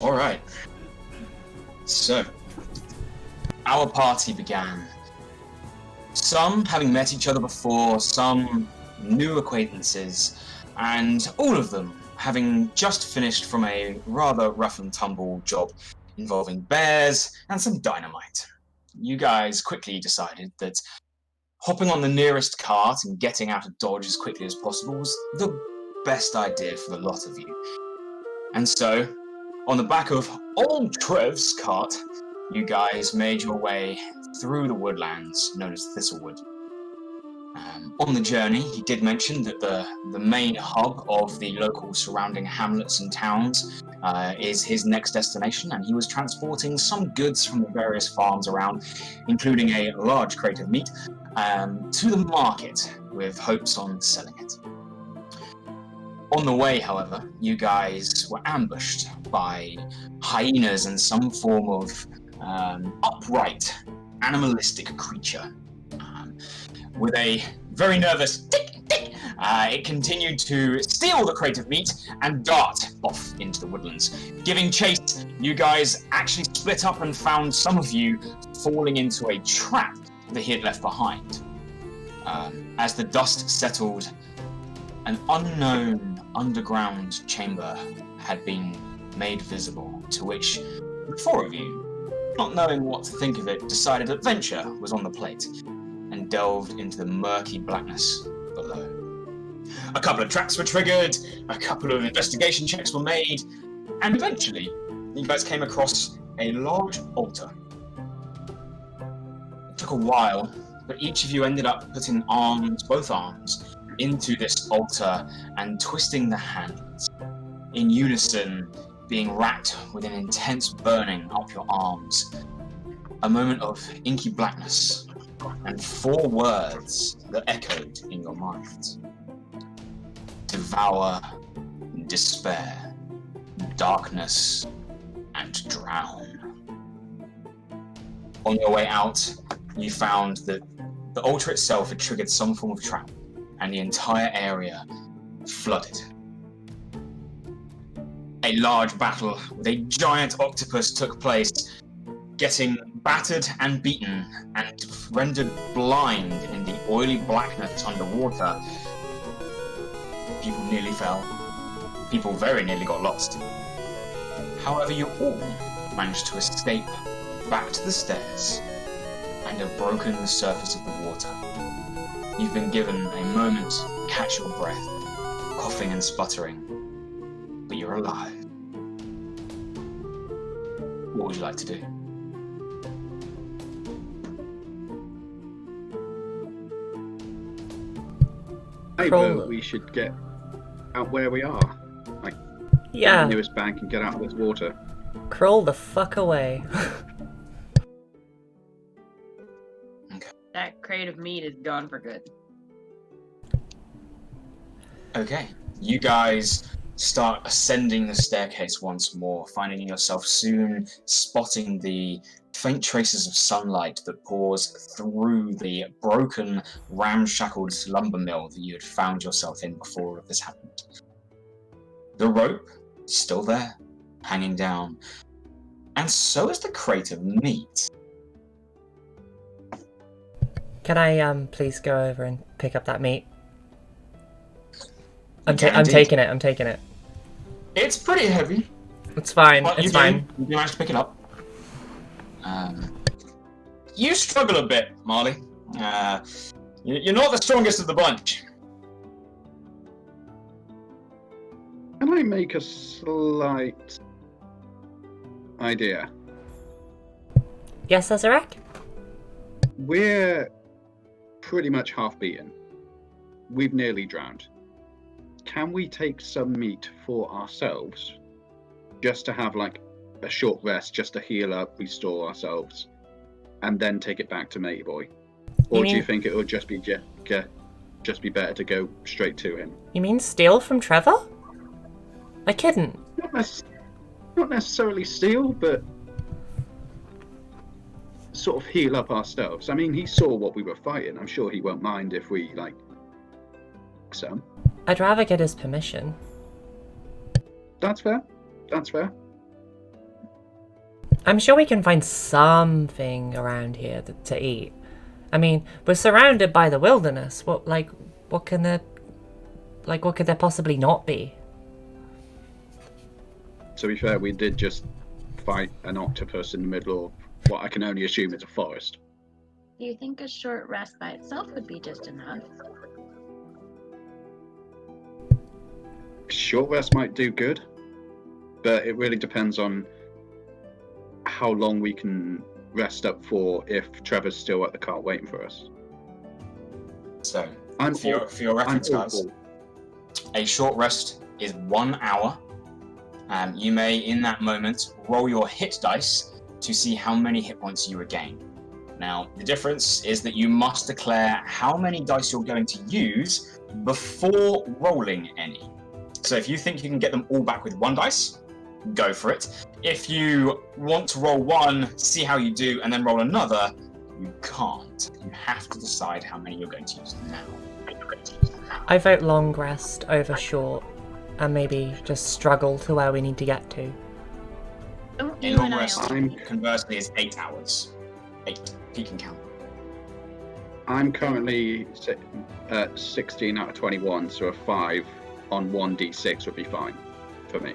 Alright. So, our party began. Some having met each other before, some new acquaintances, and all of them having just finished from a rather rough and tumble job involving bears and some dynamite. You guys quickly decided that hopping on the nearest cart and getting out of Dodge as quickly as possible was the best idea for the lot of you. And so, on the back of old Trev's cart, you guys made your way through the woodlands known as Thistlewood. On the journey, he did mention that the main hub of the local surrounding hamlets and towns is his next destination, and he was transporting some goods from the various farms around, including a large crate of meat, to the market with hopes on selling it. On the way, however, you guys were ambushed by hyenas and some form of upright, animalistic creature. With a very nervous tick, tick, it continued to steal the crate of meat and dart off into the woodlands. Giving chase, you guys actually split up and found some of you falling into a trap that he had left behind. As the dust settled, an unknown underground chamber had been made visible, to which the four of you, not knowing what to think of it, decided adventure was on the plate and delved into the murky blackness below. A couple of traps were triggered, a couple of investigation checks were made, and eventually you guys came across a large altar. It took a while, but each of you ended up putting both arms, into this altar and twisting the hands, in unison being racked with an intense burning up your arms. A moment of inky blackness, and four words that echoed in your mind. Devour, despair, darkness, and drown. On your way out, you found that the altar itself had triggered some form of trap, and the entire area flooded. A large battle with a giant octopus took place, getting battered and beaten and rendered blind in the oily blackness underwater. People nearly fell. People very nearly got lost. However, you all managed to escape back to the stairs and have broken the surface of the water. You've been given a moment to catch your breath, coughing and sputtering, but you're alive. What would you like to do? I vote we should get out where we are. Like, Yeah. the nearest bank and get out of this water. Crawl the fuck away. That crate of meat is gone for good. Okay, you guys start ascending the staircase once more, finding yourself soon spotting the faint traces of sunlight that pours through the broken, ramshackled lumber mill that you had found yourself in before all of this happened. The rope is still there, hanging down, and so is the crate of meat. Can I please go over and pick up that meat? I'm indeed. taking it. I'm taking it. It's pretty heavy. It's fine. But It's fine. You managed to pick it up. You struggle a bit, Marle. You're not the strongest of the bunch. Can I make a slight idea? Yes, Sazarac? We're pretty much half beaten. We've nearly drowned. Can we take some meat for ourselves? Just to have like a short rest, just to heal up, restore ourselves, and then take it back to Matey Boy? Or do you think it would just be better to go straight to him? You mean steal from Trevor? I couldn't. Not necessarily steal, but sort of heal up ourselves. I mean, he saw what we were fighting. I'm sure he won't mind if we, like, some. I'd rather get his permission. That's fair. That's fair. I'm sure we can find something around here to eat. I mean, we're surrounded by the wilderness. What could there possibly not be? To be fair, we did just fight an octopus in the middle of what I can only assume is a forest. Do you think a short rest by itself would be just enough? Short rest might do good, but it really depends on how long we can rest up for if Trevor's still at the car waiting for us. So, for your reference, guys, a short rest is 1 hour. You may, in that moment, roll your hit dice to see how many hit points you regain. Now, the difference is that you must declare how many dice you're going to use before rolling any. So if you think you can get them all back with 1 dice, go for it. If you want to roll 1, see how you do, and then roll another, you can't. You have to decide how many you're going to use now. I vote long rest over short, and maybe just struggle to where we need to get to. Don't In you long and I rest, all- conversely, is 8 hours. 8. You can count. I'm currently at 16 out of 21, so a 5 on 1d6 would be fine for me.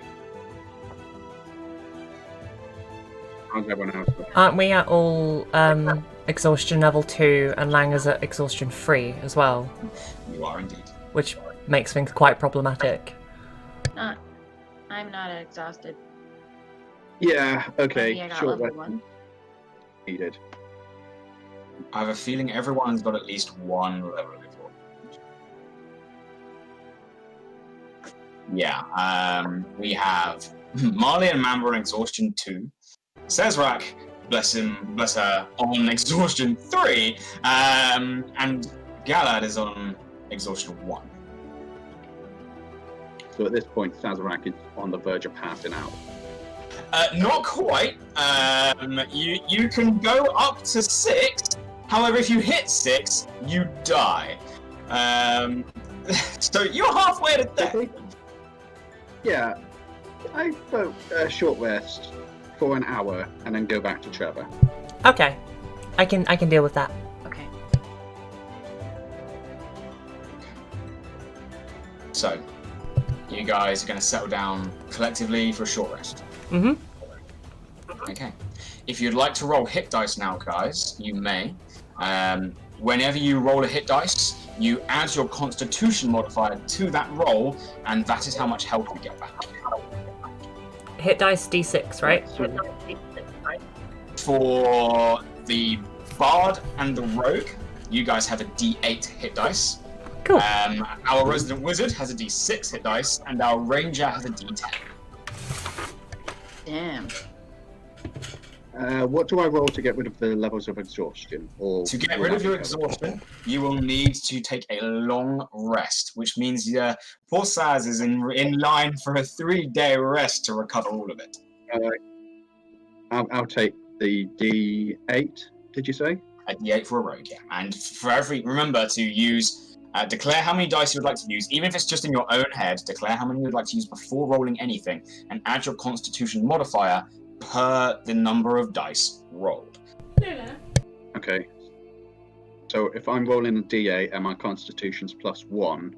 How's everyone else? Aren't we at all exhaustion level 2 and Lang is at exhaustion 3 as well? You are indeed. Which makes things quite problematic. I'm not exhausted. Yeah, okay. Maybe I got Short level rest 1. needed. I have a feeling everyone's got at least 1 level of exhaustion. Yeah, we have Marle and Mamba on exhaustion 2. Sazarac, bless her, on exhaustion 3. And Galad is on exhaustion 1. So at this point, Sazarac is on the verge of passing out. Not quite. You can go up to 6. However, if you hit 6, you die. So you're halfway to death. Okay. Yeah, I vote a short rest for an hour and then go back to Trevor. Okay, I can deal with that. Okay. So, you guys are going to settle down collectively for a short rest. Mm-hmm. Okay. If you'd like to roll hit dice now, guys, you may. Whenever you roll a hit dice, you add your Constitution modifier to that roll, and that is how much health you get back. Hit dice D6, right? For the Bard and the Rogue, you guys have a D8 hit dice. Cool. Our Resident Wizard has a D6 hit dice, and our Ranger has a D10. Damn. What do I roll to get rid of the levels of exhaustion? Or To get rid of your exhaustion, you will need to take a long rest, which means poor Saz is in line for a 3-day rest to recover all of it. I'll take the D8. Did you say? A D8 for a rogue, yeah. And for remember to use, declare how many dice you would like to use, even if it's just in your own head. Declare how many you would like to use before rolling anything, and add your Constitution modifier per the number of dice rolled. Okay. So if I'm rolling a D8 and my Constitution's +1,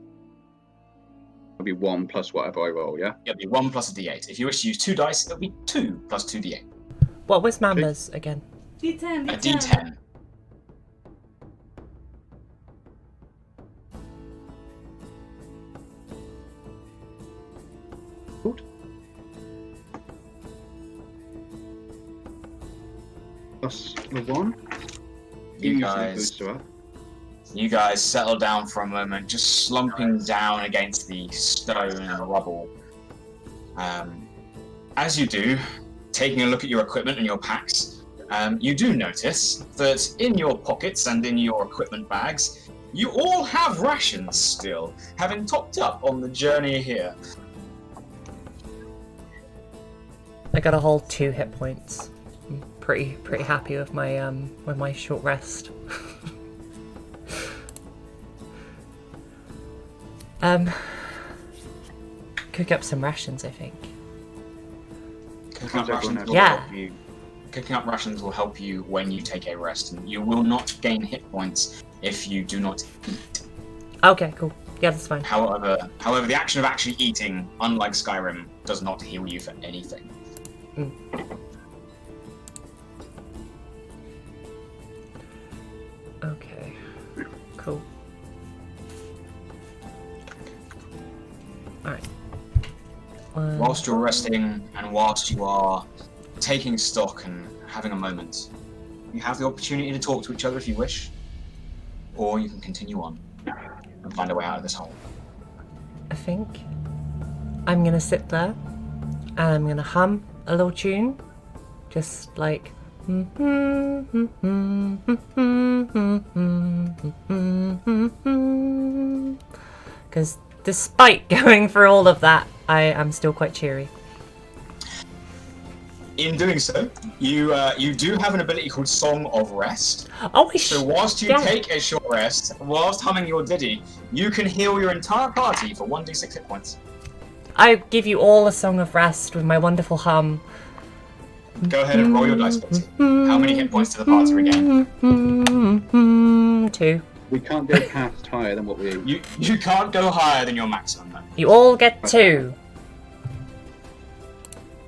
it'll be 1 plus whatever I roll, yeah? It'll be 1 plus a D8. If you wish to use 2 dice, it'll be 2 plus 2D8. What was Mamba's again? D10. A D10. Good. Plus the 1. You guys settle down for a moment, just slumping down against the stone and rubble. As you do, taking a look at your equipment and your packs, you do notice that in your pockets and in your equipment bags, you all have rations still, having topped up on the journey here. I got a whole 2 hit points. I'm pretty happy with my short rest. Cook up some rations, I think. Cook up rations. Yeah. Cooking up rations will help you when you take a rest, and you will not gain hit points if you do not eat. Okay, cool. Yeah, that's fine. However, the action of actually eating, unlike Skyrim, does not heal you for anything. Okay, cool. Alright. Whilst you're resting and whilst you are taking stock and having a moment, you have the opportunity to talk to each other if you wish, or you can continue on and find a way out of this hole. I think I'm gonna sit there and I'm gonna hum a little tune, just like. Because despite going through all of that, I am still quite cheery. In doing so, you do have an ability called Song of Rest. Oh, So whilst you take a short rest, whilst humming your ditty, you can heal your entire party for 1d6 hit points. I give you all a song of rest with my wonderful hum. Go ahead and roll your dice, Foxy. How many hit points to the party regain? 2. We can't go past higher than what we... You can't go higher than your maximum, though. You all get 2.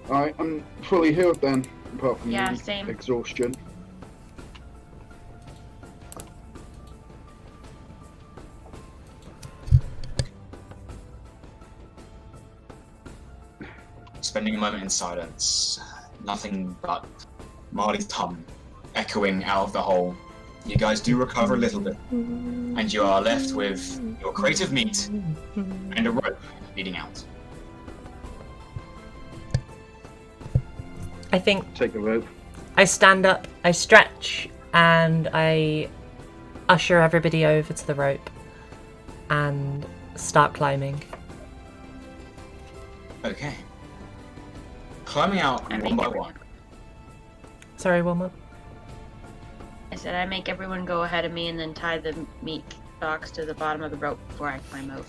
Alright, I'm fully healed then, apart from Yeah, the same. exhaustion. Spending a moment in silence, nothing but Marley's hum echoing out of the hole. You guys do recover a little bit, and you are left with your crate of meat and a rope leading out. I think Take the rope. I stand up, I stretch, and I usher everybody over to the rope and start climbing. Okay. Climbing out one by one. Sorry, one more. I said I make everyone go ahead of me and then tie the meat box to the bottom of the rope before I climb out.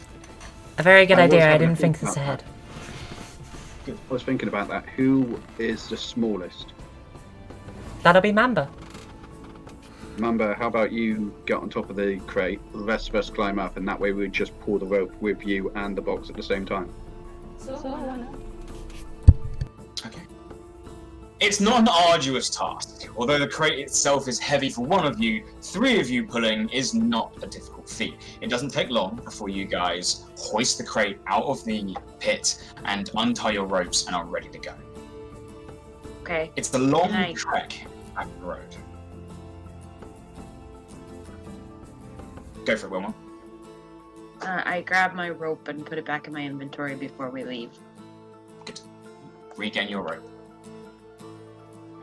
A very good I was idea. I having a didn't think think this about ahead. I was thinking about that. Who is the smallest? That'll be Mamba. Mamba, how about you get on top of the crate, the rest of us climb up, and that way we just pull the rope with you and the box at the same time. Okay. It's not an arduous task. Although the crate itself is heavy for one of you, 3 of you pulling is not a difficult feat. It doesn't take long before you guys hoist the crate out of the pit and untie your ropes and are ready to go. Okay. It's the long Nice. trek back the road. Go for it, Wilma. I grab my rope and put it back in my inventory before we leave. Good. Regain your rope.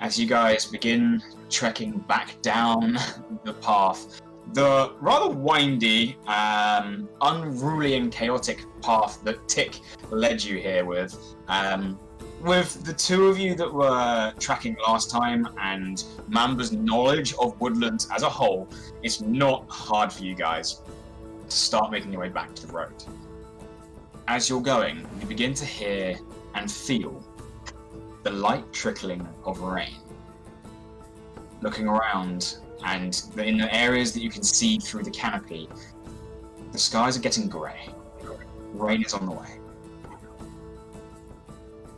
As you guys begin trekking back down the path, the rather windy, unruly and chaotic path that Tick led you here with the 2 of you that were tracking last time and Mamba's knowledge of woodlands as a whole, it's not hard for you guys to start making your way back to the road. As you're going, you begin to hear and feel the light trickling of rain. Looking around, and in the areas that you can see through the canopy, the skies are getting grey. Rain is on the way.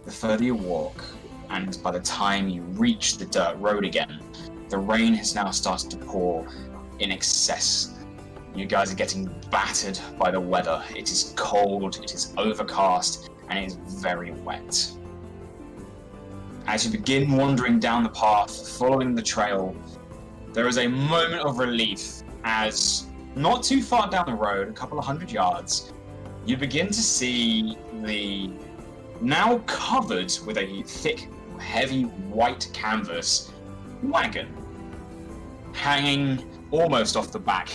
The further you walk, and by the time you reach the dirt road again, the rain has now started to pour in excess. You guys are getting battered by the weather. It is cold, it is overcast, and it is very wet. As you begin wandering down the path, following the trail, there is a moment of relief as, not too far down the road, a couple of 100 yards, you begin to see the now covered with a thick, heavy white canvas wagon hanging almost off the back,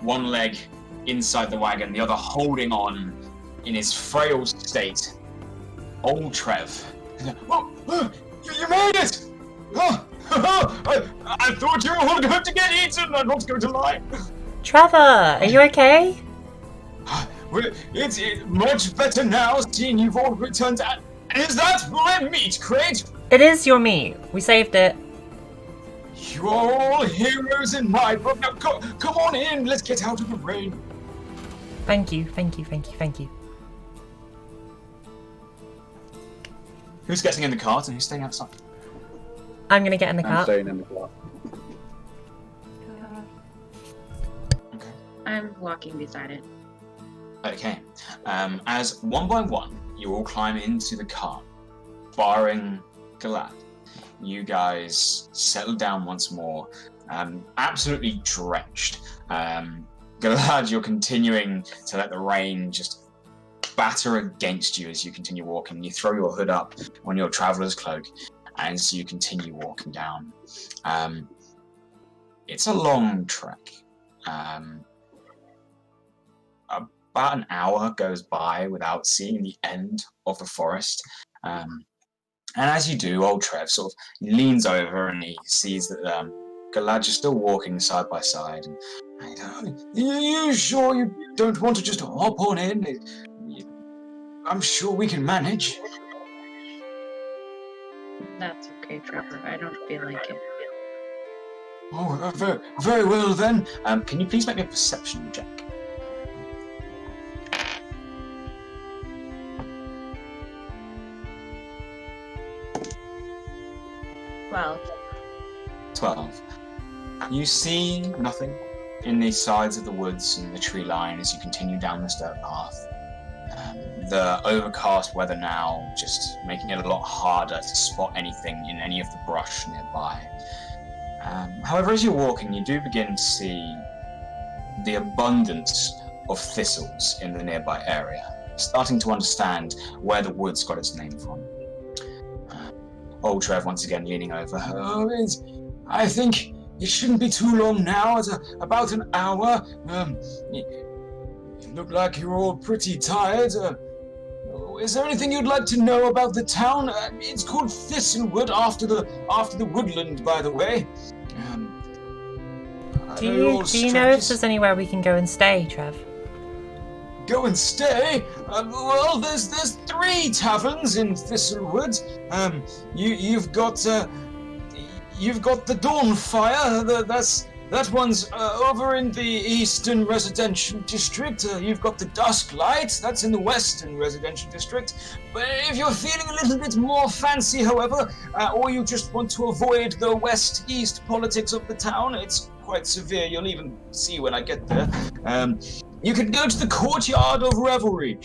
one leg inside the wagon, the other holding on in his frail state. Old Trev. Oh, you made it! Oh, I thought you were all going to get eaten, I'm not going to lie. Trevor, are you okay? Well, it's much better now, seeing you've all returned to... Is that my meat crate? It is your meat. We saved it. You are all heroes in my book. Now, come on in. Let's get out of the rain. Thank you, thank you, thank you, thank you. Who's getting in the cart and who's staying outside? I'm gonna get in the I'm car. staying in the car. Okay. I'm walking beside it. Okay. As one by one, you all climb into the car, barring Galad. You guys settle down once more, absolutely drenched. Galad, you're continuing to let the rain just batter against you as you continue walking. You throw your hood up on your traveler's cloak as you continue walking down. It's a long trek. About an hour goes by without seeing the end of the forest. And as you do, old Trev sort of leans over and he sees that Galad is still walking side by side. And you sure you don't want to just hop on in? I'm sure we can manage. That's okay, Trevor. I don't feel like it. Oh, very well then. Can you please make me a perception check? Well, 12. You see nothing in the sides of the woods and the tree line as you continue down this dirt path. The overcast weather now just making it a lot harder to spot anything in any of the brush nearby. However, as you're walking, you do begin to see the abundance of thistles in the nearby area, starting to understand where the woods got its name from. Old Trev once again leaning over. I think it shouldn't be too long now. It's about an hour. You look like you're all pretty tired. Is there anything you'd like to know about the town? It's called Thistlewood after the woodland, by the way. Do you know if there's anywhere we can go and stay, Trev? Go and stay? Well, there's 3 taverns in Thistlewood. You've got the Dawnfire. That one's over in the Eastern Residential District. You've got the Dusklight. That's in the Western Residential District. But if you're feeling a little bit more fancy, however, or you just want to avoid the west-east politics of the town, it's quite severe. You'll even see when I get there. You can go to the Courtyard of Revelry.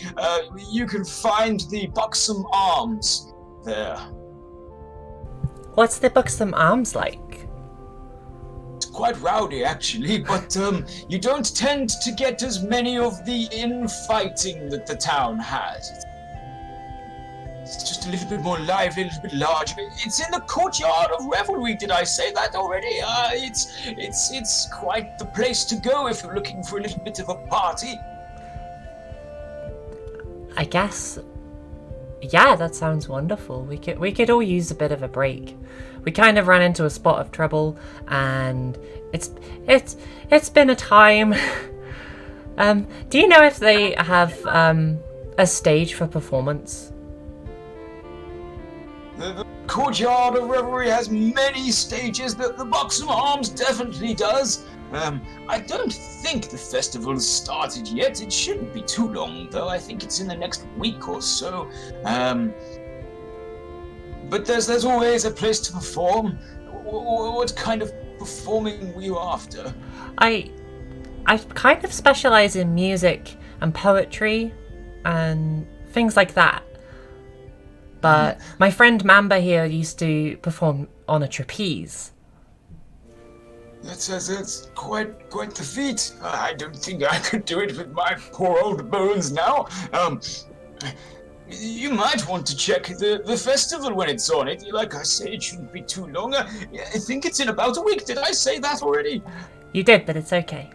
You can find the Buxom Arms there. What's the Buxom Arms like? It's quite rowdy, actually, but you don't tend to get as many of the infighting that the town has. It's just a little bit more lively, a little bit larger. It's in the Courtyard of Revelry. Did I say that already? It's quite the place to go if you're looking for a little bit of a party. I guess. Yeah, that sounds wonderful. We could all use a bit of a break. We kind of ran into a spot of trouble, and it's been a time. Do you know if they have a stage for performance? The Courtyard of Revelry has many stages. The Buxom Arms definitely does. I don't think the festival's started yet. It shouldn't be too long, though. I think it's in the next week or so. But there's always a place to perform. What kind of performing were you after? I kind of specialize in music and poetry and things like that. But my friend Mamba here used to perform on a trapeze. That's quite the feat. I don't think I could do it with my poor old bones now. You might want to check the festival when it's on. Like I say, it shouldn't be too long. I think it's in about a week. Did I say that already? You did, but it's okay.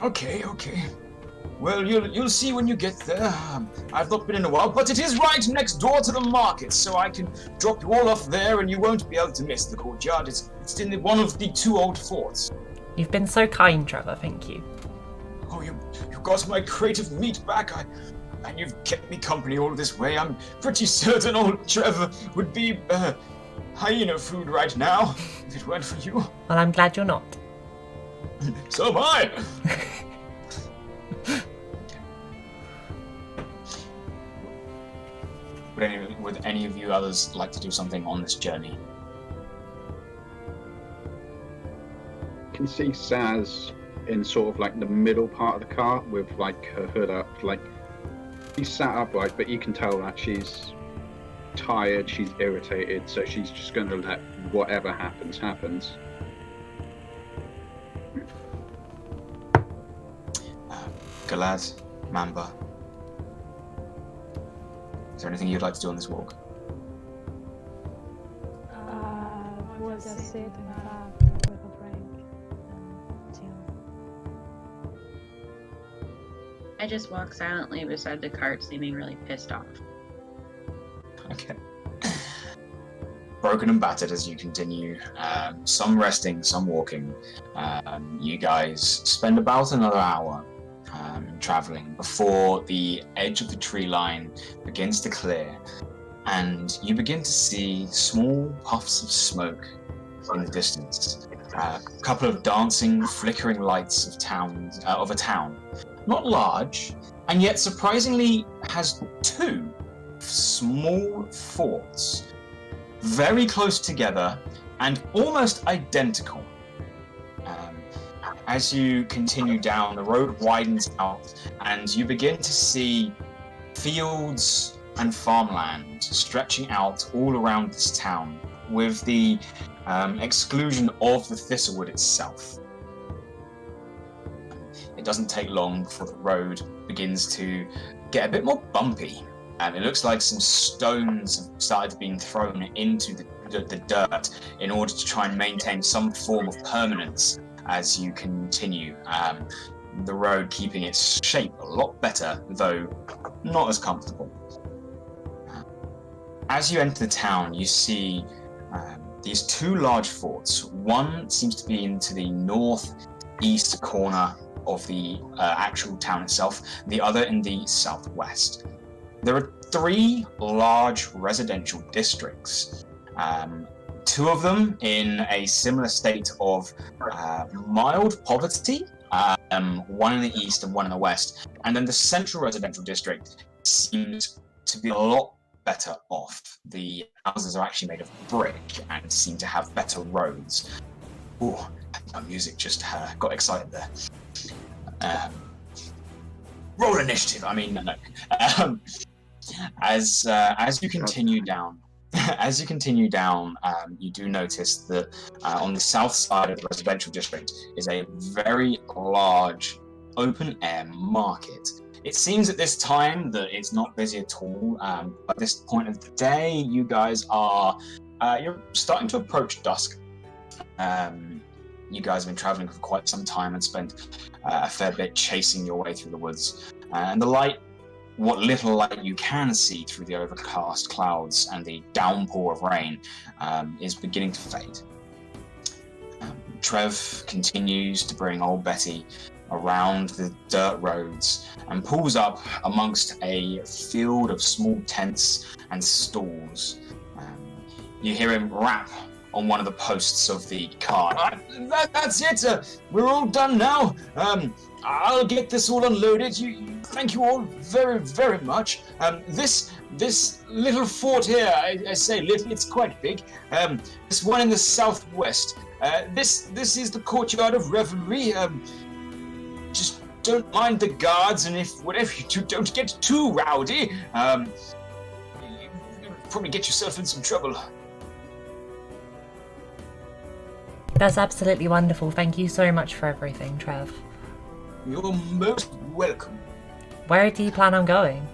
Okay. Well, you'll see when you get there. I've not been in a while, but it is right next door to the market, so I can drop you all off there, and you won't be able to miss the courtyard. It's in one of the 2 old forts. You've been so kind, Trevor. Thank you. Oh, you got my crate of meat back. And you've kept me company all this way. I'm pretty certain old Trevor would be hyena food right now, if it weren't for you. Well, I'm glad you're not. So am I! Would any of you others like to do something on this journey? You can see Saz in sort of like the middle part of the car with like her hood up. Like, she's sat upright, but you can tell that she's tired, she's irritated, so she's just going to let whatever happens. Galad, Mamba. Is there anything you'd like to do on this walk? We'll just sit and have with a drink and chill. I just walk silently beside the cart, seeming really pissed off. Okay. Broken and battered as you continue, some resting, some walking. You guys spend about another hour traveling before the edge of the tree line begins to clear, and you begin to see small puffs of smoke in the distance. A couple of dancing, flickering lights of a town. Not large, and yet surprisingly has two small forts, very close together and almost identical. As you continue down, the road widens out, and you begin to see fields and farmland stretching out all around this town, with the exclusion of the Thistlewood itself. It doesn't take long before the road begins to get a bit more bumpy. It looks like some stones have started being thrown into the dirt in order to try and maintain some form of permanence as you continue. The road keeping its shape a lot better, though not as comfortable. As you enter the town, you see these two large forts. One seems to be into the northeast corner of the actual town itself, the other in the southwest. There are three large residential districts, two of them in a similar state of mild poverty, one in the east and one in the west, and then the central residential district seems to be a lot better off. The houses are actually made of brick and seem to have better roads. Ooh, my music just got excited there. Roll initiative. I mean, no. As you continue down, you do notice that on the south side of the residential district is a very large open-air market. It seems at this time that it's not busy at all. At this point of the day, you guys you're starting to approach dusk. You guys have been traveling for quite some time and spent a fair bit chasing your way through the woods. And the light, what little light you can see through the overcast clouds and the downpour of rain, is beginning to fade. Trev continues to bring old Betty around the dirt roads and pulls up amongst a field of small tents and stalls. You hear him rap on one of the posts of the cart. That's it. We're all done now. I'll get this all unloaded. Thank you all very, very much. This little fort here, I say little, it's quite big. This one in the southwest. This is the courtyard of revelry. Just don't mind the guards, and if whatever you do, don't get too rowdy. You'll probably get yourself in some trouble. That's absolutely wonderful. Thank you so much for everything, Trev. You're most welcome. Where do you plan on going?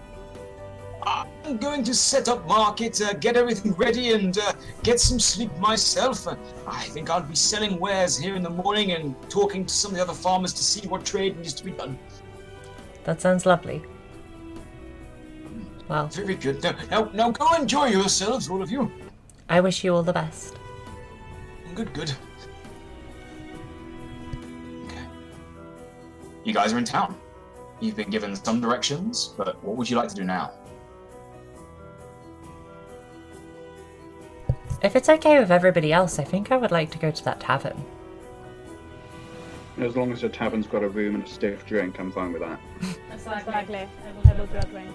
I'm going to set up market, get everything ready, and get some sleep myself. I think I'll be selling wares here in the morning and talking to some of the other farmers to see what trade needs to be done. That sounds lovely. Well, very good. Now go enjoy yourselves, all of you. I wish you all the best. Good. Okay. You guys are in town. You've been given some directions, but what would you like to do now? If it's okay with everybody else, I think I would like to go to that tavern. As long as the tavern's got a room and a stiff drink, I'm fine with that. Exactly. I will do a drink.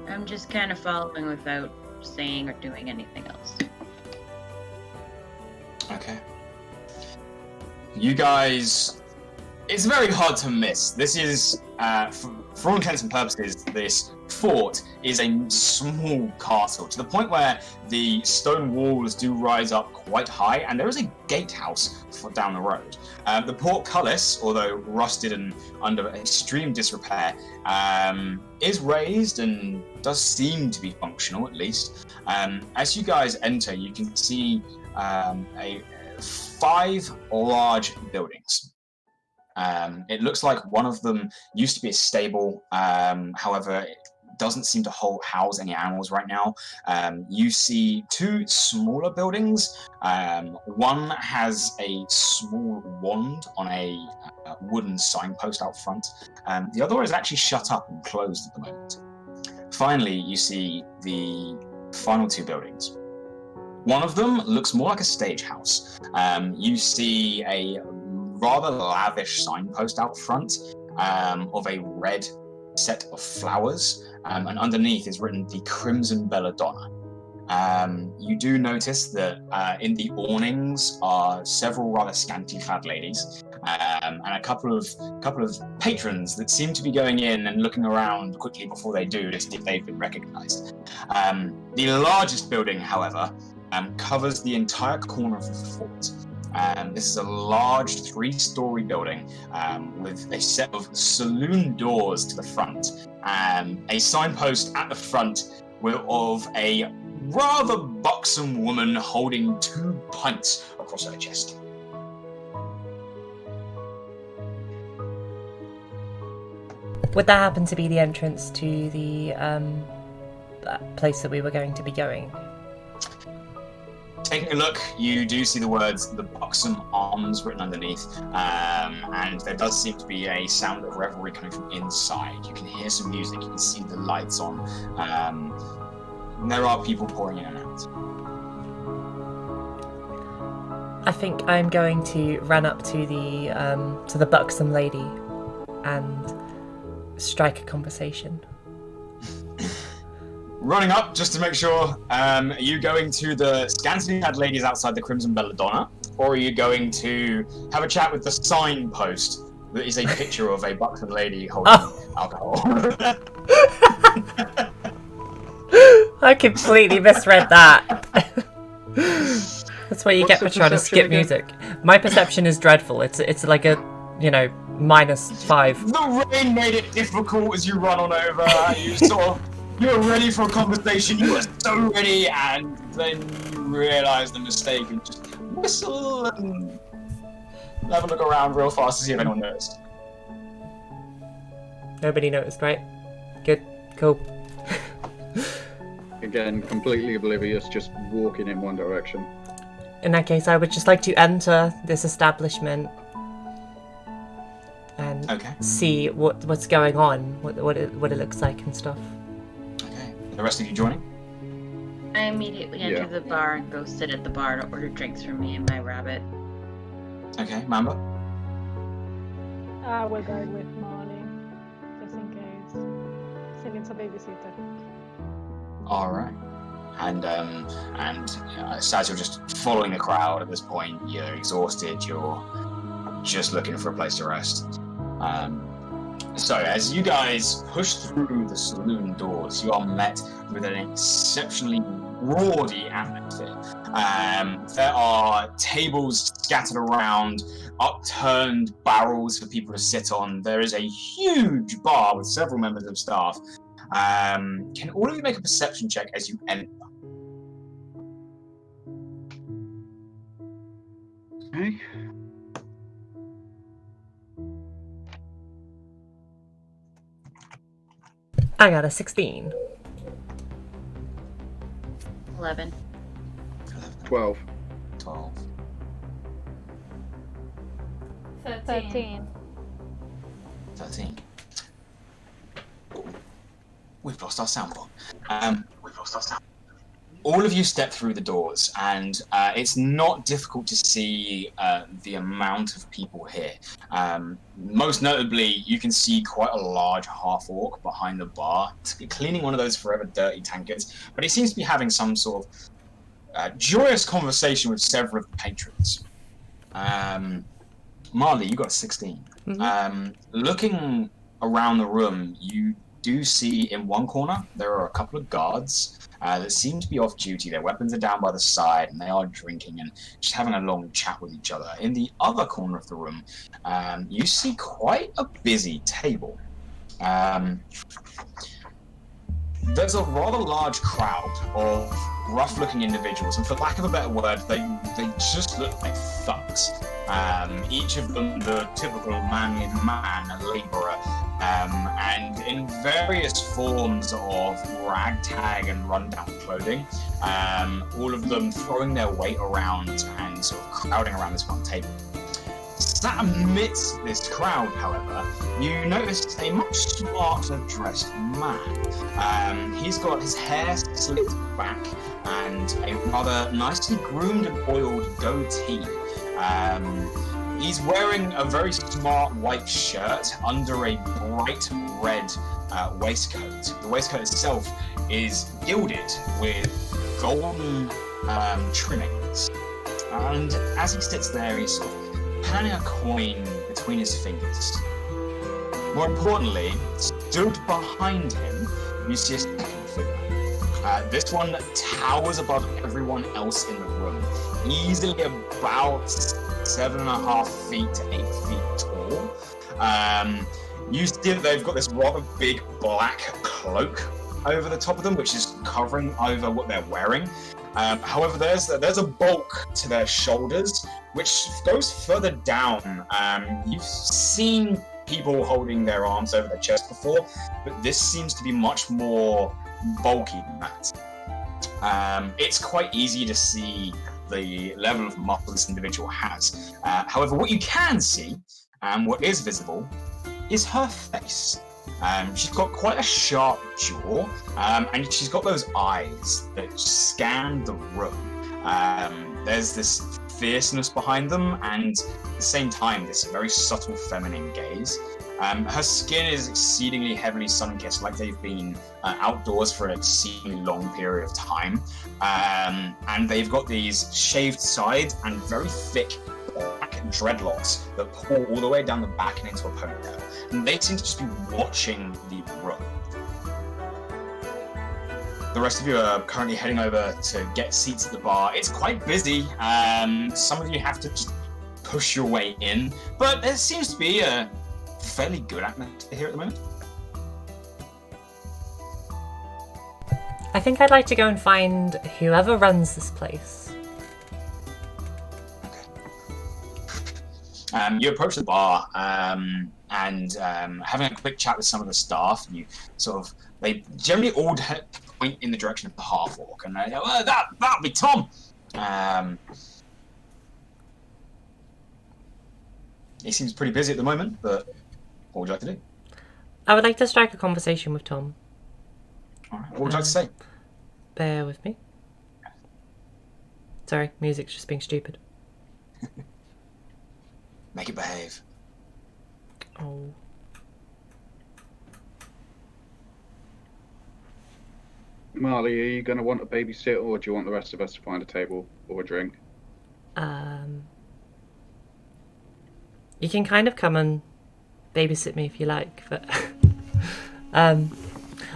I'm just kind of following without saying or doing anything else. Okay. You guys, it's very hard to miss. This is, for all intents and purposes, this fort is a small castle, to the point where the stone walls do rise up quite high, and there is a gatehouse down the road. The portcullis, although rusted and under extreme disrepair, is raised and does seem to be functional, at least. As you guys enter, you can see 5 large buildings. It looks like one of them used to be a stable, however, it doesn't seem to house any animals right now. You see 2 smaller buildings. One has a small wand on a wooden signpost out front. The other is actually shut up and closed at the moment. Finally, you see the final 2 buildings. One of them looks more like a stage house. You see a rather lavish signpost out front of a red set of flowers, and underneath is written the Crimson Belladonna. You do notice that in the awnings are several rather scantily clad ladies, and a couple of patrons that seem to be going in and looking around quickly before they do to see if they've been recognized. The largest building, however, covers the entire corner of the fort. This is a large 3-story building with a set of saloon doors to the front, a signpost at the front of a rather buxom woman holding 2 pints across her chest. Would that happen to be the entrance to the place that we were going to be going? Taking a look, you do see the words "the buxom arms" written underneath, and there does seem to be a sound of revelry coming from inside. You can hear some music, you can see the lights on. There are people pouring in and out. I think I'm going to run up to the buxom lady and strike a conversation. Running up, just to make sure, are you going to the scantily clad ladies outside the Crimson Belladonna, or are you going to have a chat with the signpost that is a picture of a buxom lady holding alcohol? I completely misread that. That's what you get for trying to skip music. My perception is dreadful. It's like a, -5. The rain made it difficult as you run on over. You were ready for a conversation, you were so ready, and then you realise the mistake and just whistle and have a look around real fast to see if anyone noticed. Nobody noticed, right? Good. Cool. Again, completely oblivious, just walking in one direction. In that case, I would just like to enter this establishment and see what's going on, what it looks like and stuff. Okay. The rest of you joining? I immediately enter the bar and go sit at the bar to order drinks for me and my rabbit. Okay, Mamba? I will guard with Marle, just in case. She needs a babysitter. Alright. And as you're just following the crowd at this point, you're exhausted, you're just looking for a place to rest. So as you guys push through the saloon doors, you are met with an exceptionally rowdy atmosphere. There are tables scattered around, upturned barrels for people to sit on. There is a huge bar with several members of staff. Can all of you make a perception check as you enter? Okay. I got a 16. 11. 12. 12. 13. 13. Ooh, we've lost our soundboard. all of you step through the doors, and it's not difficult to see the amount of people here. Most notably, you can see quite a large half-orc behind the bar, cleaning one of those forever dirty tankards, but he seems to be having some sort of joyous conversation with several of the patrons. Marle, you got a 16. Looking around the room, you do see in one corner there are a couple of guards that seem to be off duty. Their weapons are down by the side, and they are drinking and just having a long chat with each other. In the other corner of the room, you see quite a busy table. There's a rather large crowd of rough-looking individuals, and for lack of a better word, they just look like thugs. Each of them the typical manly man, a labourer, and in various forms of ragtag and rundown clothing, all of them throwing their weight around and sort of crowding around this one table. Sat amidst this crowd, however, you notice a much smarter dressed man. He's got his hair slicked back and a rather nicely groomed and oiled goatee. He's wearing a very smart white shirt under a bright red waistcoat. The waistcoat itself is gilded with golden trimmings. And as he sits there, he's sort of panning a coin between his fingers. More importantly, stood behind him, you see a second figure. This one towers above everyone else in the room, easily about 7.5 feet to 8 feet tall. You see that they've got this rather big black cloak over the top of them, which is covering over what they're wearing. However, there's a bulk to their shoulders, which goes further down. You've seen people holding their arms over their chest before, but this seems to be much more bulky than that. It's quite easy to see the level of muscle this individual has. However, what you can see, and what is visible, is her face. She's got quite a sharp jaw, and she's got those eyes that scan the room. There's this fierceness behind them, and at the same time, this very subtle feminine gaze. Her skin is exceedingly heavily sun-kissed, like they've been outdoors for an exceedingly long period of time. And they've got these shaved sides and very thick black dreadlocks that pull all the way down the back and into a ponytail. And they seem to just be watching the room. The rest of you are currently heading over to get seats at the bar. It's quite busy. Some of you have to just push your way in, but there seems to be a fairly good atmosphere here at the moment. I think I'd like to go and find whoever runs this place. Okay. You approach the bar and having a quick chat with some of the staff. You they generally all point in the direction of the half-orc, and they go, "Oh, that'll be Tom." He seems pretty busy at the moment, but what would you like to do? I would like to strike a conversation with Tom. Alright, what would you like to say? Bear with me. Sorry, music's just being stupid. Make it behave. Oh. Marle, are you going to want a babysitter, or do you want the rest of us to find a table or a drink? You can kind of come and babysit me if you like, but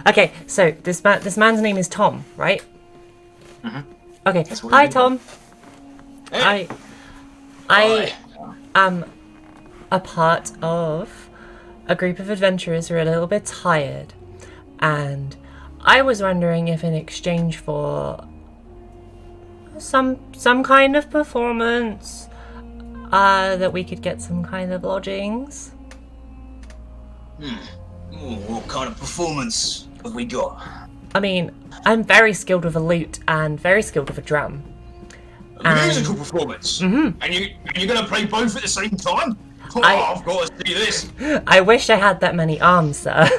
okay, so this man's name is Tom, right? Mm-hmm. Okay. Hi, Tom. Hey. I am a part of a group of adventurers who are a little bit tired, and I was wondering if in exchange for some kind of performance, that we could get some kind of lodgings. What kind of performance have we got? I mean, I'm very skilled with a lute and very skilled with a drum. A musical performance? Mm-hmm. And you're going to play both at the same time? Oh, I've got to see this. I wish I had that many arms, sir.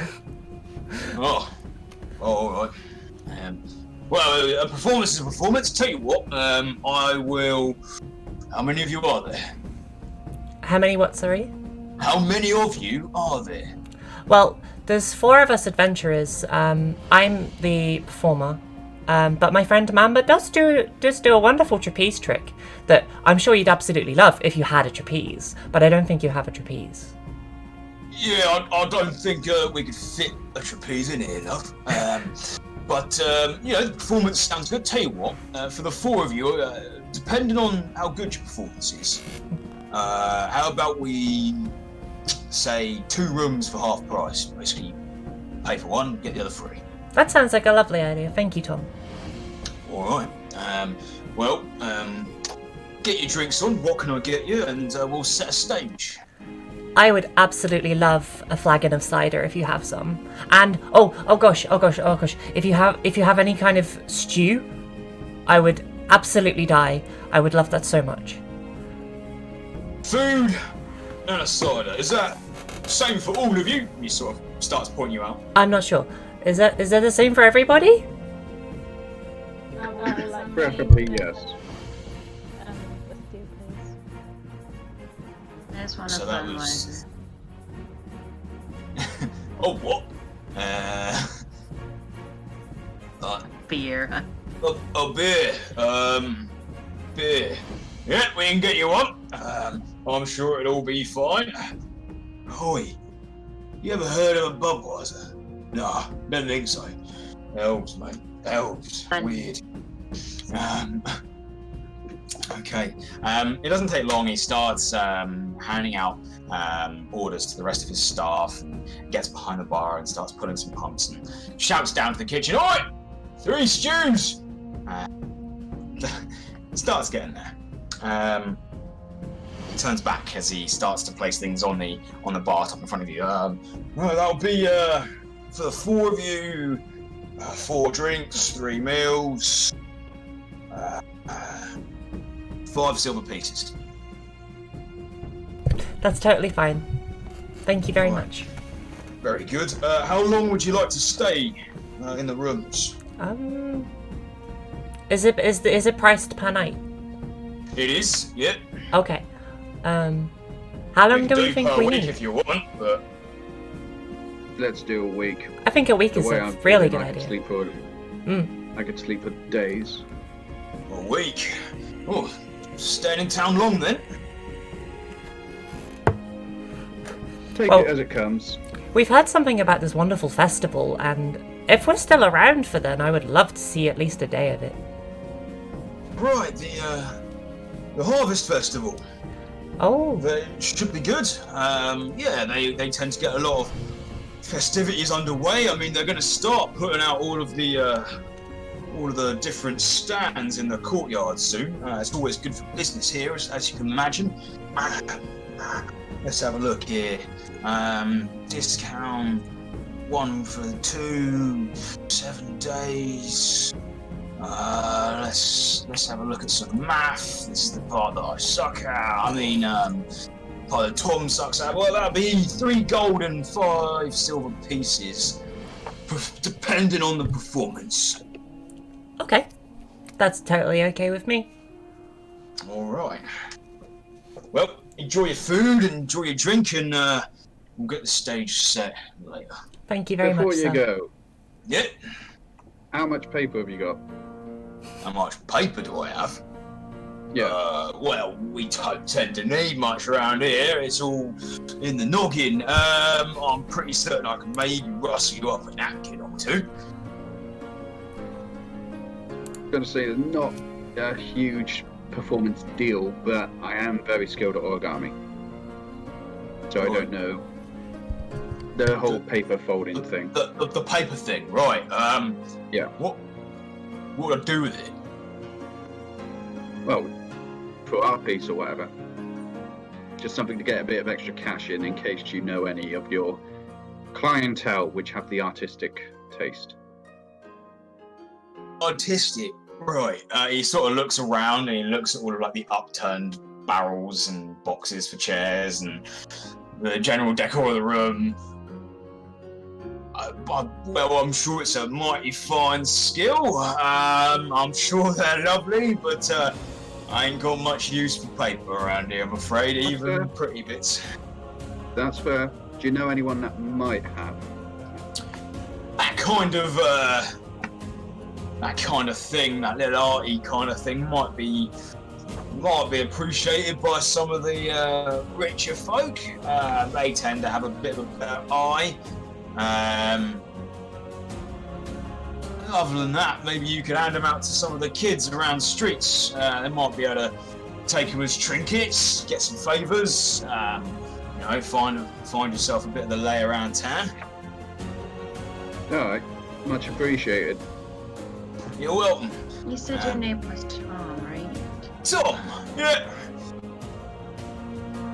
Oh, all right. Well, a performance is a performance. Tell you what, I will. How many of you are there? How many what, sorry? How many of you are there? Well, there's 4 of us adventurers. I'm the performer. But my friend Mamba does do a wonderful trapeze trick that I'm sure you'd absolutely love if you had a trapeze, but I don't think you have a trapeze. Yeah, I don't think we could fit a trapeze in here enough. But the performance sounds good. Tell you what, for the 4 of you, depending on how good your performance is, how about we say 2 rooms for half price? Basically, pay for 1, get the other 3. That sounds like a lovely idea. Thank you, Tom. All right. Get your drinks on. What can I get you? And we'll set a stage. I would absolutely love a flagon of cider if you have some. And oh gosh. If you have any kind of stew, I would absolutely die. I would love that so much. Food and a cider. Is that same for all of you? He sort of starts pointing you out. I'm not sure. Is that the same for everybody? I would like Preferably yes. a stew, please. I just want So a that fun was- one. Oh, what? Beer. A beer. Beer. Yeah, we can get you one. I'm sure it'll all be fine. Oi, you ever heard of a Budweiser? Nah, don't think so. Elves, mate. Elves. Fun. Weird. Okay. It doesn't take long. He starts handing out orders to the rest of his staff and gets behind the bar and starts pulling some pumps and shouts down to the kitchen, "Oi! 3 stews!" Starts getting there. He turns back as he starts to place things on the bar top in front of you. Well, that'll be for the 4 of you, 4 drinks, 3 meals, 5 silver pieces. That's totally fine. Thank you very Alright. much. Very good. How long would you like to stay in the rooms? Is it priced per night? It is, yeah. Okay. How long do we think per we week need? if you want, but Let's do a week. I think a week The is way a I'm really feeling, good I could idea. sleep for. Mm. I could sleep for days. a week. Oh, staying in town long then? Take Well- it as it comes. We've heard something about this wonderful festival, and if we're still around for then, I would love to see at least a day of it. Right, the Harvest Festival. Oh, They should be good. Yeah, they tend to get a lot of festivities underway. I mean, they're going to start putting out all of the different stands in the courtyard soon. It's always good for business here, as you can imagine. Let's have a look here. Discount 1 for 2, 7 days. Let's have a look at some math. This is the part that I suck at. I mean, part that Tom sucks at. Well, that'd be 3 gold and 5 silver pieces, depending on the performance. okay. That's totally okay with me. All right. Well, enjoy your food and enjoy your drink, and we'll get the stage set later. Thank you very Before much, you sir. go, Yeah. how much paper have you got? How much paper do I have? Yeah. Well, we don't tend to need much around here. It's all in the noggin. I'm pretty certain I can maybe rustle you up a napkin or 2. I'm going to say there's not a huge performance deal, but I am very skilled at origami. So I don't know the whole paper folding thing. The paper thing, right? Yeah. What would I do with it? Well, for our piece or whatever. Just something to get a bit of extra cash in case you know any of your clientele which have the artistic taste. Artistic, right? He sort of looks around and he looks at all of like the upturned barrels and boxes for chairs and the general decor of the room. Well, I'm sure it's a mighty fine skill. I'm sure they're lovely, but I ain't got much use for paper around here, I'm afraid, even pretty bits. That's fair. Do you know anyone that might have? That kind of thing, that little arty kind of thing, might be appreciated by some of the richer folk. They tend to have a bit of a better eye. Other than that, maybe you could hand them out to some of the kids around the streets. They might be able to take them as trinkets, get some favours. Find yourself a bit of the lay around town. Alright, much appreciated. You're welcome. You said your name was Tom, right? Tom, yeah.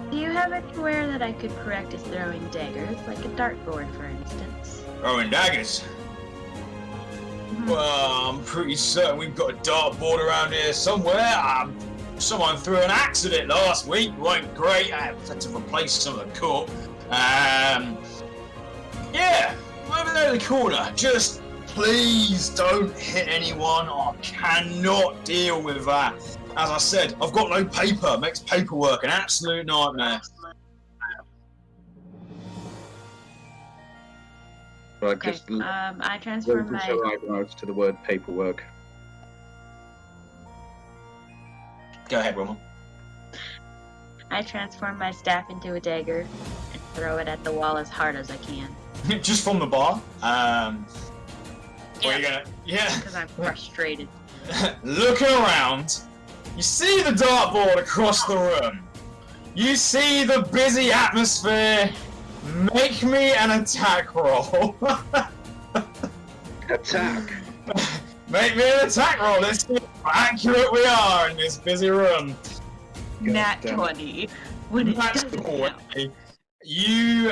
Do you have anywhere that I could practice throwing daggers, like a dartboard, for instance? Throwing daggers. Well, I'm pretty certain we've got a dartboard around here somewhere. Someone threw an axe at it last week. It wasn't great. I had to replace some of the court. Yeah, over there in the corner. Just please don't hit anyone. I cannot deal with that. As I said, I've got no paper. It makes paperwork an absolute nightmare. But Okay, just I transform my... eyebrows to the word paperwork. Go ahead, Wilma. I transform my staff into a dagger and throw it at the wall as hard as I can. Just from the bar. Where you gonna? Yeah. Because I'm frustrated. Looking around, you see the dartboard across the room. You see the busy atmosphere. Make me an attack roll. Attack. Make me an attack roll. Let's see how accurate we are in this busy room. Nat 20. When it That's doesn't cool. count. You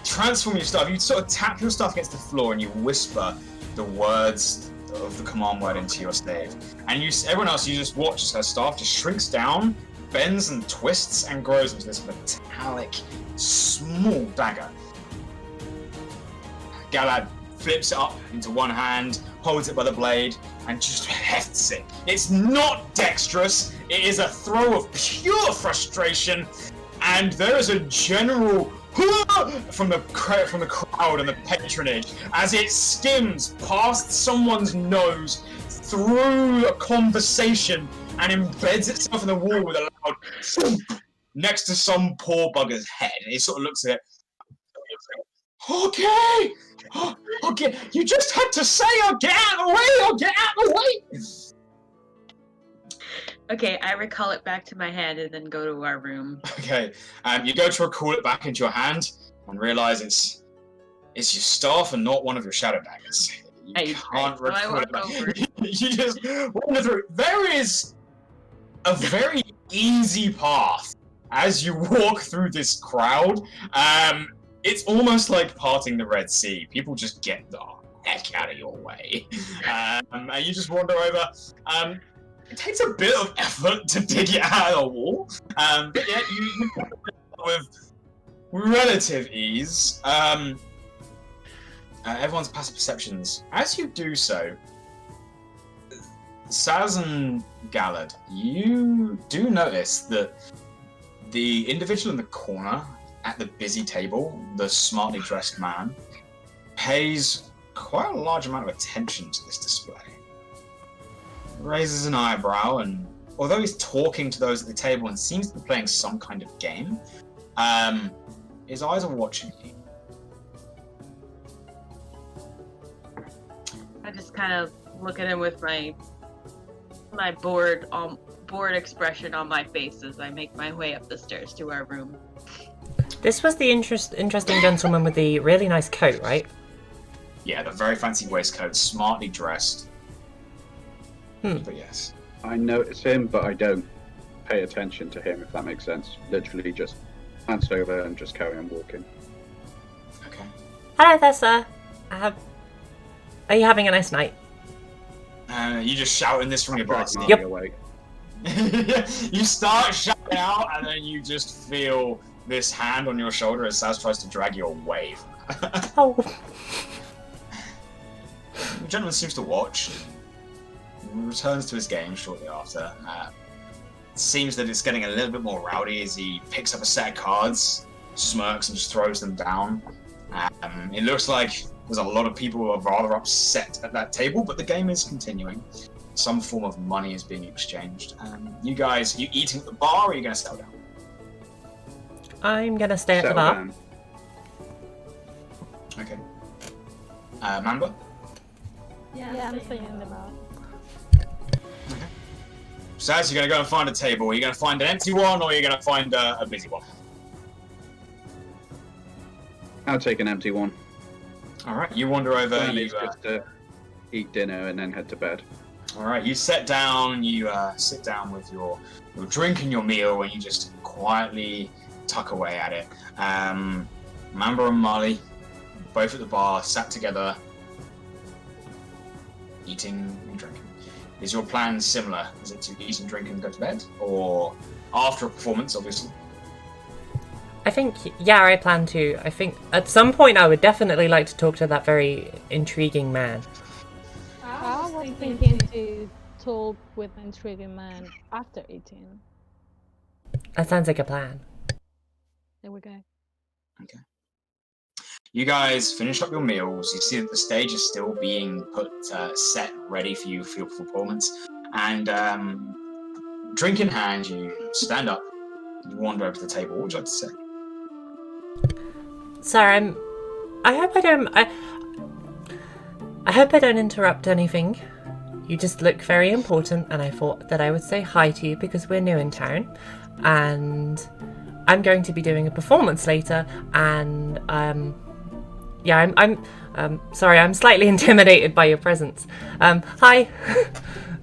transform your stuff. You sort of tap your stuff against the floor and you whisper the words of the command word into your stave. And everyone else, you just watch as her staff just shrinks down, bends and twists, and grows into this metallic, small dagger. Galad flips it up into one hand, holds it by the blade, and just hefts it. It's not dexterous. It is a throw of pure frustration, and there is a general from the crowd and the patronage as it skims past someone's nose through a conversation and embeds itself in the wall with a loud thump next to some poor bugger's head. And he sort of looks at it. Okay, okay, you just had to say, "I'll get out of the way, I'll get out of the way." Okay, I recall it back to my hand and then go to our room. Okay, you go to recall it back into your hand and realize it's your staff and not one of your shadow daggers. You can't recall it back. You just wander through. There is a very easy path as you walk through this crowd. It's almost like parting the Red Sea. People just get the heck out of your way. And you just wander over. It takes a bit of effort to dig it out of the wall. But yeah, you with relative ease. Everyone's passive perceptions. As you do so, Saz and Galad, you do notice that the individual in the corner at the busy table, the smartly dressed man, pays quite a large amount of attention to this display. Raises an eyebrow, and although he's talking to those at the table and seems to be playing some kind of game, his eyes are watching you. I just kind of look at him with my bored expression on my face as I make my way up the stairs to our room. This was the interesting gentleman with the really nice coat, right? Yeah, the very fancy waistcoat, smartly dressed. But yes. I notice him, but I don't pay attention to him, if that makes sense. Literally just glance over and just carry on walking. Okay. Hello there, sir. Are you having a nice night? You just shout in this from your bar. Yep. Away. You start shouting out, and then you just feel this hand on your shoulder as Saz tries to drag you away. Oh. gentleman seems to watch. He returns to his game shortly after. It seems that it's getting a little bit more rowdy as he picks up a set of cards, smirks, and just throws them down. It looks like there's a lot of people who are rather upset at that table, but the game is continuing. Some form of money is being exchanged. You guys, are you eating at the bar, or are you going to settle down? I'm gonna stay at the Settle bar. down. Okay. Mamba? Yeah, I'm staying in the bar. Okay. Saz, you're going to go and find a table. Are you going to find an empty one, or are you going to find a busy one? I'll take an empty one. Alright, you wander over. Plan You, is just to eat dinner and then head to bed. Alright, you sit down. You sit down with your drink and your meal, and you just quietly tuck away at it. Mamba and Marle, both at the bar, sat together, eating and drinking. Is your plan similar? Is it to eat and drink and go to bed? Or after a performance, obviously? I think, yeah, I plan to. I think at some point I would definitely like to talk to that very intriguing man. I was thinking to talk with an intriguing man after eating. That sounds like a plan. There we go. Okay. You guys finish up your meals. You see that the stage is still being put, set, ready for you for your performance. And drink in hand, you stand up. You wander over to the table. What would you like to say? Sorry, I hope I don't. I hope I don't interrupt anything. You just look very important, and I thought that I would say hi to you because we're new in town, and I'm going to be doing a performance later. And yeah, I'm sorry, I'm slightly intimidated by your presence. Hi,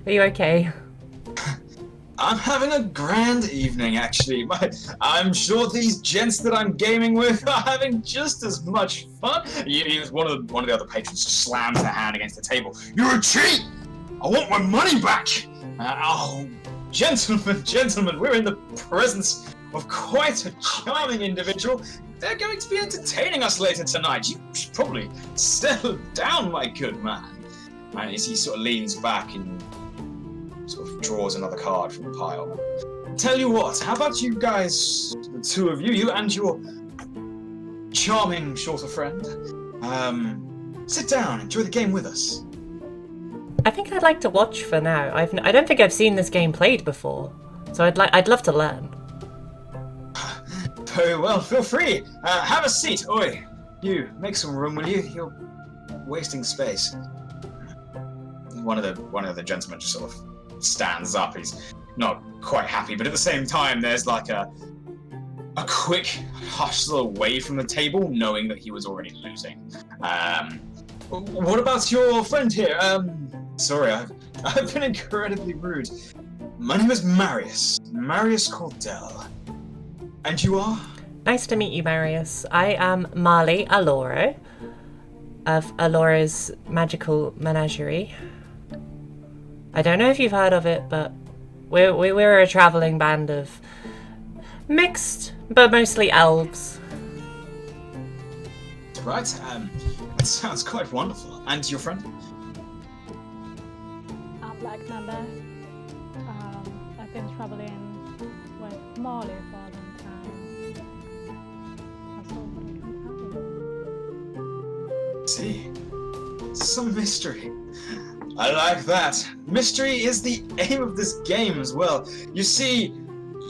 are you okay? I'm having a grand evening, actually. I'm sure these gents that I'm gaming with are having just as much fun. One of the other patrons just slams their hand against the table. You're a cheat! I want my money back! Oh, gentlemen, we're in the presence of quite a charming individual. They're going to be entertaining us later tonight. You should probably settle down, my good man. And as he sort of leans back and sort of draws another card from the pile. Tell you what, how about you guys, the two of you, you and your charming shorter friend, sit down, enjoy the game with us. I think I'd like to watch for now. I don't think I've seen this game played before, so I'd love to learn. Very well, feel free. Have a seat. Oi, you, make some room, will you? You're wasting space. One of the gentlemen just sort of stands up. He's not quite happy, but at the same time, there's like a quick hustle away from the table, knowing that he was already losing. What about your friend here? Sorry, I've been incredibly rude. My name is Marius Cordell. And you are? Nice to meet you, Marius. I am Marle Aloro of Aloro's Magical Menagerie. I don't know if you've heard of it, but we're a traveling band of mixed, but mostly elves. Right, that sounds quite wonderful. And your friend? I'm Black Mamba. I've been traveling with Marle for a long time. That's all I can tell you. See, some mystery. I like that. Mystery is the aim of this game as well. You see,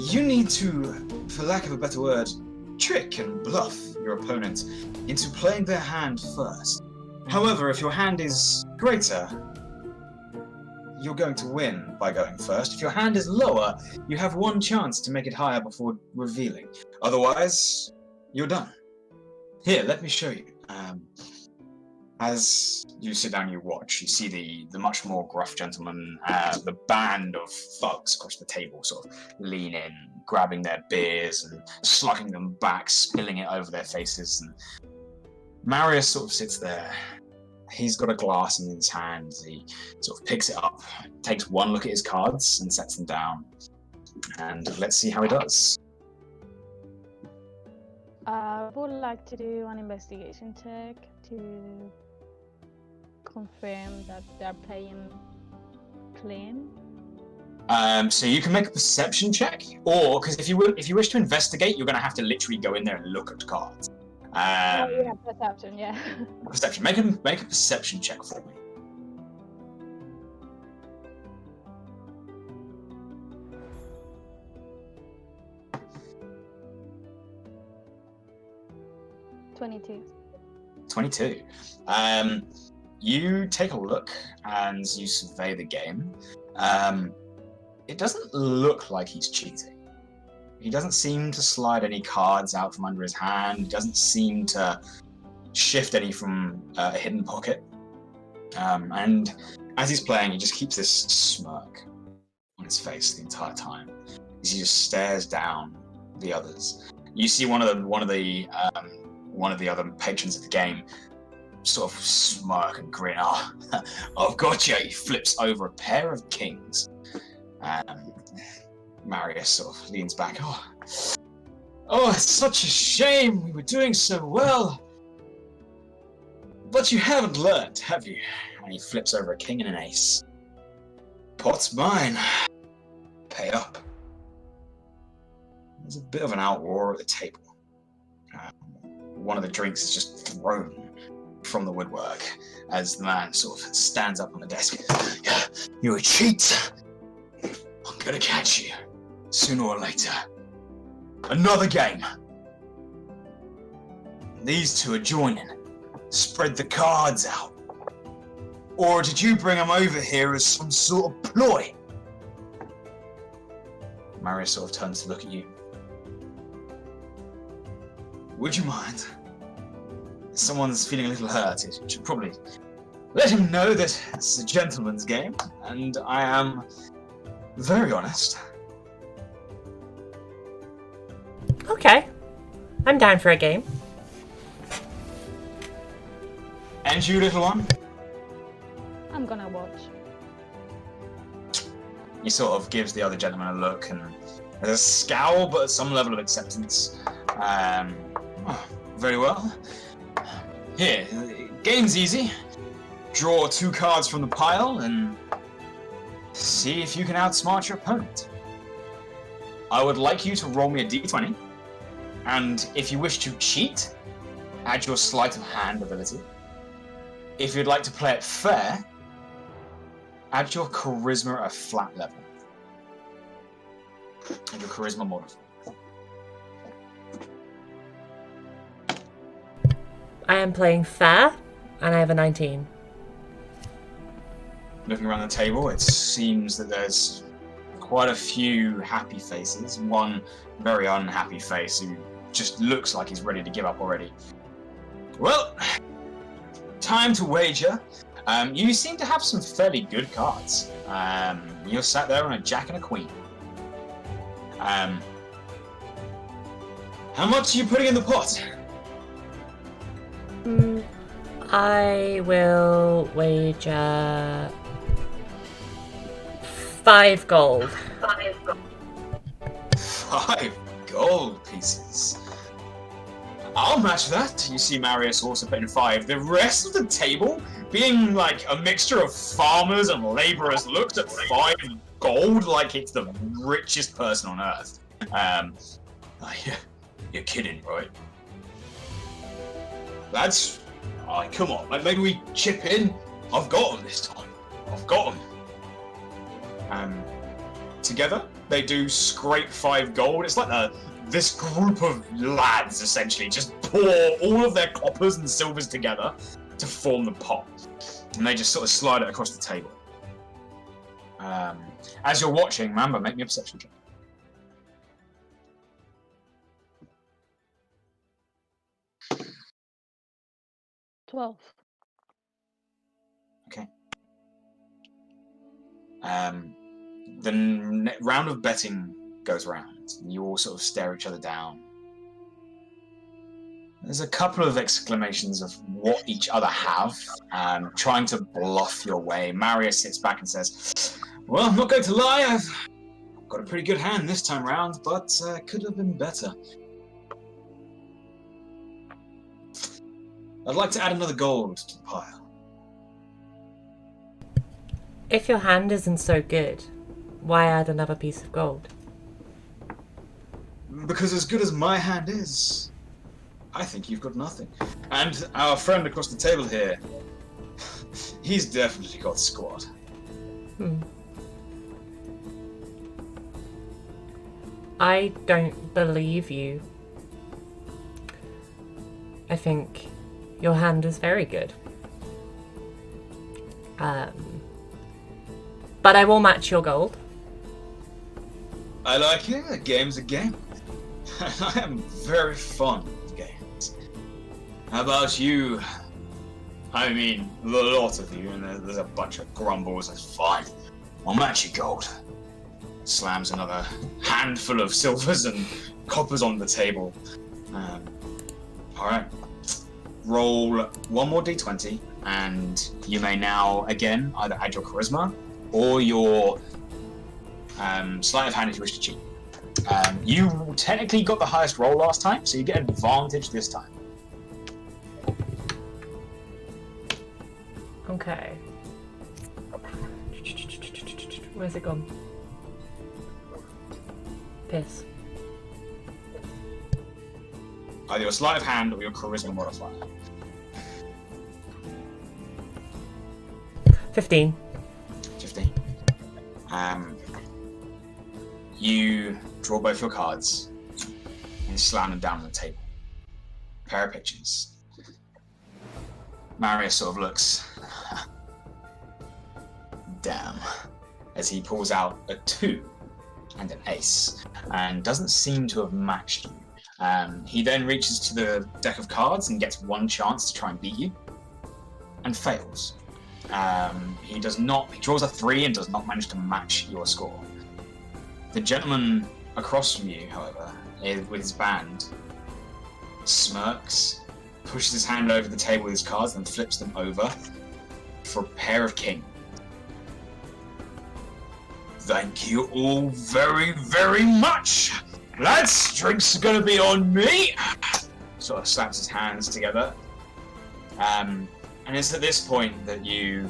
you need to, for lack of a better word, trick and bluff your opponent into playing their hand first. However, if your hand is greater, you're going to win by going first. If your hand is lower, you have one chance to make it higher before revealing. Otherwise, you're done. Here, let me show you. As you sit down, you watch. You see the much more gruff gentleman, the band of thugs across the table sort of lean in, grabbing their beers and slugging them back, spilling it over their faces. And Marius sort of sits there. He's got a glass in his hand. He sort of picks it up, takes one look at his cards and sets them down. And let's see how he does. I would like to do an investigation check to confirm that they're playing clean? So you can make a perception check, or because if you wish to investigate, you're going to have to literally go in there and look at cards. Yeah, perception, yeah. Perception. Make a perception check for me. $22. 22. You take a look and you survey the game. It doesn't look like he's cheating. He doesn't seem to slide any cards out from under his hand. He doesn't seem to shift any from a hidden pocket. And as he's playing, he just keeps this smirk on his face the entire time as he just stares down the others. You see one of the other patrons of the game sort of smirk and grin. Oh, I've got you. He flips over a pair of kings. Marius sort of leans back. Oh, it's such a shame. We were doing so well. But you haven't learned, have you? And he flips over a king and an ace. Pot's mine. Pay up. There's a bit of an outroar at the table. One of the drinks is just thrown from the woodwork as the man sort of stands up on the desk. You're a cheat. I'm gonna catch you sooner or later. Another game. These two are joining. Spread the cards out. Or did you bring them over here as some sort of ploy? Marius sort of turns to look at you. Would you mind? If someone's feeling a little hurt, you should probably let him know that it's a gentleman's game, and I am very honest. Okay. I'm down for a game. And you, little one? I'm gonna watch. He sort of gives the other gentleman a look, and there's a scowl, but some level of acceptance. Very well. Here, game's easy. Draw 2 cards from the pile and see if you can outsmart your opponent. I would like you to roll me a d20, and if you wish to cheat, add your sleight of hand ability. If you'd like to play it fair, add your charisma at a flat level. And your charisma modifier. I am playing fair, and I have a 19. Looking around the table, it seems that there's quite a few happy faces. One very unhappy face who just looks like he's ready to give up already. Well, time to wager. You seem to have some fairly good cards. You're sat there on a jack and a queen. How much are you putting in the pot? I will wager 5 gold. 5 gold pieces. I'll match that. You see Marius also putting 5. The rest of the table, being like a mixture of farmers and laborers, looks at 5 gold like it's the richest person on earth. You're kidding, right? Lads, come on, like maybe we chip in. I've got them this time. I've got them. Together, they do scrape 5 gold. It's like this group of lads essentially just pour all of their coppers and silvers together to form the pot, and they just sort of slide it across the table. As you're watching, Mamba, make me a perception check. $12. Okay. The round of betting goes round, and you all sort of stare each other down. There's a couple of exclamations of what each other have, trying to bluff your way. Marius sits back and says, well, I'm not going to lie, I've got a pretty good hand this time round, but could have been better. I'd like to add another gold to the pile. If your hand isn't so good, why add another piece of gold? Because as good as my hand is, I think you've got nothing. And our friend across the table here, he's definitely got squad. I don't believe you. I think your hand is very good. But I will match your gold. I like it. A game's a game. I am very fond of games. How about you? I mean, a lot of you, and there's a bunch of grumbles. That's fine. I'll match your gold. Slams another handful of silvers and coppers on the table. Alright. Roll one more d20, and you may now, again, either add your charisma or your sleight of hand if you wish to cheat. You technically got the highest roll last time, so you get advantage this time. Okay. Where's it gone? Piss. Either your sleight of hand or your charisma modifier. 15. 15. You draw both your cards and slam them down on the table. Pair of pitches. Marius sort of looks. Damn. As he pulls out a 2 and an ace, and doesn't seem to have matched you. He then reaches to the deck of cards and gets one chance to try and beat you, and fails. He draws a 3 and does not manage to match your score. The gentleman across from you, however, with his band, smirks, pushes his hand over the table with his cards, and flips them over for a pair of king. Thank you all very, very much! Lads, drinks are gonna be on me! Sort of slaps his hands together. And it's at this point that you,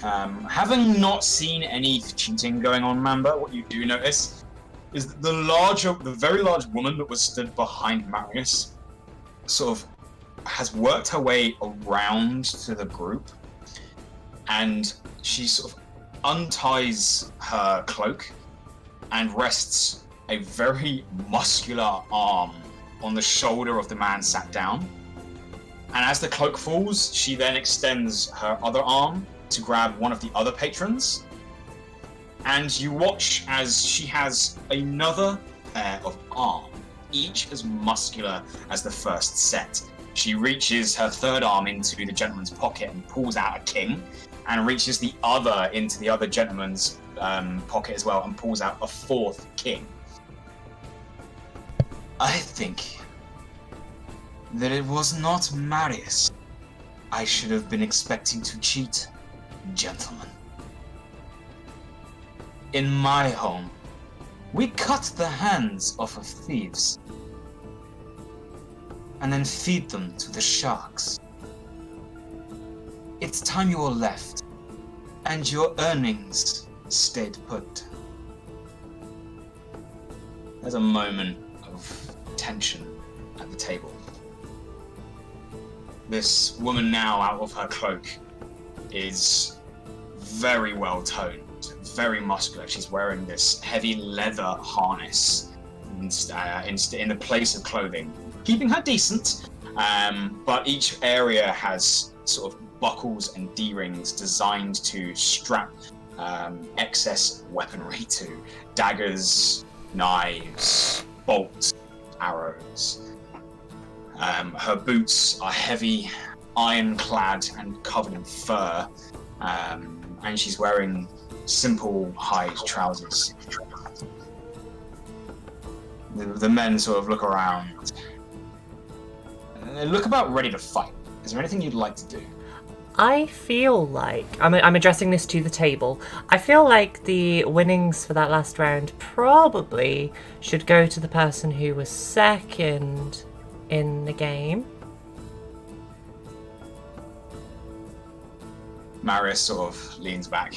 having not seen any cheating going on, Mamba, what you do notice is that the very large woman that was stood behind Marius sort of has worked her way around to the group, and she sort of unties her cloak and rests a very muscular arm on the shoulder of the man sat down. And as the cloak falls, she then extends her other arm to grab one of the other patrons. And you watch as she has another pair of arms, each as muscular as the first set. She reaches her third arm into the gentleman's pocket and pulls out a king, and reaches the other into the other gentleman's pocket as well and pulls out a fourth king. I think that it was not Marius I should have been expecting to cheat, gentlemen. In my home, we cut the hands off of thieves and then feed them to the sharks. It's time you all left, and your earnings stayed put. There's a moment of tension at the table. This woman now, out of her cloak, is very well toned, very muscular. She's wearing this heavy leather harness in the place of clothing, keeping her decent, but each area has sort of buckles and D-rings designed to strap excess weaponry to. Daggers, knives, bolts, arrows. Her boots are heavy, ironclad and covered in fur, and she's wearing simple hide trousers. The men sort of look around. They look about ready to fight. Is there anything you'd like to do? I feel like, I'm addressing this to the table, I feel like the winnings for that last round probably should go to the person who was second in the game. Marius sort of leans back.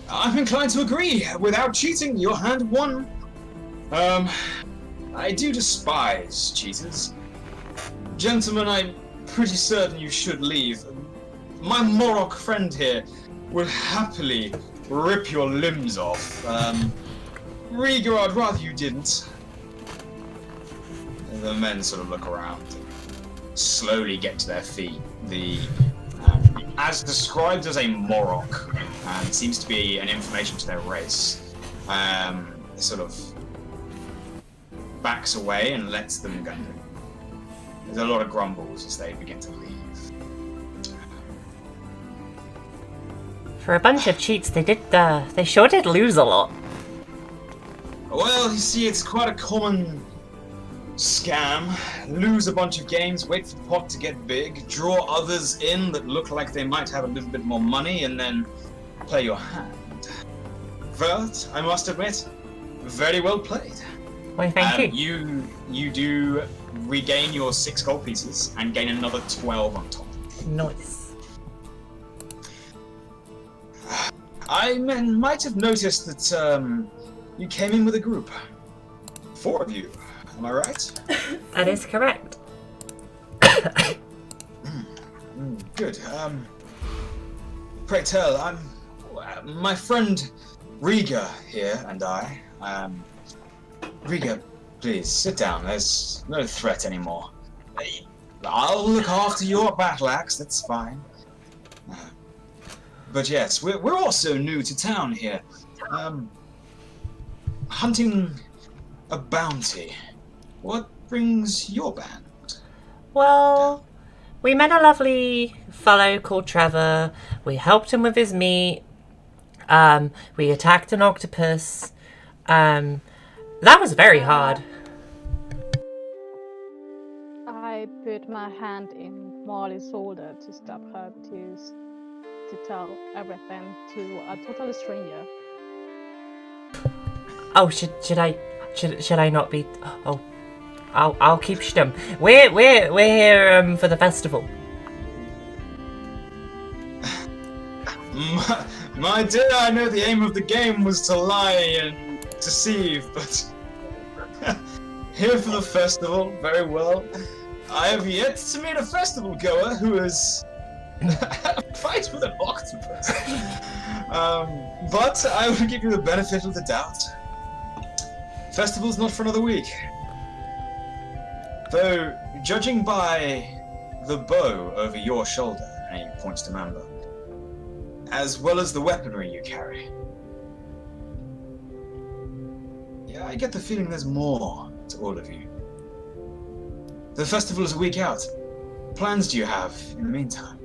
I'm inclined to agree. Without cheating, your hand won. I do despise cheaters. Gentlemen, I'm pretty certain you should leave. My Morok friend here will happily rip your limbs off. Rieger, I'd rather you didn't. The men sort of look around and slowly get to their feet. As described as a Morok, seems to be an information to their race, sort of backs away and lets them go. There's a lot of grumbles as they begin to leave. For a bunch of cheats, they sure did lose a lot. Well, you see, it's quite a common scam. Lose a bunch of games, wait for the pot to get big, draw others in that look like they might have a little bit more money, and then play your hand. But, I must admit, very well played. Why, thank you. You do regain your 6 gold pieces and gain another 12 on top. Nice. I might have noticed that you came in with a group. 4 of you, am I right? That is correct. Good. Pray tell, my friend Rieger here and I. Rieger, please sit down. There's no threat anymore. I'll look after your battle axe. That's fine. But yes, we're also new to town here. Hunting a bounty. What brings your band? Well, we met a lovely fellow called Trevor. We helped him with his meat. We attacked an octopus. That was very hard. I put my hand in Marle's shoulder to stop her to tell everything to a total stranger. Oh, should I not be? Oh, I'll keep stum. We're here for the festival. My dear, I know the aim of the game was to lie and deceive, but here for the festival, very well. I have yet to meet a festival goer who has fight with an octopus. But I will give you the benefit of the doubt. Festival's not for another week. Though, judging by the bow over your shoulder, and he points to Mamba, as well as the weaponry you carry, yeah, I get the feeling there's more to all of you. The festival is a week out. What plans do you have in the meantime?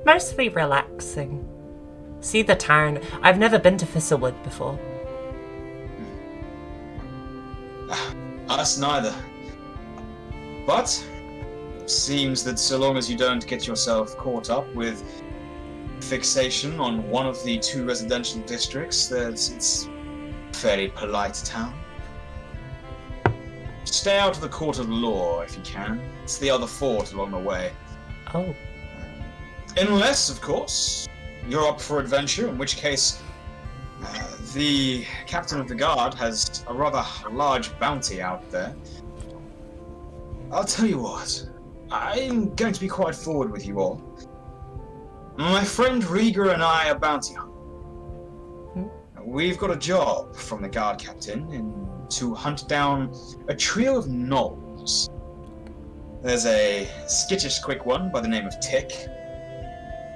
Mostly relaxing. See the town. I've never been to Thistlewood before. Us neither. But seems that so long as you don't get yourself caught up with fixation on one of the 2 residential districts, it's a fairly polite town. Stay out of the court of law if you can. It's the other fort along the way. Oh. Unless, of course, you're up for adventure, in which case the captain of the guard has a rather large bounty out there. I'll tell you what, I'm going to be quite forward with you all. My friend Rieger and I are bounty hunters. We've got a job from the guard captain to hunt down a trio of gnolls. There's a skittish quick one by the name of Tick,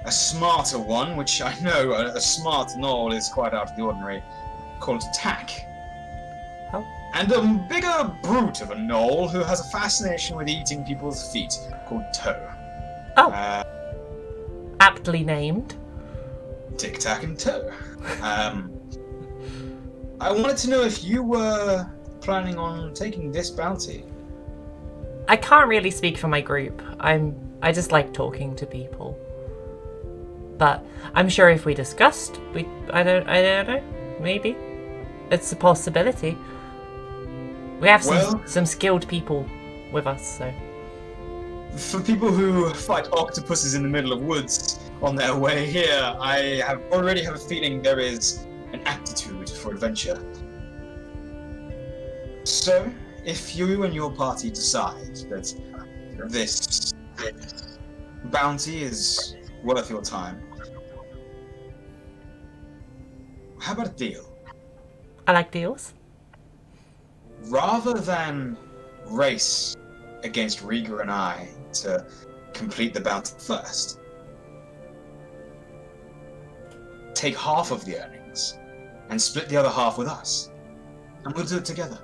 a smarter one, which I know a smart gnoll is quite out of the ordinary, called Tack. Oh. And a bigger brute of a gnoll who has a fascination with eating people's feet, called Toe. Oh. Aptly named. Tic Tac and Toe. I wanted to know if you were planning on taking this bounty. I can't really speak for my group. I just like talking to people. But I'm sure if we discussed, I don't know. Maybe it's a possibility. We have some skilled people with us, so. For people who fight octopuses in the middle of woods, on their way here. I already have a feeling there is an aptitude for adventure. So, if you and your party decide that this bounty is worth your time, how about a deal? I like deals. Rather than race against Riga and I to complete the bounty first, take half of the earnings and split the other half with us, and we'll do it together.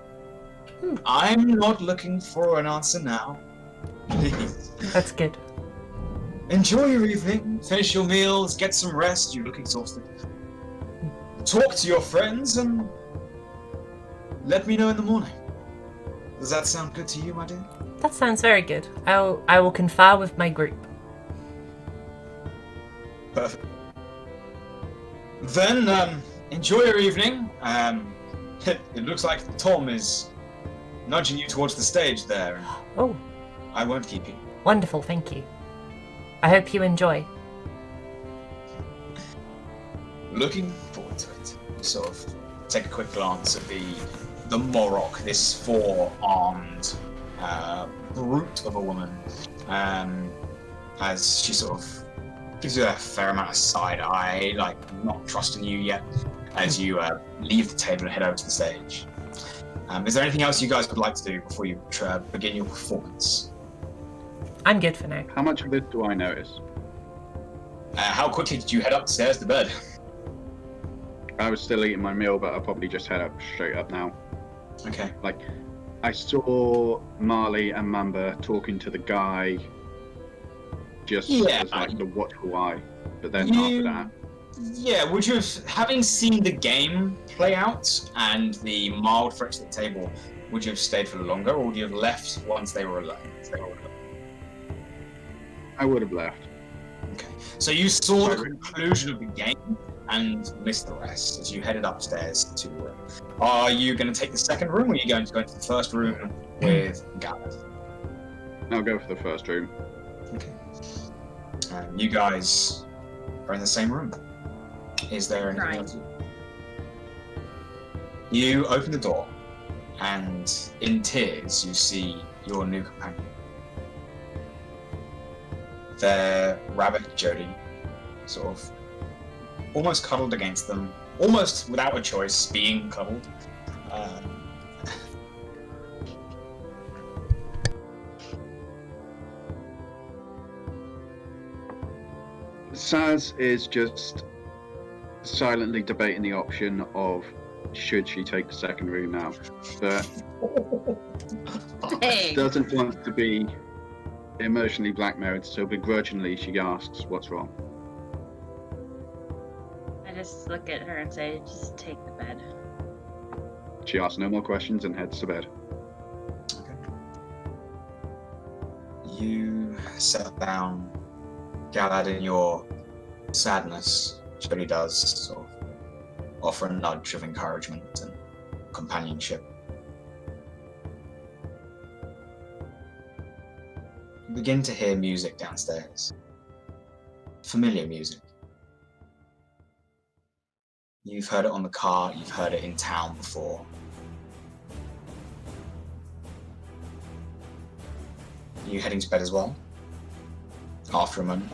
I'm not looking for an answer now. Please. That's good. Enjoy your evening, finish your meals, get some rest, you look exhausted. Talk to your friends and let me know in the morning. Does that sound good to you, my dear? That sounds very good. I will confer with my group. Perfect. Then, enjoy your evening. It looks like Tom is nudging you towards the stage there. Oh, I won't keep you. wonderful, thank you. I hope you enjoy. Looking forward to it. You sort of take a quick glance at the Morok, this four-armed brute of a woman, as she sort of gives you a fair amount of side eye, like not trusting you yet, as you leave the table and head over to the stage. Is there anything else you guys would like to do before you begin your performance? I'm good for now. How much of this do I notice? How quickly did you head upstairs to bed? I was still eating my meal, but I'll probably just head up straight up now. Okay. Like, I saw Marle and Mamba talking to the guy just as like the watchful eye, but then after that. Yeah, would you have, having seen the game play out and the mild threat to the table, would you have stayed for longer, or would you have left once they were alone? I would have left. Okay. So you saw the conclusion of the game and missed the rest as you headed upstairs to room. Are you going to take the second room, or are you going to go into the first room with Gareth? I'll go for the first room. Okay. You guys are in the same room. Is there anything else? You open the door, and in tears, you see your new companion. Their rabbit, Jodie, sort of almost cuddled against them, almost without a choice, being cuddled. Saz is just silently debating the option of should she take the second room now, but Hey. doesn't want to be emotionally blackmailed, so begrudgingly she asks what's wrong. I just look at her and say, just take the bed. She asks no more questions and heads to bed. Okay. You settle down, Galad, in your sadness. Jodie does sort of offer a nudge of encouragement and companionship. You begin to hear music downstairs. Familiar music. You've heard it on the car, you've heard it in town before. Are you heading to bed as well? After a moment?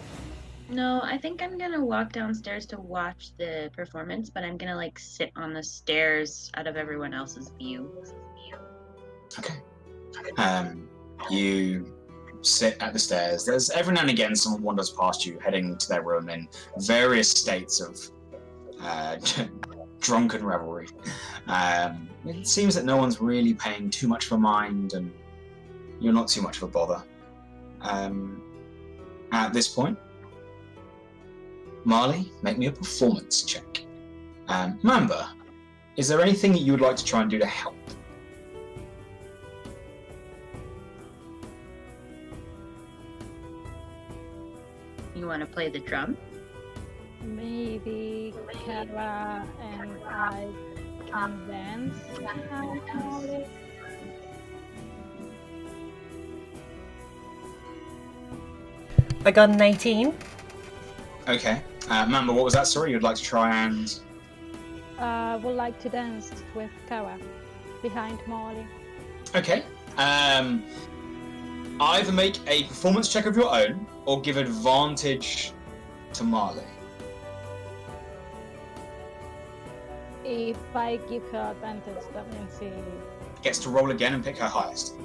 No, I think I'm gonna walk downstairs to watch the performance, but I'm gonna like sit on the stairs out of everyone else's view. Okay. You sit at the stairs. There's every now and again someone wanders past you, heading to their room in various states of drunken revelry. It seems that no one's really paying too much of a mind, and you're not too much of a bother. At this point, Marle, make me a performance check. Mamba, is there anything that you would like to try and do to help? You want to play the drum? Maybe Kara and I can dance. I got an 18. Okay. Mamba, what was that story? You'd like to try and... Would like to dance with Kara behind Marle. Okay. Either make a performance check of your own, or give advantage to Marle. If I give her advantage, that means she... Gets to roll again and pick her highest.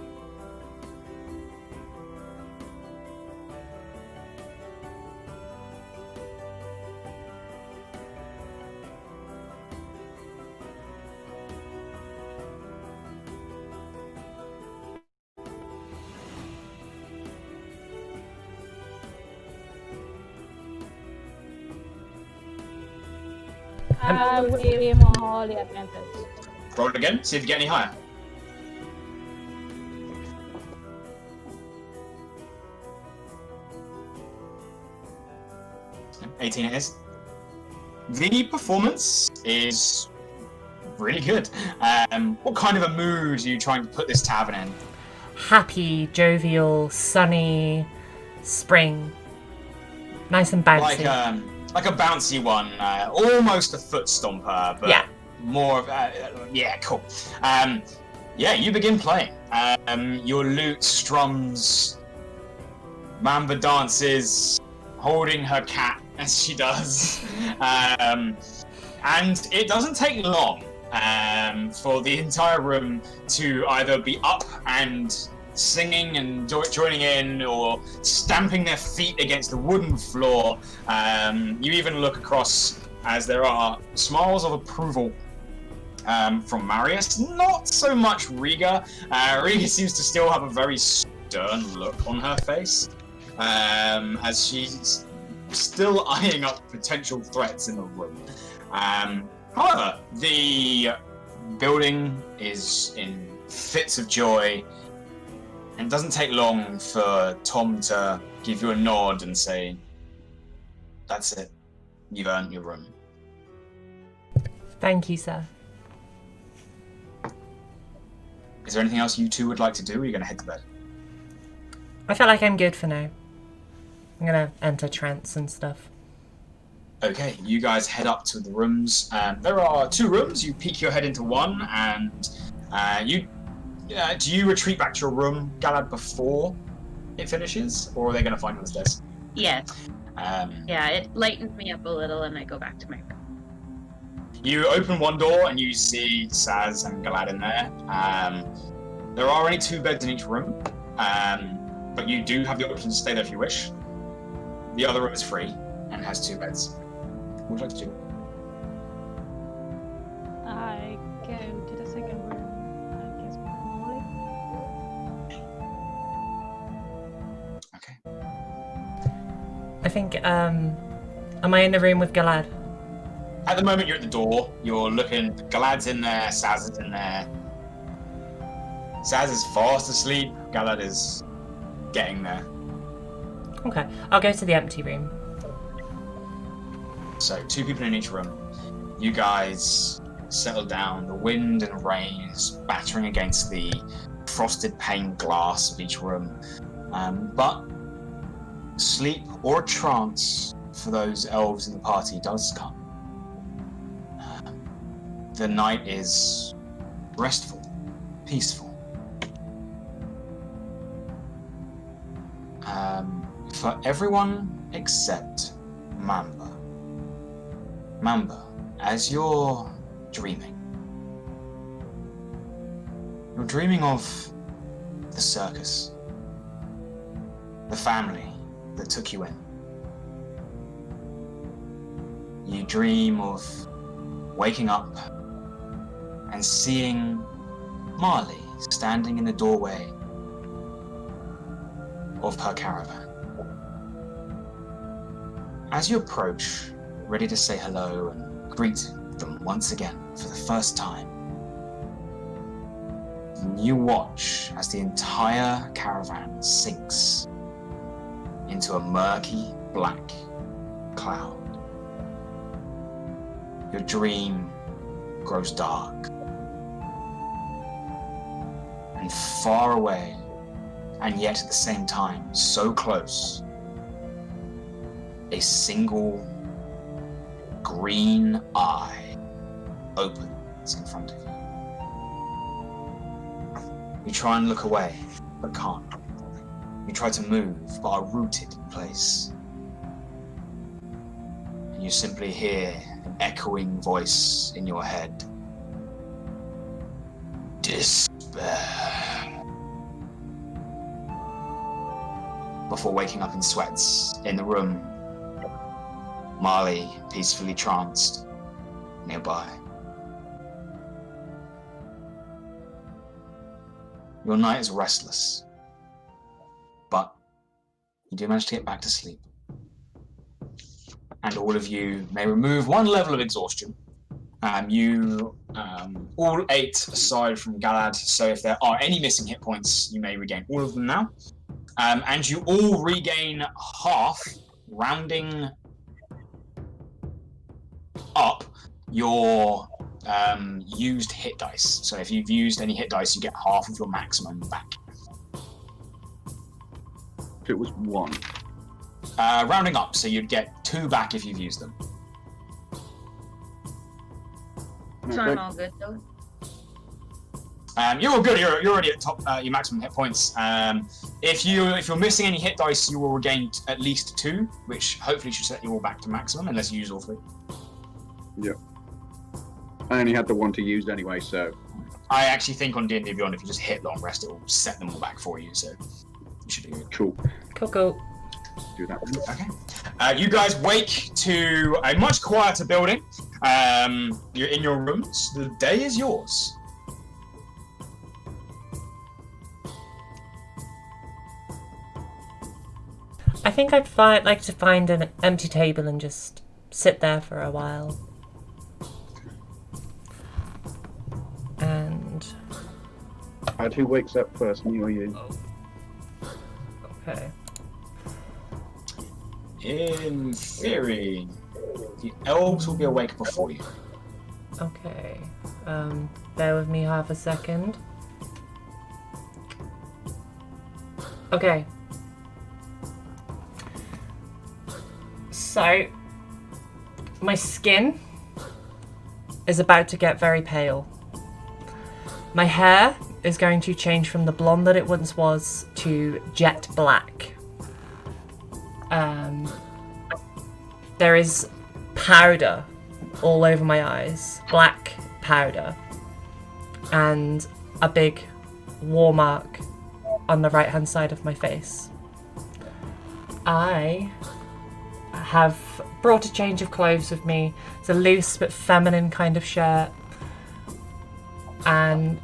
I will give Marle advantage. Roll it again, see if you get any higher. Yeah, 18 it is. The performance is really good. What kind of a mood are you trying to put this tavern in? Happy, jovial, sunny, spring. Nice and bouncy. Like a bouncy one, almost a foot stomper, but Yeah. more of yeah, cool. Yeah, you begin playing. Your lute strums, Mamba dances, holding her cat as she does, and it doesn't take long for the entire room to either be up and singing and joining in, or stamping their feet against the wooden floor. You even look across as there are smiles of approval from Marius. Not so much Riga. Riga seems to still have a very stern look on her face, as she's still eyeing up potential threats in the room. However, the building is in fits of joy. And it doesn't take long for Tom to give you a nod and say, "That's it. You've earned your room." Thank you, sir. Is there anything else you two would like to do, or are you going to head to bed? I feel like I'm good for now. I'm gonna enter trance and stuff. Okay, you guys head up to the rooms. There are 2 rooms. You peek your head into one, and do you retreat back to your room, Galad, before it finishes, or are they going to find you on the stairs? Yes. Yeah, it lightens me up a little, and I go back to my room. You open one door and you see Saz and Galad in there. There are only 2 beds in each room, but you do have the option to stay there if you wish. The other room is free and has 2 beds. What would you like to do? I go to the second room, I guess, with Marle. Okay. I think, am I in the room with Galad? At the moment, you're at the door. You're looking. Galad's in there. Saz is in there. Saz is fast asleep. Galad is getting there. Okay, I'll go to the empty room. So 2 people in each room. You guys settle down. The wind and rain is battering against the frosted pane glass of each room. But sleep or a trance for those elves in the party does come. The night is restful, peaceful. For everyone except Mamba. Mamba, as you're dreaming of the circus, the family that took you in. You dream of waking up and seeing Marle standing in the doorway of her caravan. As you approach, ready to say hello and greet them once again for the first time, you watch as the entire caravan sinks into a murky black cloud. Your dream grows dark and far away, and yet at the same time so close. a single green eye opens in front of you. You try and look away, but can't. You try to move, but are rooted in place. And you simply hear an echoing voice in your head. Despair. Before waking up in sweats in the room, Marle peacefully tranced nearby. Your night is restless, but you do manage to get back to sleep. And all of you may remove one level of exhaustion. All 8 aside from Galad, so if there are any missing hit points, you may regain all of them now. And you all regain half, rounding up your used hit dice. So if you've used any hit dice, you get half of your maximum back. If it was 1. Rounding up, so you'd get 2 back if you've used them. So I'm all good though. You're all good. You're already at top your maximum hit points. If you're missing any hit dice, you will regain at least 2, which hopefully should set you all back to maximum, unless you use all 3. Yep. I only had the 1 to use anyway, so. I actually think on D&D Beyond, if you just hit long rest, it will set them all back for you. So you should do it. Cool. Cool. Do that. Okay. You guys wake to a much quieter building. You're in your rooms. The day is yours. I think I'd like to find an empty table and just sit there for a while. And... And who wakes up first, me or you? Okay. In theory, the elves will be awake before you. Okay. Bear with me half a second. Okay. So, my skin is about to get very pale. My hair is going to change from the blonde that it once was to jet black. There is powder all over my eyes, black powder, and a big war mark on the right hand side of my face. I have brought a change of clothes with me. It's a loose but feminine kind of shirt and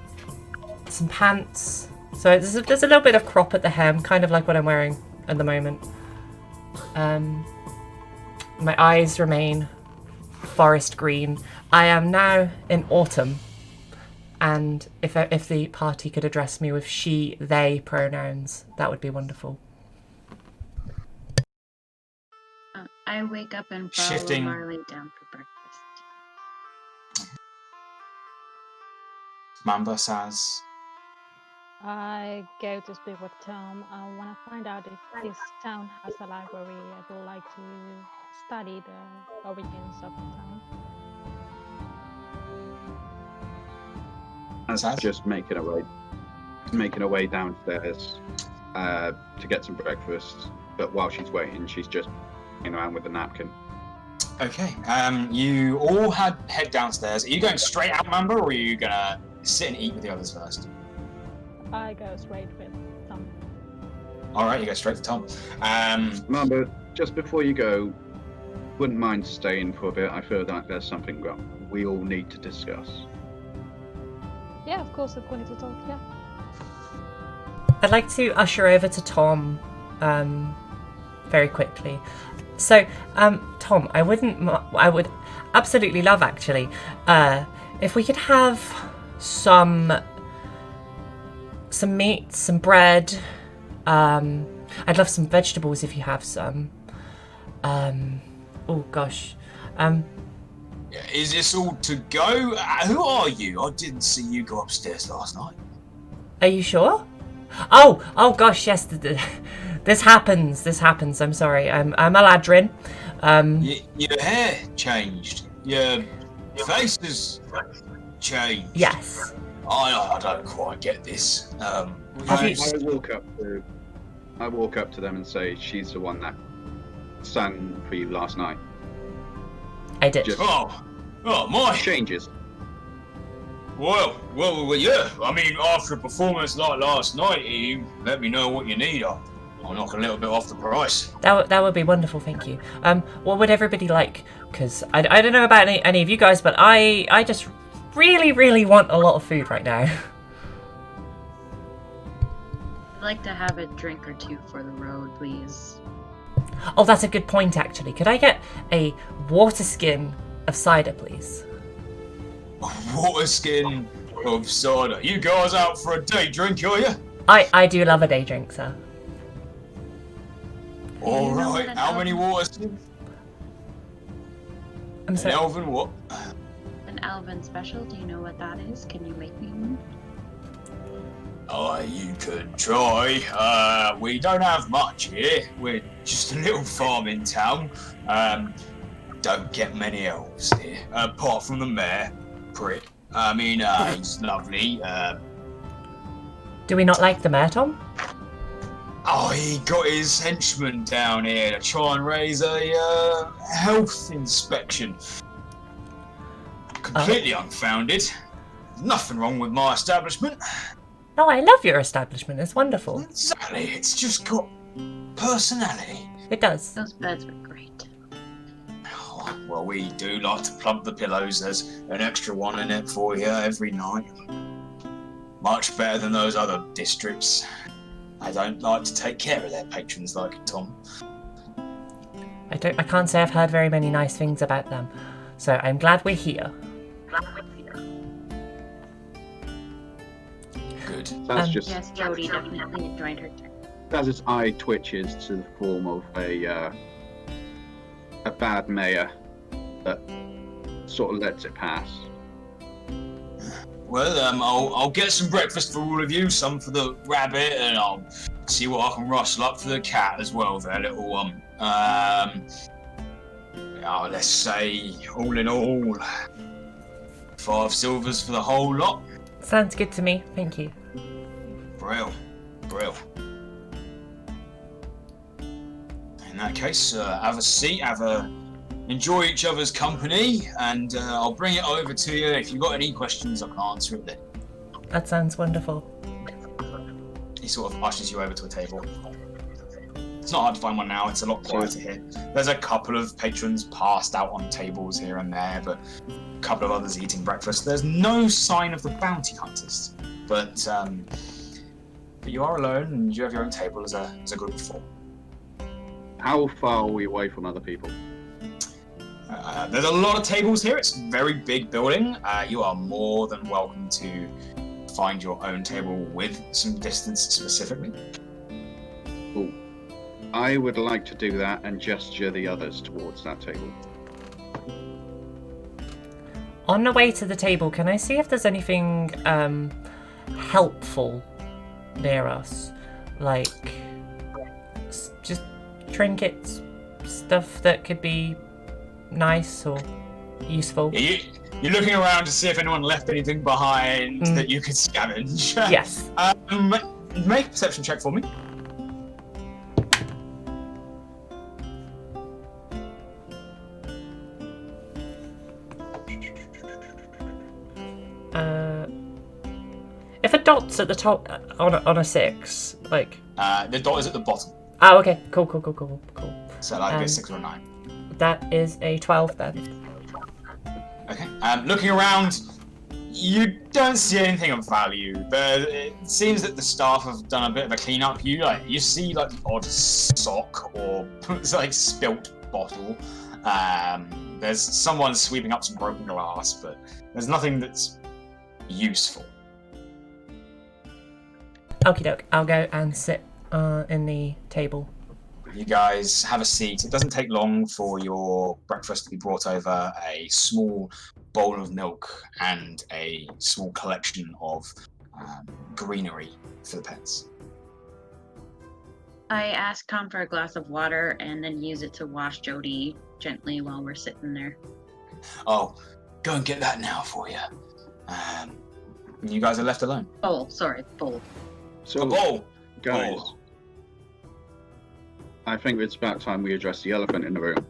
some pants. So there's a little bit of crop at the hem, kind of like what I'm wearing at the moment. My eyes remain forest green. I am now in autumn, and if the party could address me with she, they pronouns, that would be wonderful. I wake up and follow Shifting. Marle down for breakfast. Mamba says, I go to speak with Tom. I want to find out if this town has a library. I would like to study the origins of the town. Just making her way downstairs to get some breakfast. But while she's waiting, she's just around with a napkin. okay. You all head downstairs. Are you going straight out, Mamba, or are you gonna sit and eat with the others first? I go straight with Tom. All right, you go straight to Tom. Mamba, just before you go, wouldn't mind staying for a bit. I feel like there's something we all need to discuss. Yeah, of course, I'm going to talk, yeah. I'd like to usher over to Tom very quickly. So, Tom, I would absolutely love, actually, if we could have some meat, some bread. I'd love some vegetables if you have some. Oh gosh. Is this all to go? Who are you? I didn't see you go upstairs last night. Are you sure? Oh gosh, yes. This happens. I'm sorry. I'm Eladrin. Your hair changed. Your face has changed. Yes. I don't quite get this. Have you- I walk up to them and say, "She's the one that sang for you last night." I did. Just- Oh, my. Changes. Well, yeah. I mean, after a performance like last night, you let me know what you need. I'll knock a little bit off the price. That would be wonderful, thank you. What would everybody like? Because I don't know about any of you guys, but I just really want a lot of food right now. I'd like to have a drink or two for the road, please. Oh, that's a good point, actually. Could I get a water skin of cider, please? Water skin of cider. You guys out for a day drink, are you? I do love a day drink, sir. All You know right. what How an many water skins? I'm An sorry. elven what? An Alvin special, do you know what that is? Can you make me one? Oh, you could try. We don't have much here. We're just a little farming town. Don't get many elves here, apart from the mayor, Pritt. I mean, he's lovely. Do we not like the mayor, Tom? Oh, he got his henchmen down here to try and raise a health inspection. Completely unfounded. Nothing wrong with my establishment. Oh, I love your establishment. It's wonderful. Exactly, it's just got personality. It does. Those beds were great. Oh, well, we do like to plump the pillows. There's an extra one in it for you every night. Much better than those other districts. I don't like to take care of their patrons like Tom. I can't say I've heard very many nice things about them. So I'm glad we're here. Good. That's Um, just Yes, Jodie definitely enjoyed her time. as its eye twitches to the form of a bad mayor that sort of lets it pass. Well, I'll get some breakfast for all of you, some for the rabbit, and I'll see what I can rustle up for the cat as well, their little one. Let's say, all in all, 5 silvers for the whole lot. Sounds good to me. Thank you. Brill. In that case, have a seat, enjoy each other's company, and I'll bring it over to you. If you've got any questions, I can answer it then. That sounds wonderful. He sort of ushers you over to a table. It's not hard to find one now, it's a lot quieter here. There's a couple of patrons passed out on tables here and there, but a couple of others eating breakfast. There's no sign of the bounty hunters, but you are alone and you have your own table as a group of 4. How far are we away from other people? There's a lot of tables here. It's a very big building. You are more than welcome to find your own table with some distance specifically. Cool. I would like to do that and gesture the others towards that table. On the way to the table, can I see if there's anything helpful near us? Like, just trinkets, stuff that could be nice or useful. You're looking around to see if anyone left anything behind that you could scavenge. Yes. Make a perception check for me. If a dot's at the top on a 6, like. The dot is at the bottom, Oh, okay. Cool. so like a 6 or a 9. That is a 12 then. Okay. Looking around, you don't see anything of value, but it seems that the staff have done a bit of a clean-up. You see like the odd sock or like spilt bottle. There's someone sweeping up some broken glass, but there's nothing that's useful. Okie doke. I'll go and sit in the table. You guys have a seat. It doesn't take long for your breakfast to be brought over. A small bowl of milk and a small collection of greenery for the pets. I ask Tom for a glass of water and then use it to wash Jodie gently while we're sitting there. Oh, go and get that now for you. You guys are left alone. Bowl, sorry, bowl. So, A bowl. guys, Bowl. I think it's about time we address the elephant in the room.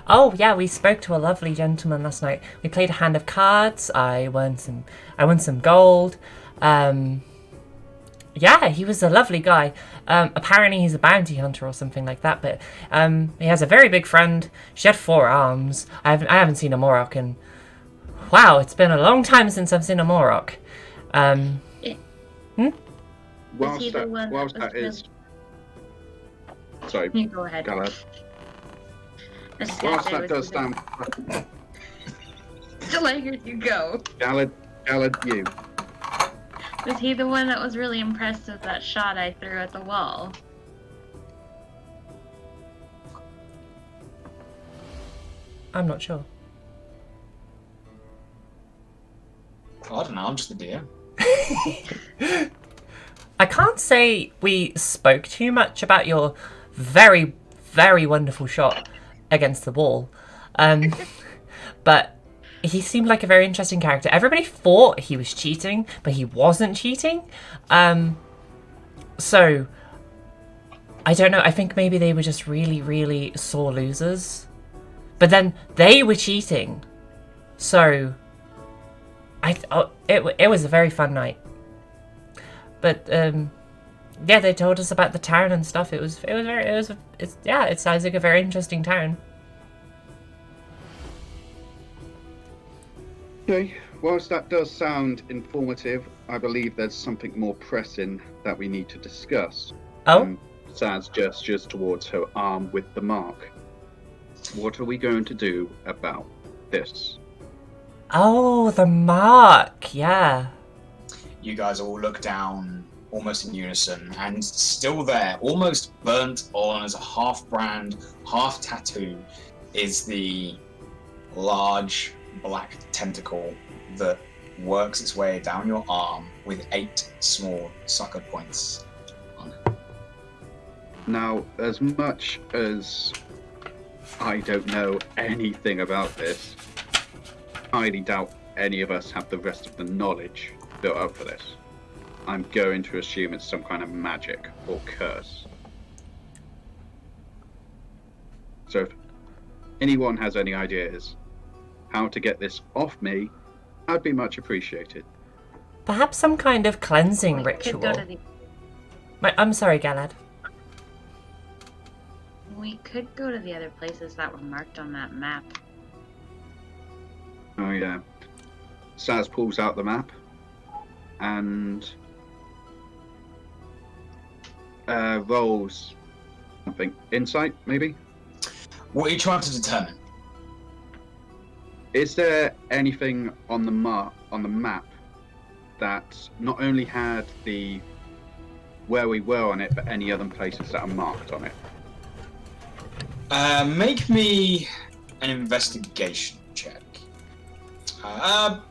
Oh yeah, we spoke to a lovely gentleman last night. We played a hand of cards. I won some gold. Yeah, he was a lovely guy. Apparently he's a bounty hunter or something like that. But he has a very big friend. She had 4 arms. I haven't seen a Morok in. Wow, it's been a long time since I've seen a Morok. Whilst that is... Sorry, You go ahead. Galad. Whilst Whilst that does sound... Till I hear you go. Galad, you. Was he the one that was really impressed with that shot I threw at the wall? I'm not sure. I don't know, I'm just the DM. I can't say we spoke too much about your very, very wonderful shot against the wall. But he seemed like a very interesting character. Everybody thought he was cheating, but he wasn't cheating. So, I don't know. I think maybe they were just really, really sore losers. But then they were cheating. So, it was a very fun night. But yeah, they told us about the town and stuff. It sounds like a very interesting town. Okay, whilst that does sound informative, I believe there's something more pressing that we need to discuss. Oh? Saz gestures towards her arm with the mark. What are we going to do about this? Oh, the mark, yeah. You guys all look down almost in unison, and still there, almost burnt on as a half brand, half tattoo, is the large black tentacle that works its way down your arm with 8 small sucker points on it. Now, as much as I don't know anything about this, I highly doubt any of us have the rest of the knowledge built up for this. I'm going to assume it's some kind of magic or curse. So if anyone has any ideas how to get this off me, I'd be much appreciated. Perhaps some kind of cleansing ritual. I'm sorry, Galad. We could go to the other places that were marked on that map. Oh yeah. Saz pulls out the map and rolls something. Insight, maybe? What are you trying to determine? Is there anything on the map that not only had the where we were on it, but any other places that are marked on it? Make me an investigation check. No,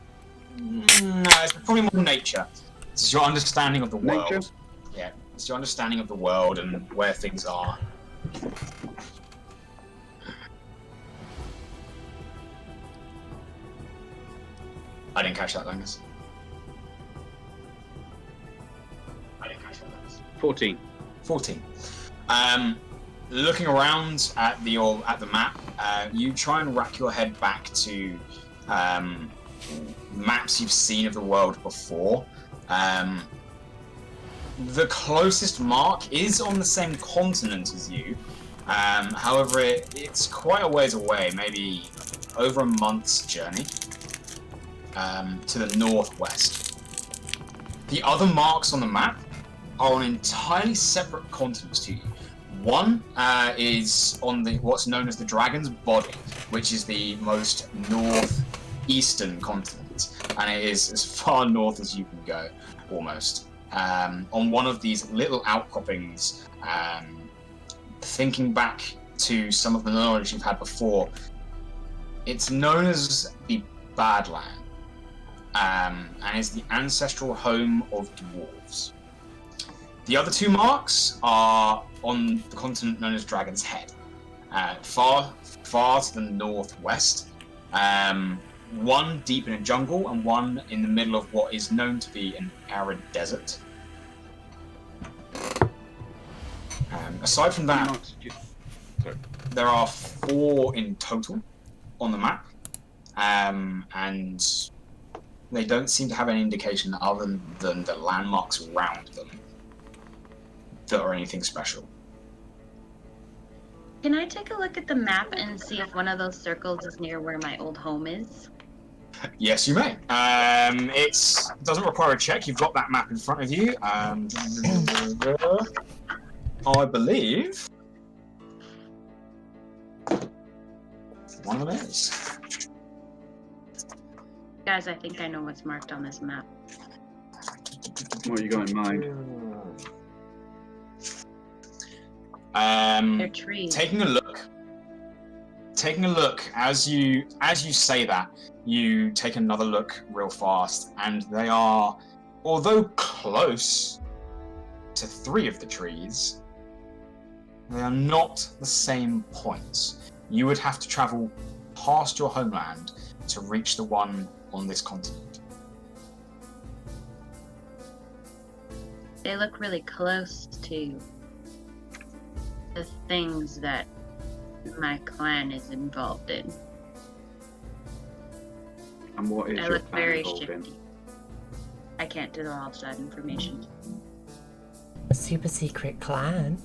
it's probably more nature. It's your understanding of the world. Nature? Yeah, it's your understanding of the world and where things are. I didn't catch that, Linus. 14. 14. Looking around at the map, you try and rack your head back to maps you've seen of the world before. The closest mark is on the same continent as you. However, it's quite a ways away, maybe over a month's journey to the northwest. The other marks on the map are on entirely separate continents to you. One is on what's known as the Dragon's Body, which is the most northeastern continent, and it is as far north as you can go, almost. On one of these little outcroppings, thinking back to some of the knowledge you've had before, it's known as the Badland, and is the ancestral home of dwarves. The other 2 marks are on the continent known as Dragon's Head, far to the northwest. One deep in a jungle, and one in the middle of what is known to be an arid desert. Aside from that, there are 4 in total on the map, and they don't seem to have any indication other than the landmarks around them that are anything special. Can I take a look at the map and see if one of those circles is near where my old home is? Yes, you may. It doesn't require a check. You've got that map in front of you. I believe one of them is. Guys, I think I know what's marked on this map. What you got in mind? They're trees. Taking a look as you say that, you take another look real fast, and they are, although close to 3 of the trees, they are not the same points. You would have to travel past your homeland to reach the one on this continent. They look really close to the things that my clan is involved in. And what is They your look plan very involved in? shifty. I can't divulge that information. A super secret clan.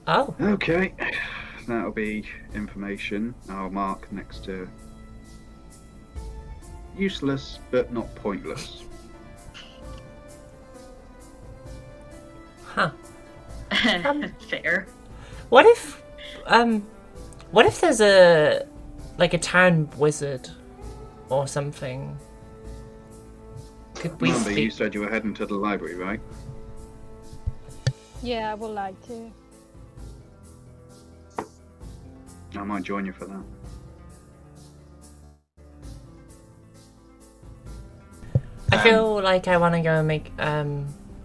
Oh, Okay, that'll be information I'll mark next to useless but not pointless. huh. Fair. What if there's a town wizard or something? Could we Mamba, you speak? said you were heading to the library, right? Yeah, I would like to. I might join you for that. I feel like I want to go and make I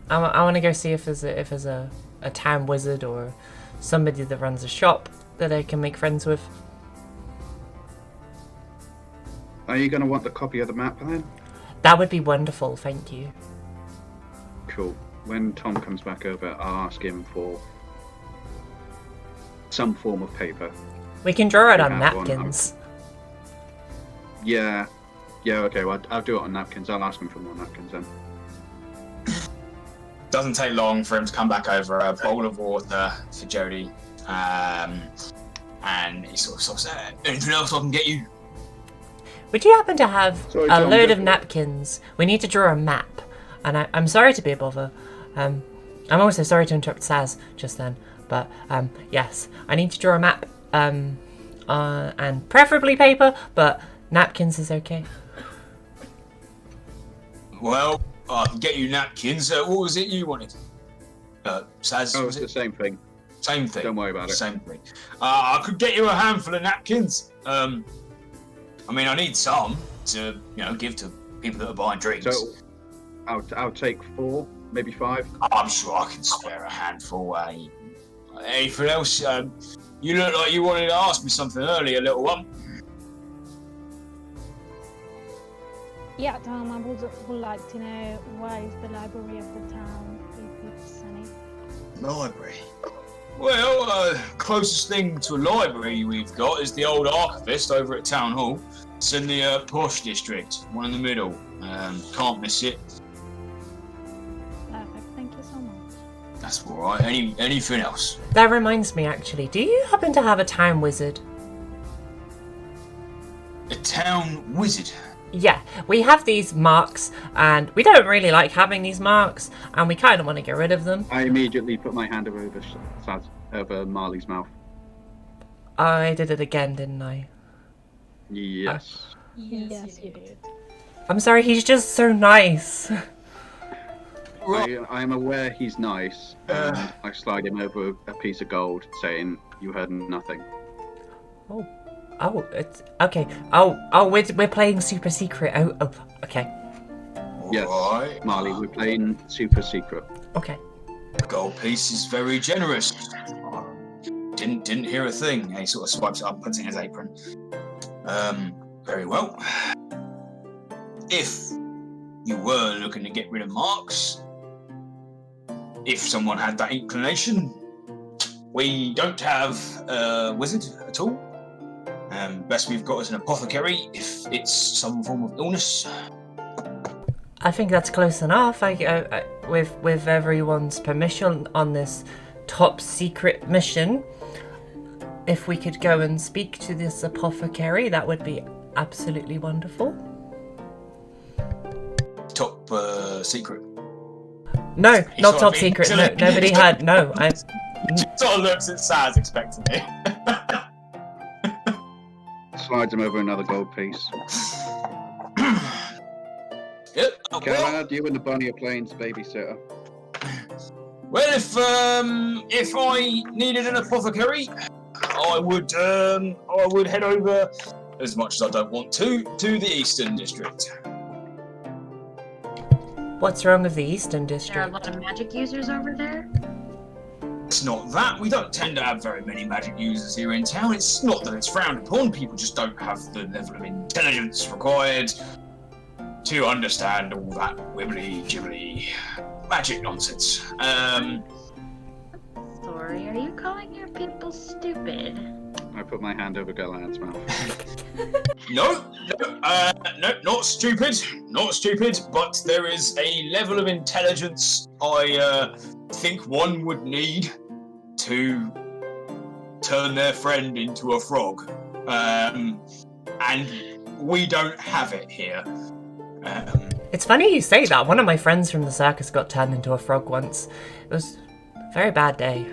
want to go see if there's a town wizard or somebody that runs a shop that I can make friends with. Are you going to want the copy of the map then? That would be wonderful, thank you. Cool. When Tom comes back over, I'll ask him for some form of paper. We can draw it We on have one, napkins. Yeah, okay, well, I'll do it on napkins. I'll ask him for more napkins then. Doesn't take long for him to come back over, a bowl of water for Jodie, and he sort of says, anything else I can get you? Would you happen to have Sorry, a Tom, load go of for it. napkins? We need to draw a map. And I'm sorry to be a bother. I'm also sorry to interrupt Saz just then. But yes, I need to draw a map. And preferably paper, but napkins is okay. Well, I can get you napkins. What was it you wanted? Saz, Oh, was it's the it? same thing. Same thing. Don't worry about it. Same thing. I could get you a handful of napkins. I mean, I need some to, give to people that are buying drinks. So, I'll take 4, maybe 5. I'm sure I can spare a handful. Anything else? You look like you wanted to ask me something earlier, little one. Yeah, Tom, I would like to know where is the library of the town, if it's any. Library. Well, closest thing to a library we've got is the old archivist over at Town Hall. It's in the posh district, one in the middle. Can't miss it. Perfect, thank you so much. That's all right. Anything else? That reminds me, actually. Do you happen to have a town wizard? A town wizard. Yeah, we have these marks, and we don't really like having these marks, and we kind of want to get rid of them. I immediately put my hand over Marley's mouth. I did it again, didn't I? Yes. Yes, you did. I'm sorry, he's just so nice. I am aware he's nice, and I slide him over a piece of gold, saying, "You heard nothing." Oh, it's okay. Oh, we're playing super secret. Oh, okay. Yes, Right. Marley, we're playing super secret. Okay. A gold piece is very generous. Didn't hear a thing. And he sort of swipes it up, puts it in his apron. Very well. If you were looking to get rid of marks, if someone had that inclination, we don't have a wizard at all. Best we've got is an apothecary if it's some form of illness. I think that's close enough. With everyone's permission on this top secret mission, if we could go and speak to this apothecary, that would be absolutely wonderful. Top secret. No, He's not sort top of secret. No, being nobody had. No, I. Sort of looks at Saz expectantly. Slides him over another gold piece. Yep. Galad, you and the bunny are playing babysitter. Well, if I needed an apothecary, I would head over, as much as I don't want to the Eastern District. What's wrong with the Eastern There are a District? lot of magic users over there. It's not that. We don't tend to have very many magic users here in town. It's not that it's frowned upon. People just don't have the level of intelligence required to understand all that wibbly-jibbly magic nonsense. Sorry, are you calling your people stupid? I put my hand over Galad's mouth. No, not stupid, but there is a level of intelligence I think one would need to turn their friend into a frog. And we don't have it here. It's funny you say that. One of my friends from the circus got turned into a frog once. It was a very bad day.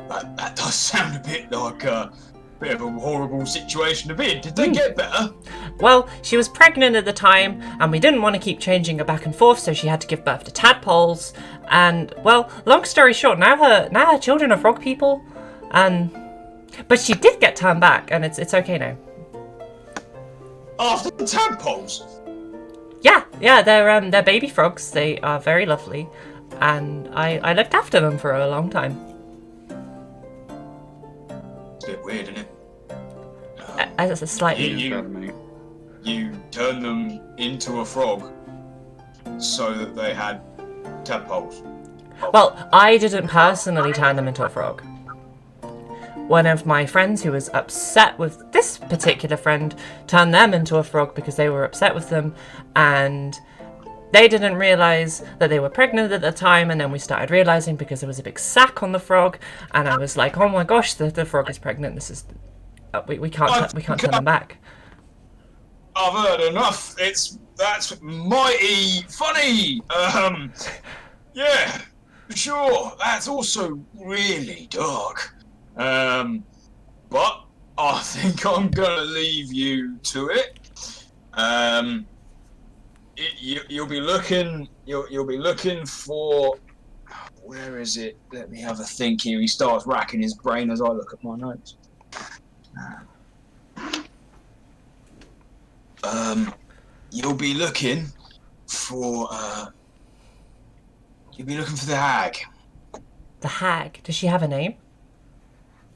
That does sound a bit like a bit of a horrible situation to be in. Did they get better? Well, she was pregnant at the time, and we didn't want to keep changing her back and forth, so she had to give birth to tadpoles. And, well, long story short, now her children are frog people. But she did get turned back, and it's okay now. After the tadpoles? Yeah, they're baby frogs. They are very lovely, and I looked after them for a long time. It's a bit weird, isn't it? As a slightly. You turn them into a frog so that they had tadpoles. Well, I didn't personally turn them into a frog. One of my friends who was upset with this particular friend turned them into a frog because they were upset with them, and they didn't realise that they were pregnant at the time, and then we started realising because there was a big sack on the frog, and I was like, oh my gosh, the frog is pregnant, this is... we can't turn them back. I've heard enough. That's mighty funny. Yeah, sure. That's also really dark. But I think I'm gonna leave you to it. You'll be looking. You'll be looking for. Where is it? Let me have a think here. He starts racking his brain as I look at my notes. You'll be looking for. You'll be looking for the hag. The hag? Does she have a name?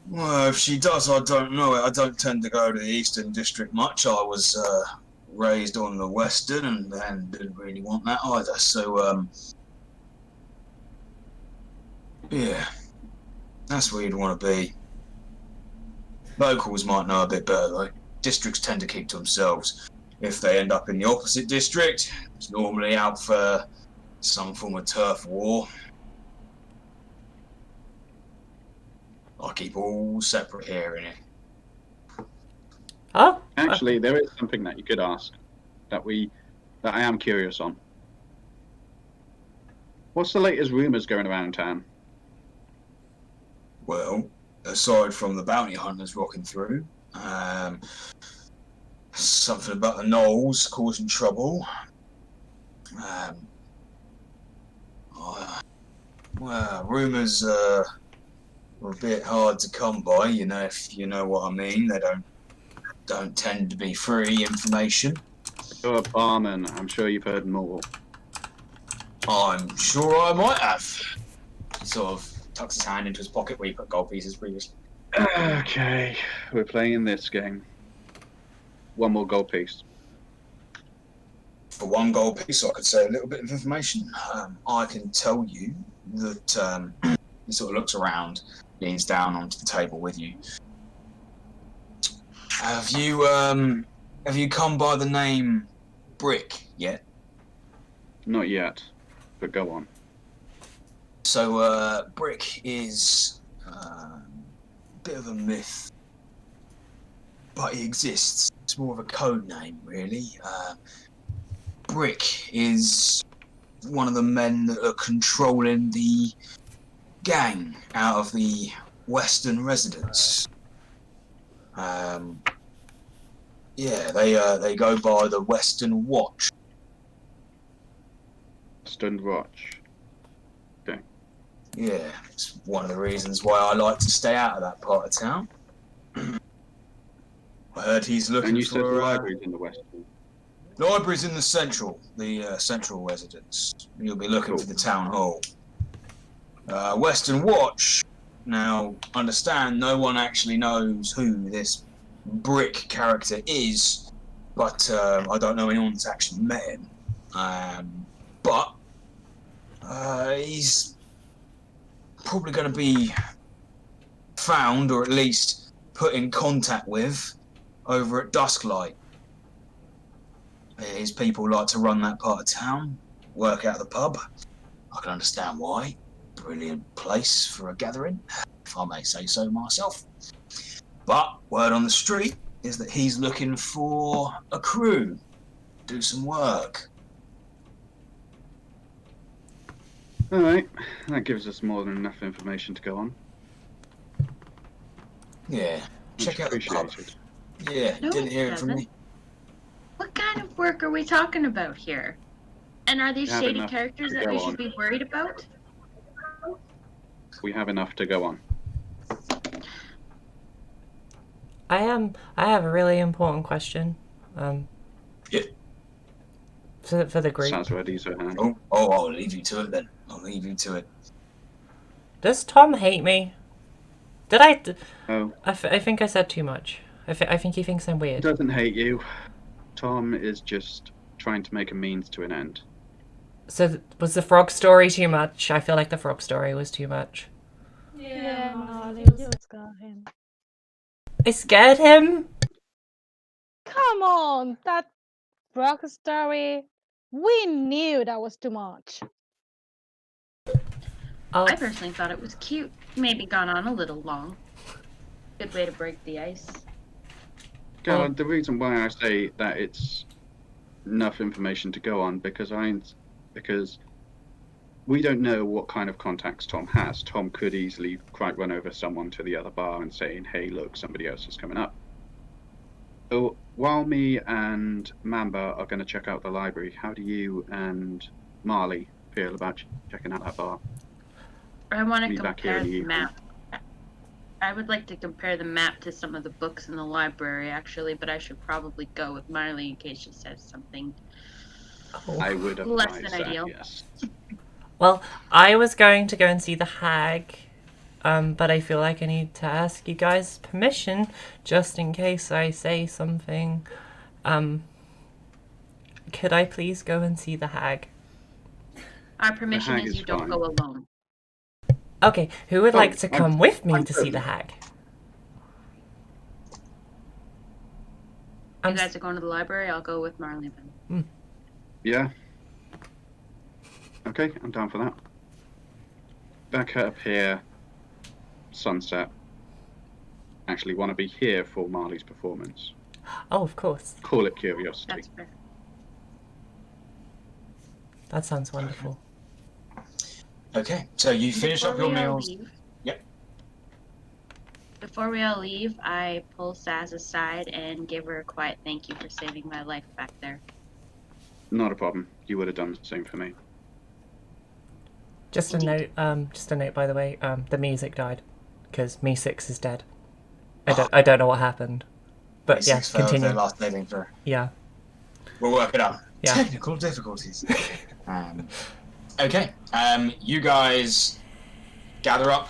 Well, if she does, I don't know it. I don't tend to go to the Eastern District much. I was raised on the Western and didn't really want that either. So, yeah, that's where you'd want to be. Locals might know a bit better, though. Districts tend to keep to themselves. If they end up in the opposite district, it's normally out for some form of turf war. I keep all separate here, innit? Oh? Actually, there is something that you could ask that I am curious on. What's the latest rumours going around town? Well, aside from the bounty hunters rocking through, something about the gnolls causing trouble. Well, rumours are a bit hard to come by, you know, if you know what I mean. They don't tend to be free information. You're a barman. I'm sure you've heard more. I'm sure I might have. He sort of tucks his hand into his pocket where he put gold pieces previously. Okay, we're playing this game. One more gold piece. For one gold piece, I could say a little bit of information. I can tell you that he sort of looks around, leans down onto the table with you. Have you come by the name Brick yet? Not yet, but go on. So, Brick is a bit of a myth, but he exists. It's more of a code name, really. Brick is one of the men that are controlling the gang out of the Western residence. Yeah, they go by the Western Watch. Stunned watch. Okay. Yeah, it's one of the reasons why I like to stay out of that part of town. I heard he's looking And you for said the library's in the west. library's in the central residence. You'll be looking Cool. for the town hall. Western Watch. Now, understand, no one actually knows who this Brick character is, but I don't know anyone that's actually met him. But he's probably going to be found, or at least put in contact with, over at Dusklight. His people like to run that part of town, work out of the pub. I can understand why. Brilliant place for a gathering, if I may say so myself. But word on the street is that he's looking for a crew, do some work. Alright, that gives us more than enough information to go on. Yeah, check out the pub. Appreciated. Yeah, No, didn't it hear it from doesn't. me. What kind of work are we talking about here? And are these We have shady enough characters to that go we on. should be worried about? We have enough to go on. I have a really important question. Yeah. For the group. Sazarac, her hand. Oh, I'll leave you to it then. I'll leave you to it. Does Tom hate me? Did I? Oh, I think I said too much. I think he thinks I'm he weird. doesn't hate you. Tom is just trying to make a means to an end. So was the frog story too much? I feel like the frog story was too much. Yeah, Marle, you got him. I scared him. Come on, that frog story. We knew that was too much. Oh, I personally thought it was cute. Maybe gone on a little long. Good way to break the ice. God, the reason why I say that it's enough information to go on because we don't know what kind of contacts Tom has. Tom could easily quite run over someone to the other bar and saying, "Hey, look, somebody else is coming up." So while me and Mamba are going to check out the library, how do you and Marle feel about checking out that bar? I want to Be back here compare in the the evening. map. I would like to compare the map to some of the books in the library, actually, but I should probably go with Marle in case she says something. I would Less advise than that, ideal. yes. well, I was going to go and see the hag, but I feel like I need to ask you guys permission just in case I say something. Could I please go and see the hag? Our permission hag is is you don't fine. go alone. Okay, who would like to come with me I'm to see the totally- hag? You guys are going to the library, I'll go with Marle then. Yeah. Okay, I'm down for that. Back up here, sunset. Actually, want to be here for Marley's performance. Oh, of course. Call it curiosity. That's fair. That sounds wonderful. Okay, so you finish up your Before we all meals. leave- Yep. Before we all leave, I pull Saz aside and give her a quiet thank you for saving my life back there. Not a problem. You would have done the same for me. Just a Indeed. note, by the way. The music died because Me6 is dead. I don't know what happened, but yeah, Basics failed continue. their last saving throw. Yeah, We'll work it out. Yeah. Technical difficulties. Okay. You guys gather up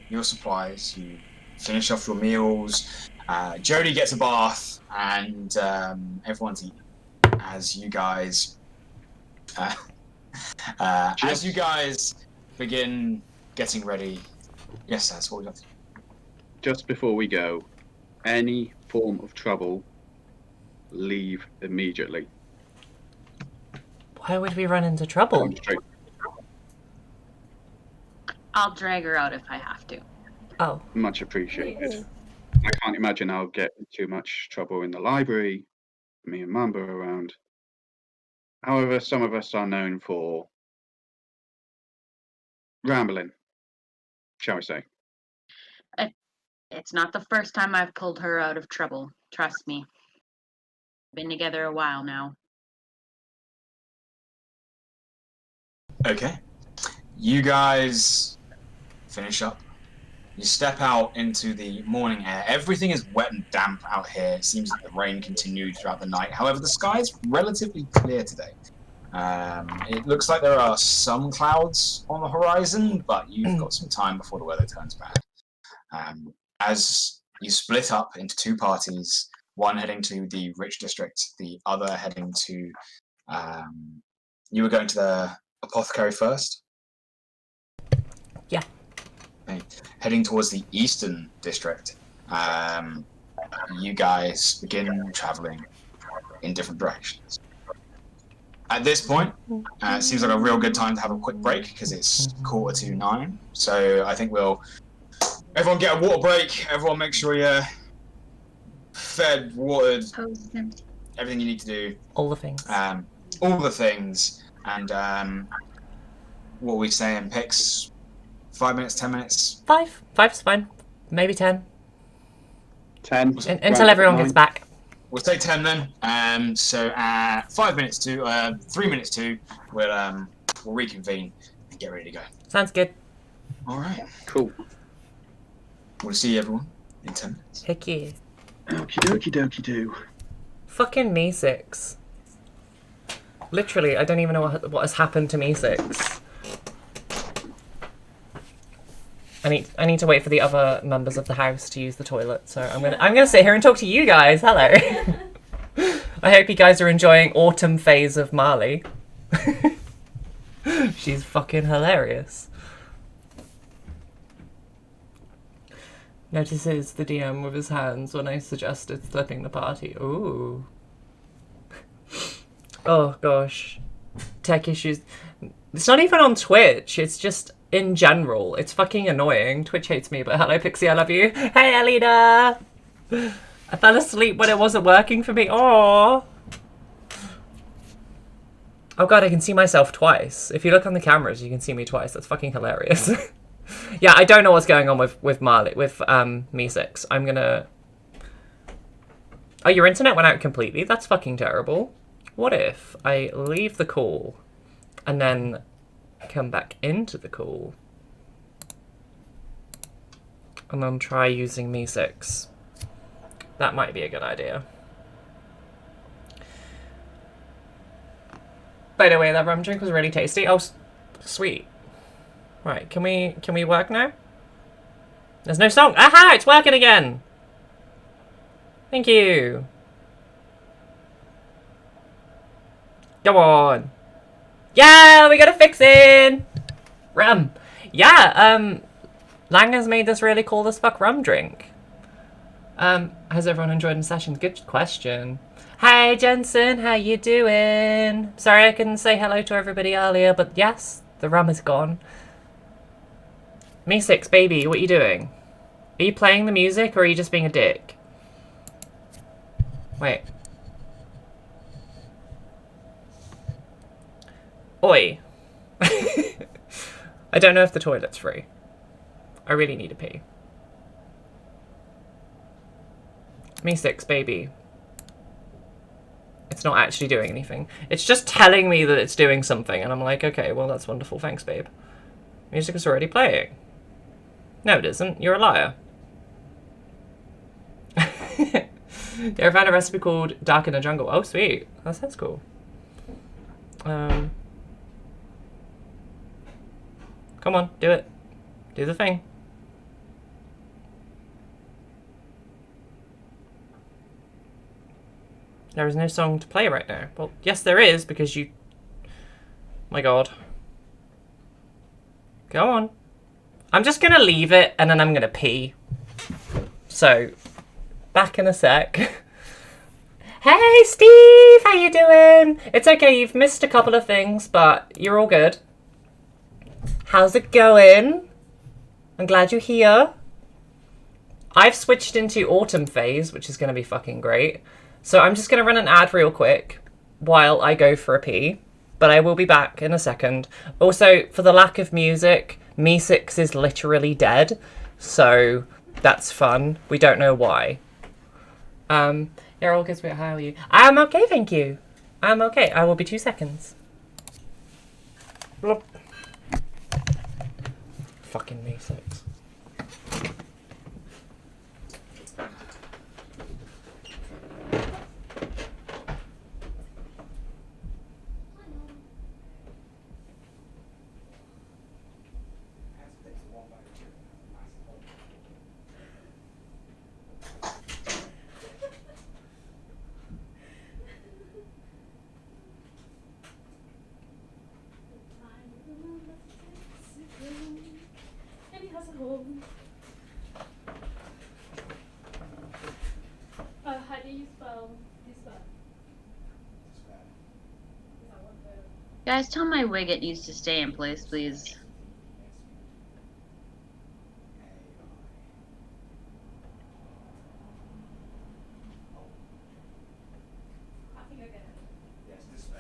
your supplies. You finish off your meals. Jodie gets a bath, and everyone's eating as you guys. As you guys begin getting ready. Yes, that's what we got. Just before we go, any form of trouble, leave immediately. Why would we run into trouble? Come straight. I'll drag her out if I have to. Oh. Much appreciated. I can't imagine I'll get in too much trouble in the library. Me and Mamba are around. However, some of us are known for rambling, shall we say. It's not the first time I've pulled her out of trouble. Trust me. Been together a while now. Okay. You guys finish up. You step out into the morning air. Everything is wet and damp out here. It seems like the rain continued throughout the night. However, the sky is relatively clear today. It looks like there are some clouds on the horizon, but you've got some time before the weather turns bad. As you split up into two parties, one heading to the rich district, the other heading to... you were going to the apothecary first? Yeah. Okay. Heading towards the eastern district, you guys begin traveling in different directions. At this point, it seems like a real good time to have a quick break because it's 9:45. So I think everyone get a water break. Everyone make sure you're fed, watered, everything you need to do. All the things. All the things. And what are we saying, Pix? 5 minutes, 10 minutes? 5. 5's fine. Maybe 10. 10. Until everyone gets back. We'll say 10 then. So 5 minutes to 3 minutes to, we'll reconvene and get ready to go. Sounds good. All right. Cool. We'll see everyone in 10 minutes. Heck yeah. Okie dokie dokie do. Fucking me 6. Literally, I don't even know what has happened to me 6. I need to wait for the other members of the house to use the toilet, so I'm gonna sit here and talk to you guys. Hello. I hope you guys are enjoying autumn phase of Marle. She's fucking hilarious. Notices the DM with his hands when I suggested splitting the party. Ooh. Oh gosh. Tech issues. It's not even on Twitch, it's just in general. It's fucking annoying. Twitch hates me, but hello Pixie, I love you. Hey Alida! I fell asleep when it wasn't working for me. Aww. Oh god, I can see myself twice. If you look on the cameras, you can see me twice. That's fucking hilarious. Yeah, I don't know what's going on with Marle, with Me6. I'm gonna... Oh, your internet went out completely? That's fucking terrible. What if I leave the call and then come back into the call and then try using Me6? That might be a good idea. By the way, that rum drink was really tasty. Oh, sweet. Right, can we work now? There's no song. Aha, it's working again. Thank you. Come on. Yeah, we got a fixin'. Rum. Yeah, Lang has made this really cool as fuck rum drink. Has everyone enjoyed the session? Good question. Hey Jensen, how you doing? Sorry I couldn't say hello to everybody earlier, but yes, the rum is gone. Me6, baby, what are you doing? Are you playing the music or are you just being a dick? Wait. Oi. I don't know if the toilet's free. I really need to pee. Me6, baby. It's not actually doing anything. It's just telling me that it's doing something, and I'm like, okay, well, that's wonderful. Thanks, babe. Music is already playing. No, it isn't. You're a liar. Yeah, I found a recipe called Dark in the Jungle. Oh, sweet. That sounds cool. Come on, do it. Do the thing. There is no song to play right now. Well, yes there is, because you... My god. Go on. I'm just gonna leave it, and then I'm gonna pee. So, back in a sec. Hey Steve, how you doing? It's okay, you've missed a couple of things, but you're all good. How's it going? I'm glad you're here. I've switched into autumn phase, which is gonna be fucking great. So I'm just gonna run an ad real quick while I go for a pee, but I will be back in a second. Also, for the lack of music, Me6 is literally dead, so that's fun. We don't know why. You're all good, sweetheart. How are you? I'm okay, thank you. I'm okay. I will be 2 seconds. Bloop. Fucking Me6. How do you spell despair? Guys, tell my wig it needs to stay in place, please. I think I get it.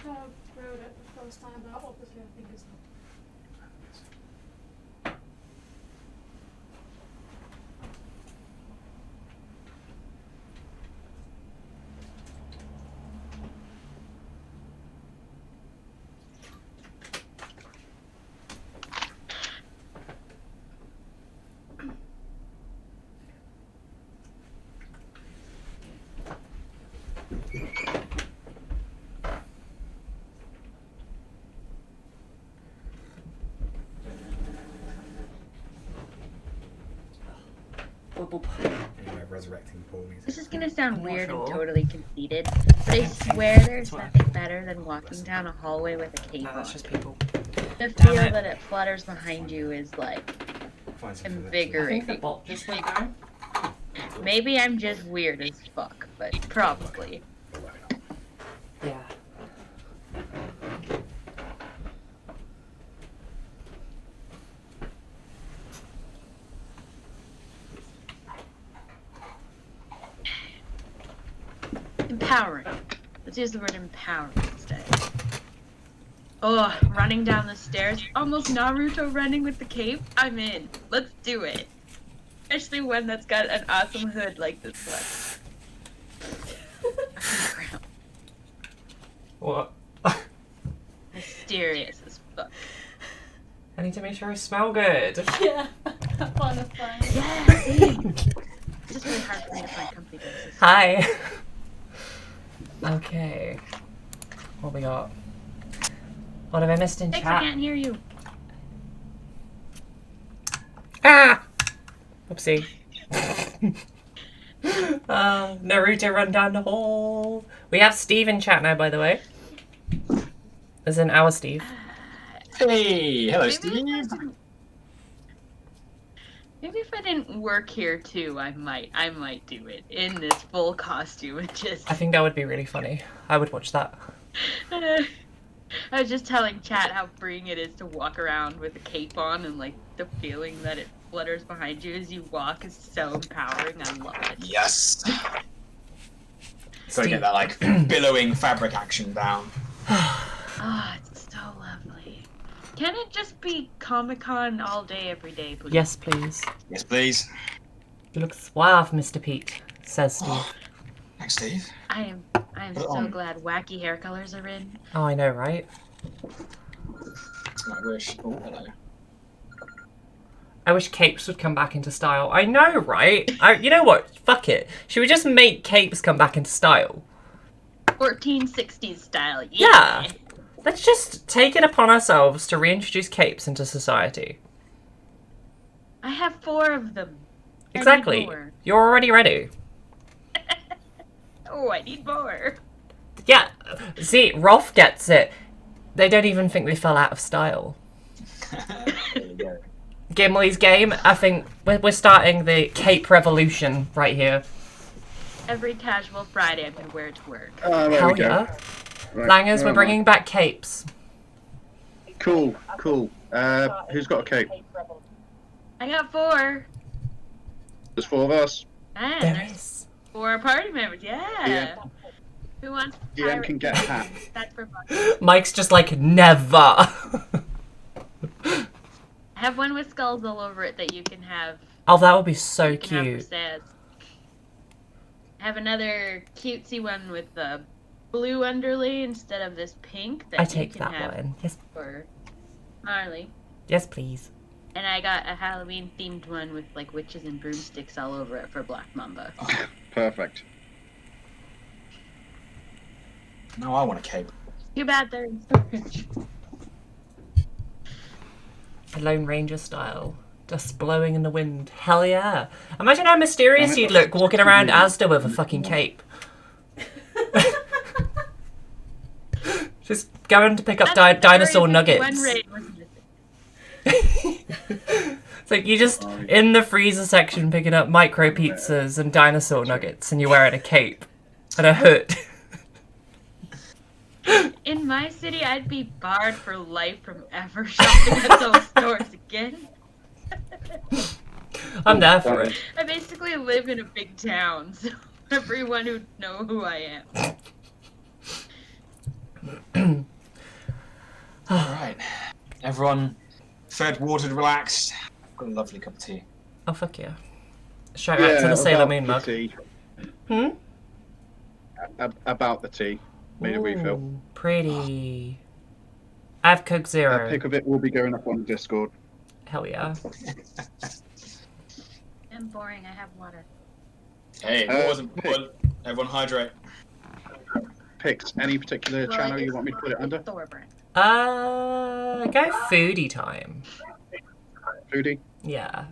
Wrote it the first time, but obviously I think it's not. Anyway, resurrecting poor music. This is gonna sound weird sure. and totally conceited, but I swear there's nothing better than walking down a hallway with a cape No, on. that's just people. The Damn feel it. that it flutters behind you is like Find something that's- invigorating. bot just went down. Maybe I'm just weird as fuck, but probably. Yeah. Empowering. Let's use the word empowering instead. Oh, running down the stairs, almost Naruto running with the cape. I'm in. Let's do it. Especially one that's got an awesome hood like this one. What? Mysterious as fuck. I need to make sure I smell good. Yeah, I found it fine. Yeah, same. It's just really hard for me to find company dresses. Hi. Okay. What we got? What have I missed in Thanks, I chat? can't hear you. Ah! Oopsie. Naruto run down the hall. We have Steve in chat now, by the way. As in our Steve. Hey, hello, Maybe Steve. we guys didn't- Maybe if I didn't work here too, I might do it in this full costume and just. I think that would be really funny. I would watch that. I was just telling chat how freeing it is to walk around with a cape on, and like the feeling that it flutters behind you as you walk is so empowering. I love it. Yes. So I Steve- get that like billowing fabric action down. Ah, it's so lovely. Can it just be Comic-Con all day, every day, please? Yes, please. Yes, please. You look suave, Mr. Pete, says Steve. Thanks, Steve. I am Put it so on. glad wacky hair colors are in. Oh, I know, right? I wish. Oh, hello. I wish capes would come back into style. I know, right? You know what? Fuck it. Should we just make capes come back into style? 1460s style. Yeah. Let's just take it upon ourselves to reintroduce capes into society. I have 4 of them. I need Exactly. more. You're already ready. Oh, I need more. Yeah. See, Rolf gets it. They don't even think they fell out of style. There you go. Gimli's game, I think we're starting the cape revolution right here. Every casual Friday I'm gonna wear it to work. There Hell we go. yeah. Right, Langers, where we're am I? bringing back capes. Cool. Who's got a cape? I got 4. There's 4 of us. And There there's is. 4 party members. Yeah. Yeah. Who wants DM pirate? can get a hat. That's for fun. Mike's just like, never. I have one with skulls all over it that you can have. Oh, that would be so You can have for cute. Saz. I have another cutesy one with the blue underlay instead of this pink that I you take can that have one. Yes, for Marle. yes, please. And I got a Halloween themed one with like witches and broomsticks all over it for Black Mamba. Perfect. No, I want a cape. Too bad they're in storage. The Lone Ranger style. Dust blowing in the wind. Hell yeah. Imagine how mysterious you'd look walking around Asda with a fucking cape. Just going to pick up That's dinosaur Area 51 nuggets. raid was missing. It's like you're just in the freezer section picking up micro pizzas and dinosaur nuggets and you're wearing a cape and a hood. In my city, I'd be barred for life from ever shopping at those stores again. I'm there for it. I basically live in a big town, so everyone would know who I am. Alright. Everyone fed, watered, relaxed. Got a lovely cup of tea. Oh, fuck yeah. Shout out to the Sailor about Moon the mug. tea. Hmm? About the tea. Made a refill. Ooh, pretty. I have Coke A Zero. pic of it will be going up on Discord. Hell yeah. I'm boring, I have water. Hey, it wasn't pick. Everyone hydrate. Picks any particular Well, channel you it's want me to put it under? Thor brand. Go foodie time. Foodie? Yeah.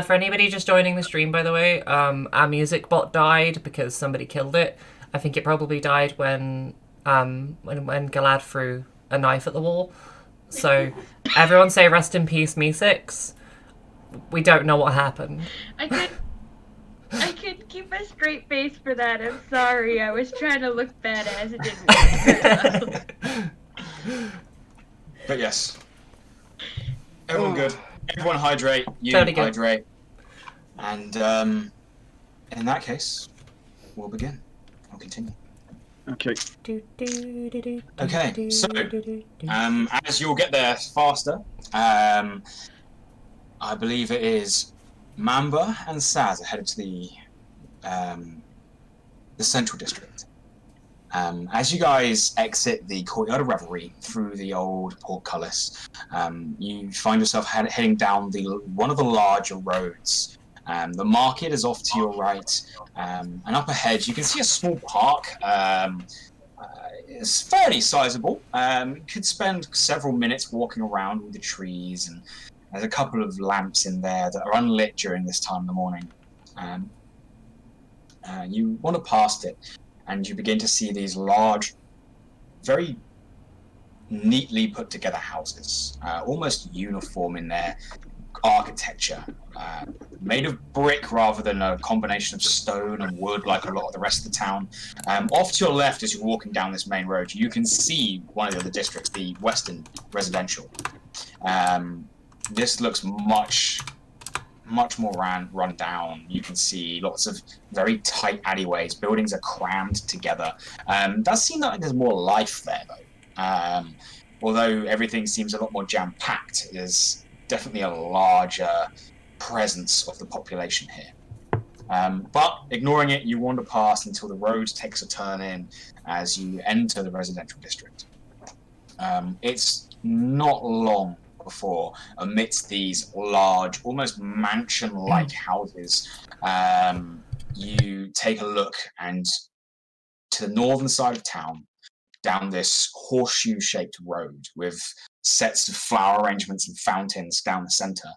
For anybody just joining the stream, by the way, our music bot died because somebody killed it. I think it probably died when Galad threw a knife at the wall. So everyone say rest in peace, Me6. We don't know what happened. I couldn't keep a straight face for that. I'm sorry. I was trying to look badass. It didn't work. But yes. Everyone good. Everyone hydrate. You Totally good. hydrate. And in that case, we'll begin. We'll continue. Okay. Okay, so, as you'll get there faster, I believe it is Mamba and Saz are headed to the central district. As you guys exit the Courtyard of Revelry through the old portcullis, you find yourself heading down one of the larger roads. The market is off to your right, and up ahead you can see a small park. It's fairly sizable. You could spend several minutes walking around with the trees, and there's a couple of lamps in there that are unlit during this time of the morning. You wander past it, and you begin to see these large, very neatly put together houses, almost uniform in their architecture, made of brick rather than a combination of stone and wood like a lot of the rest of the town. Off to your left, as you're walking down this main road, you can see one of the other districts, the Western Residential. This looks much more run down. You can see lots of very tight alleyways. Buildings are crammed together. Does seem like there's more life there, though. Although everything seems a lot more jam-packed, there's definitely a larger presence of the population here. But ignoring it, you wander past until the road takes a turn in as you enter the residential district. It's not long before, amidst these large, almost mansion-like houses, you take a look, and to the northern side of town, down this horseshoe-shaped road with sets of flower arrangements and fountains down the center,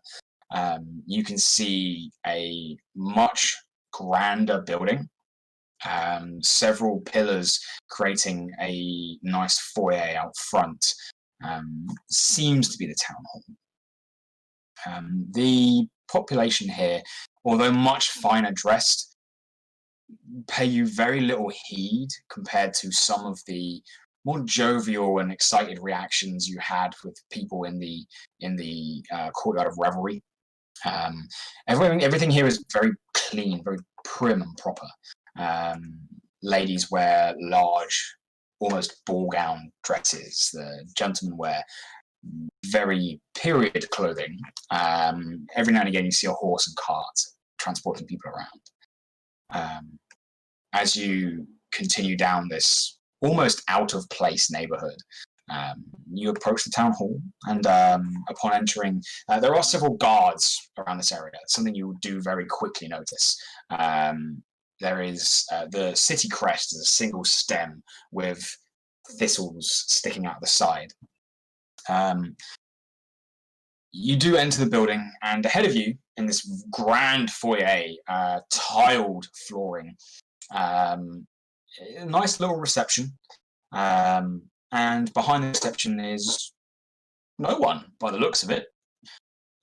you can see a much grander building, several pillars creating a nice foyer out front. Seems to be the town hall. The population here, although much finer dressed, pay you very little heed compared to some of the more jovial and excited reactions you had with people in the courtyard of revelry. Everything here is very clean, very prim and proper. Ladies wear large, almost ball gown dresses. The gentlemen wear very period clothing. Every now and again you see a horse and cart transporting people around. As you continue down this almost out of place neighborhood, you approach the town hall, and upon entering, there are several guards around this area. Something you do very quickly notice. There is the city crest is a single stem with thistles sticking out the side. You do enter the building, and ahead of you, in this grand foyer, tiled flooring, a nice little reception, and behind the reception is no one, by the looks of it.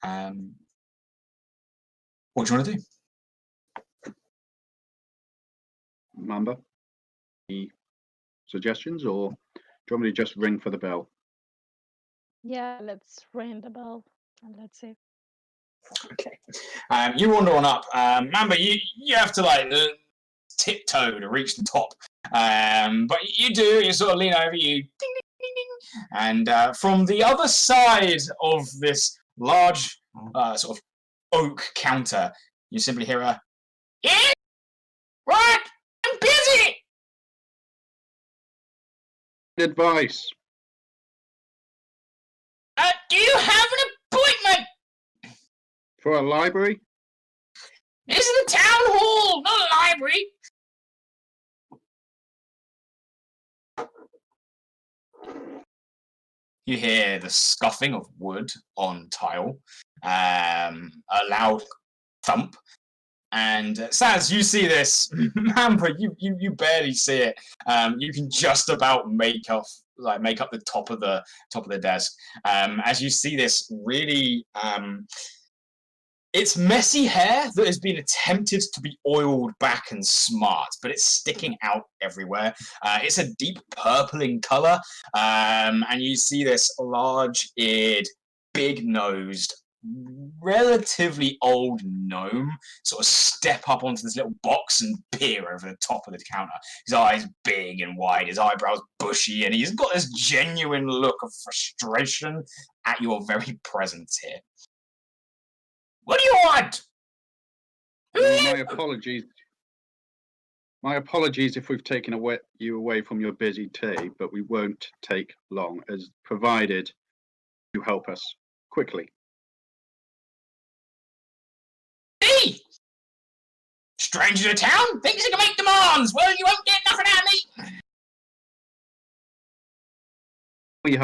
What do you want to do? Mamba, any suggestions, or do you want me to just ring for the bell? Yeah, let's ring the bell and let's see. Okay. You wander on up. Mamba, you have to tiptoe to reach the top. But you do, you sort of lean over, you ding, ding, ding, ding. And from the other side of this large sort of oak counter, you simply hear a, "Yeah? What? I'm busy!" Advice. Do you have an appointment? For a library? This is the town hall, not a library. You hear the scuffing of wood on tile, a loud thump, and Saz, you see this. Mamba, you barely see it. You can just about make up the top of the desk as you see this really. It's messy hair that has been attempted to be oiled back and smart, but it's sticking out everywhere. It's a deep purple in color, and you see this large-eared, big-nosed, relatively old gnome sort of step up onto this little box and peer over the top of the counter. His eyes big and wide, his eyebrows bushy, and he's got this genuine look of frustration at your very presence here. What do you want? My apologies. My apologies if we've taken you away from your busy tea, but we won't take long, as provided you help us quickly. Me? Stranger to town? Thinks he can make demands. Well, you won't get nothing out of me.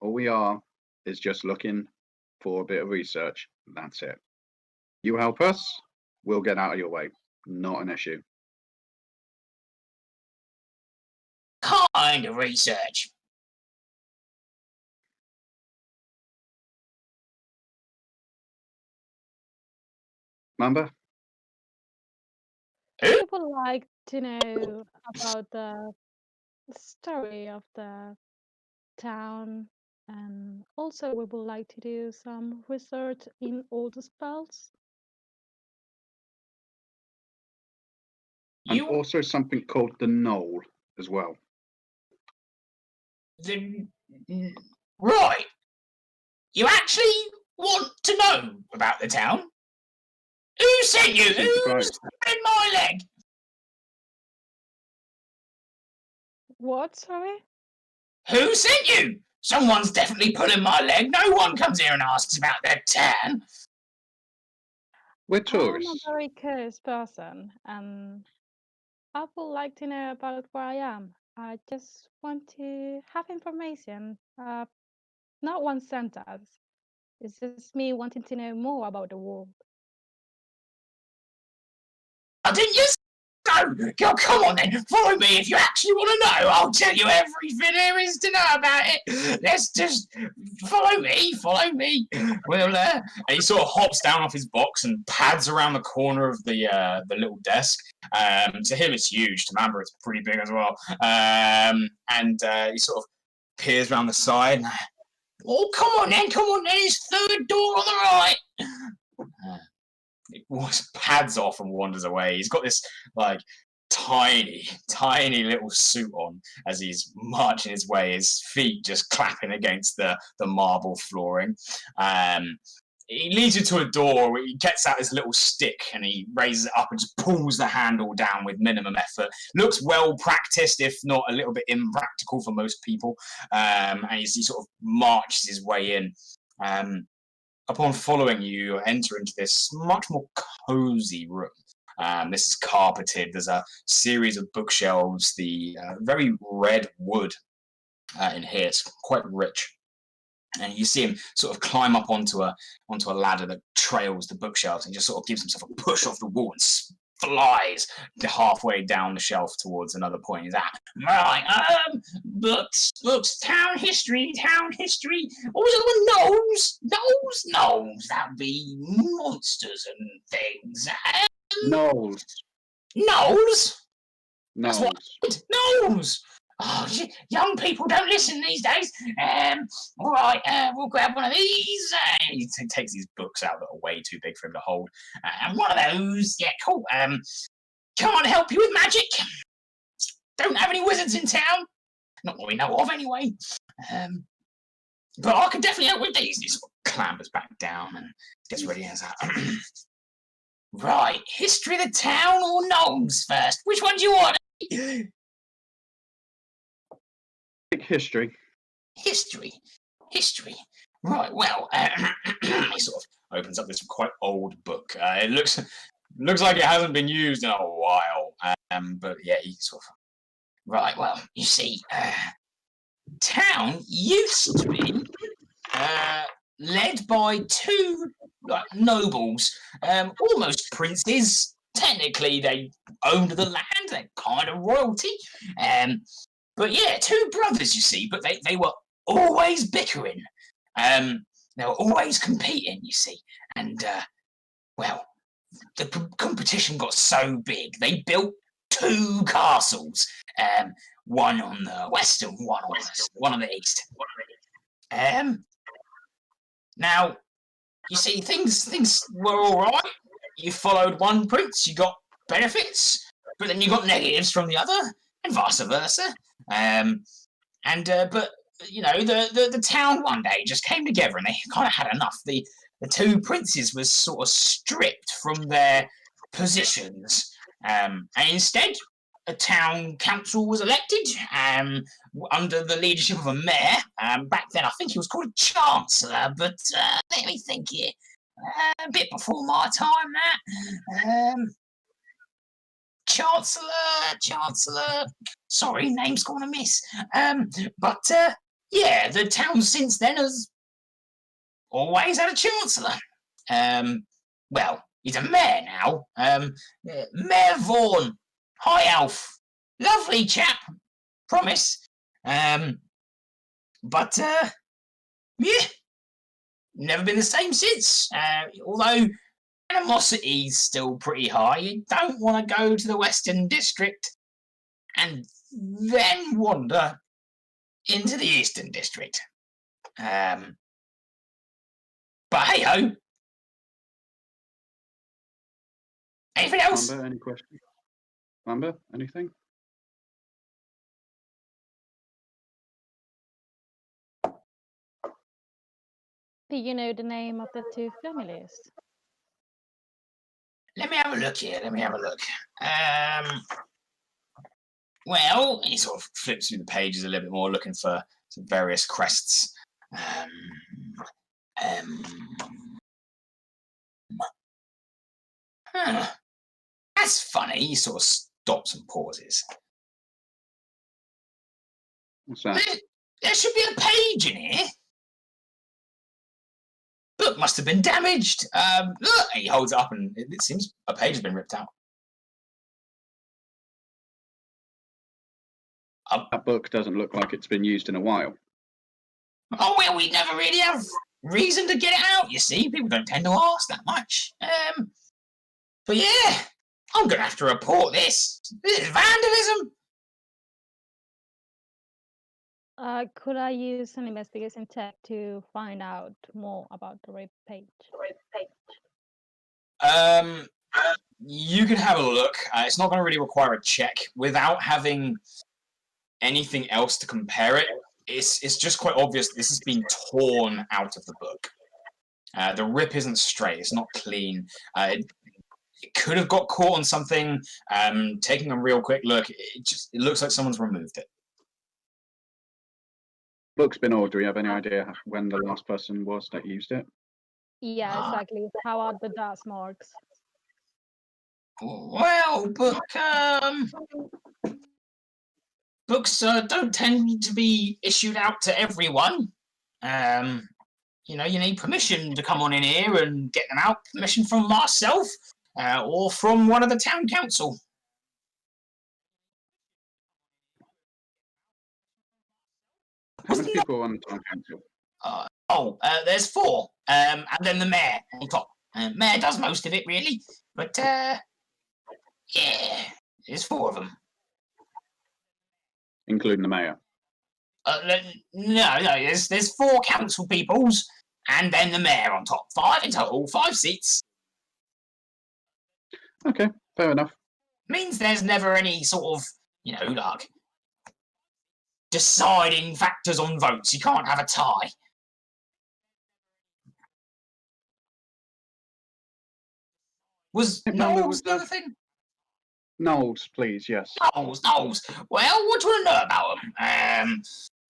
All we are is just looking for a bit of research. That's it. You help us, we'll get out of your way. Not an issue. Kind of research. Mamba? We would like to know about the story of the town, and also we would like to do some research in old spells. And You also something called the Knoll as well. right. You actually want to know about the town? Who sent you? Seems right. Who's in my leg? What, sorry? Who sent you? Someone's definitely pulling my leg. No one comes here and asks about their town. We're I'm a tourists. very curious person, and I would like to know about where I am. I just want to have information, not one sentence. It's just me wanting to know more about the world. I didn't you? Go, come on then, follow me if you actually want to know. I'll tell you everything there is to know about it. Let's just follow me. Well, and he sort of hops down off his box and pads around the corner of the little desk. To him, it's huge. To Mamba, it's pretty big as well. And he sort of peers around the side. Oh, come on then, it's third door on the right. He pads off and wanders away. He's got this like tiny little suit on as he's marching his way, his feet just clapping against the marble flooring. He leads you to a door where he gets out his little stick and he raises it up and just pulls the handle down with minimum effort. Looks well practiced, if not a little bit impractical for most people. And he sort of marches his way in. Upon following you, enter into this much more cozy room. This is carpeted. There's a series of bookshelves. The very red wood in here. It's quite rich. And you see him sort of climb up onto a ladder that trails the bookshelves and just sort of gives himself a push off the wall and flies halfway down the shelf towards another point. He's at right, books, town history. What was it? Gnomes. That'd be monsters and things. Knolls. That's what Gnomes. Oh, young people don't listen these days. All right, we'll grab one of these. He takes these books out that are way too big for him to hold. And one of those, yeah, cool. Can't help you with magic. Don't have any wizards in town. Not that we know of, anyway. But I can definitely help with these. He sort of clambers back down and gets ready as that. Right, history of the town or gnomes first? Which one do you want? History. History. Right, well, he sort of opens up this quite old book. It looks like it hasn't been used in a while. But yeah, he sort of... Right, well, you see, town used to be led by two nobles, almost princes. Technically, they owned the land, they're kind of royalty. But yeah, two brothers, you see, but they were always bickering. They were always competing, you see. And, well, the competition got so big, they built two castles. One on the west and one on the east. Now, you see, things were all right. You followed one prince, you got benefits, but then you got negatives from the other, and vice versa. But you know, the town one day just came together and they kind of had enough. The two princes was sort of stripped from their positions, and instead a town council was elected under the leadership of a mayor. Back then, I think he was called a chancellor, but let me think here. A bit before my time, that. Chancellor. Sorry, name's gone amiss. Yeah, the town since then has always had a chancellor. Well, he's a mayor now. Mayor Vaughan. Hi, Alf. Lovely chap. Promise. Yeah. Never been the same since. Although animosity's still pretty high. You don't want to go to the Western District and then wander into the Eastern District. But hey ho. Anything else? Mamba, any questions? Mamba, anything? Do you know the name of the two families? Let me have a look here. Let me have a look. Well, he sort of flips through the pages a little bit more, looking for some various crests. Huh. That's funny. He sort of stops and pauses. What's that? There should be a page in here. Book must have been damaged. Look, he holds it up, and it seems a page has been ripped out. That book doesn't look like it's been used in a while. Oh well, we never really have reason to get it out. You see, people don't tend to ask that much. But yeah, I'm gonna have to report this. This is vandalism. Could I use an investigation check to find out more about the rape page? You can have a look. It's not going to really require a check without having anything else to compare it. It's just quite obvious this has been torn out of the book. The rip isn't straight. It's not clean. It could have got caught on something. Taking a real quick look, it looks like someone's removed it. Book's been old. Do we have any idea when the last person was that used it? Yeah, exactly. How are the dust marks? Well, books don't tend to be issued out to everyone. You need permission to come on in here and get them out. Permission from myself or from one of the town council. How many people are on the town council? There's 4. And then the mayor on top. Mayor does most of it, really. But, yeah, there's 4 of them. Including the mayor? No, there's 4 council peoples, and then the mayor on top. 5 in total, 5 seats. Okay, fair enough. Means there's never any sort of, like, deciding factors on votes. You can't have a tie. Was Knowles the other thing? Knowles, please, yes. Knowles. Well, what do you want to know about them?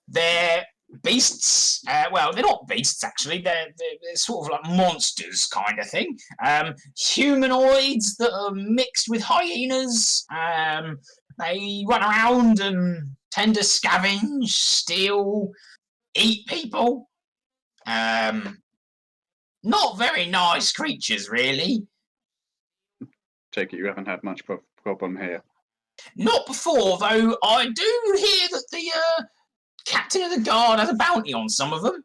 They're beasts. Well, they're not beasts, actually. They're sort of like monsters kind of thing. Humanoids that are mixed with hyenas. They run around and tend to scavenge, steal, eat people. Not very nice creatures, really. Take it you haven't had much problem here. Not before, though. I do hear that the captain of the guard has a bounty on some of them.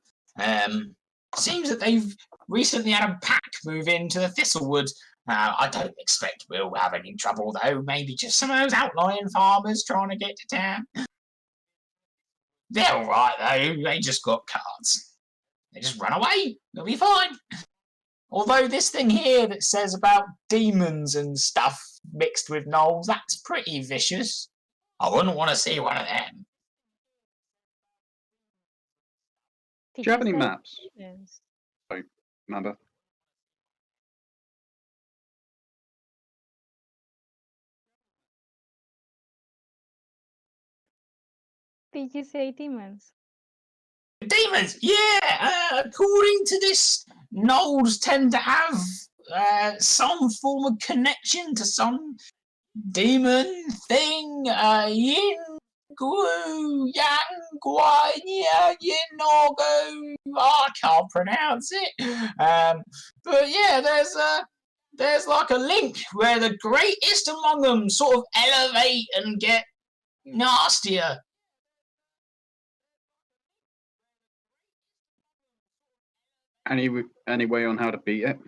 Seems that they've recently had a pack move into the Thistlewood. I don't expect we'll have any trouble, though. Maybe just some of those outlying farmers trying to get to town. They're all right, though. They just got cards. They just run away. They'll be fine. Although this thing here that says about demons and stuff mixed with gnolls, that's pretty vicious. I wouldn't want to see one of them. Do you have any maps? Sorry, Mamba. Did you say demons? Demons, yeah. According to this, gnolls tend to have some form of connection to some demon thing. Yin, Gu, Yang, Guai, Yin, Orgo. I can't pronounce it. But yeah, there's like a link where the greatest among them sort of elevate and get nastier. Any way on how to beat it?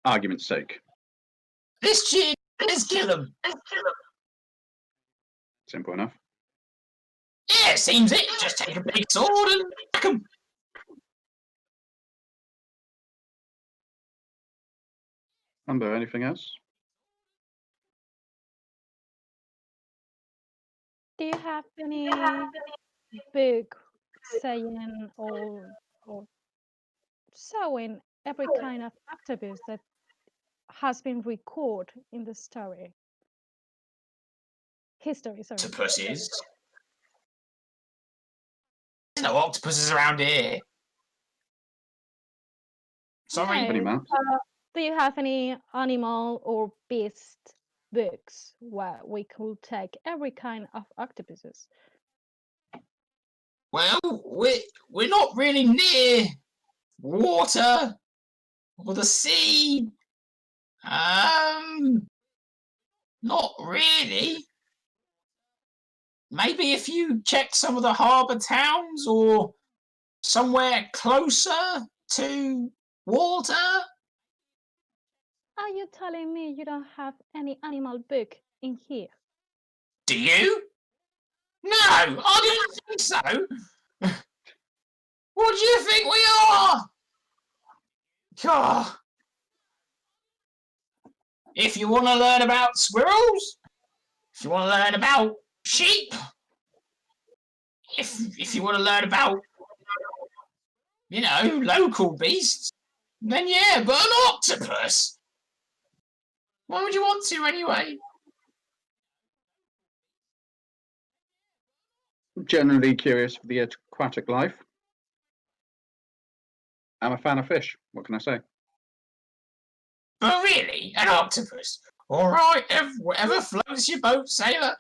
argument's sake. This gin, let's kill him. Simple enough. Yeah, seems it. Just take a big sword and whack 'em. Mamba, anything else? Do you have any book saying or showing every kind of activist that has been recorded in the story? History, sorry. Octopuses. There's no octopuses around here. Sorry. Any No, maps? do you have any animal or beast books where we could take every kind of octopuses? Well, we're not really near water or the sea. Not really. Maybe if you check some of the harbour towns or somewhere closer to water. Are you telling me you don't have any animal book in here? Do you? No, I don't think so. What do you think we are? God. If you want to learn about squirrels, if you want to learn about sheep, if you want to learn about, local beasts, then yeah, but an octopus. Why would you want to anyway? Generally curious for the aquatic life. I'm a fan of fish. What can I say? But really, an octopus? All right, whatever floats your boat, sailor.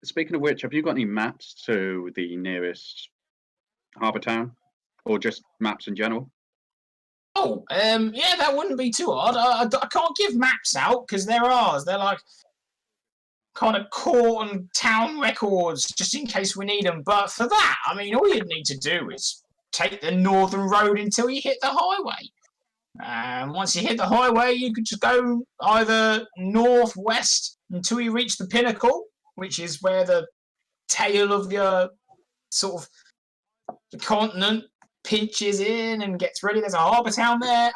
Speaking of which, have you got any maps to the nearest harbour town, or just maps in general? Oh, yeah, that wouldn't be too hard. I can't give maps out because they're ours. They're like kind of court and town records, just in case we need them. But for that, I mean, all you'd need to do is take the northern road until you hit the highway. Once you hit the highway, you could just go either northwest until you reach the pinnacle, which is where the tail of the sort of the continent pinches in and gets ready. There's a harbour town there,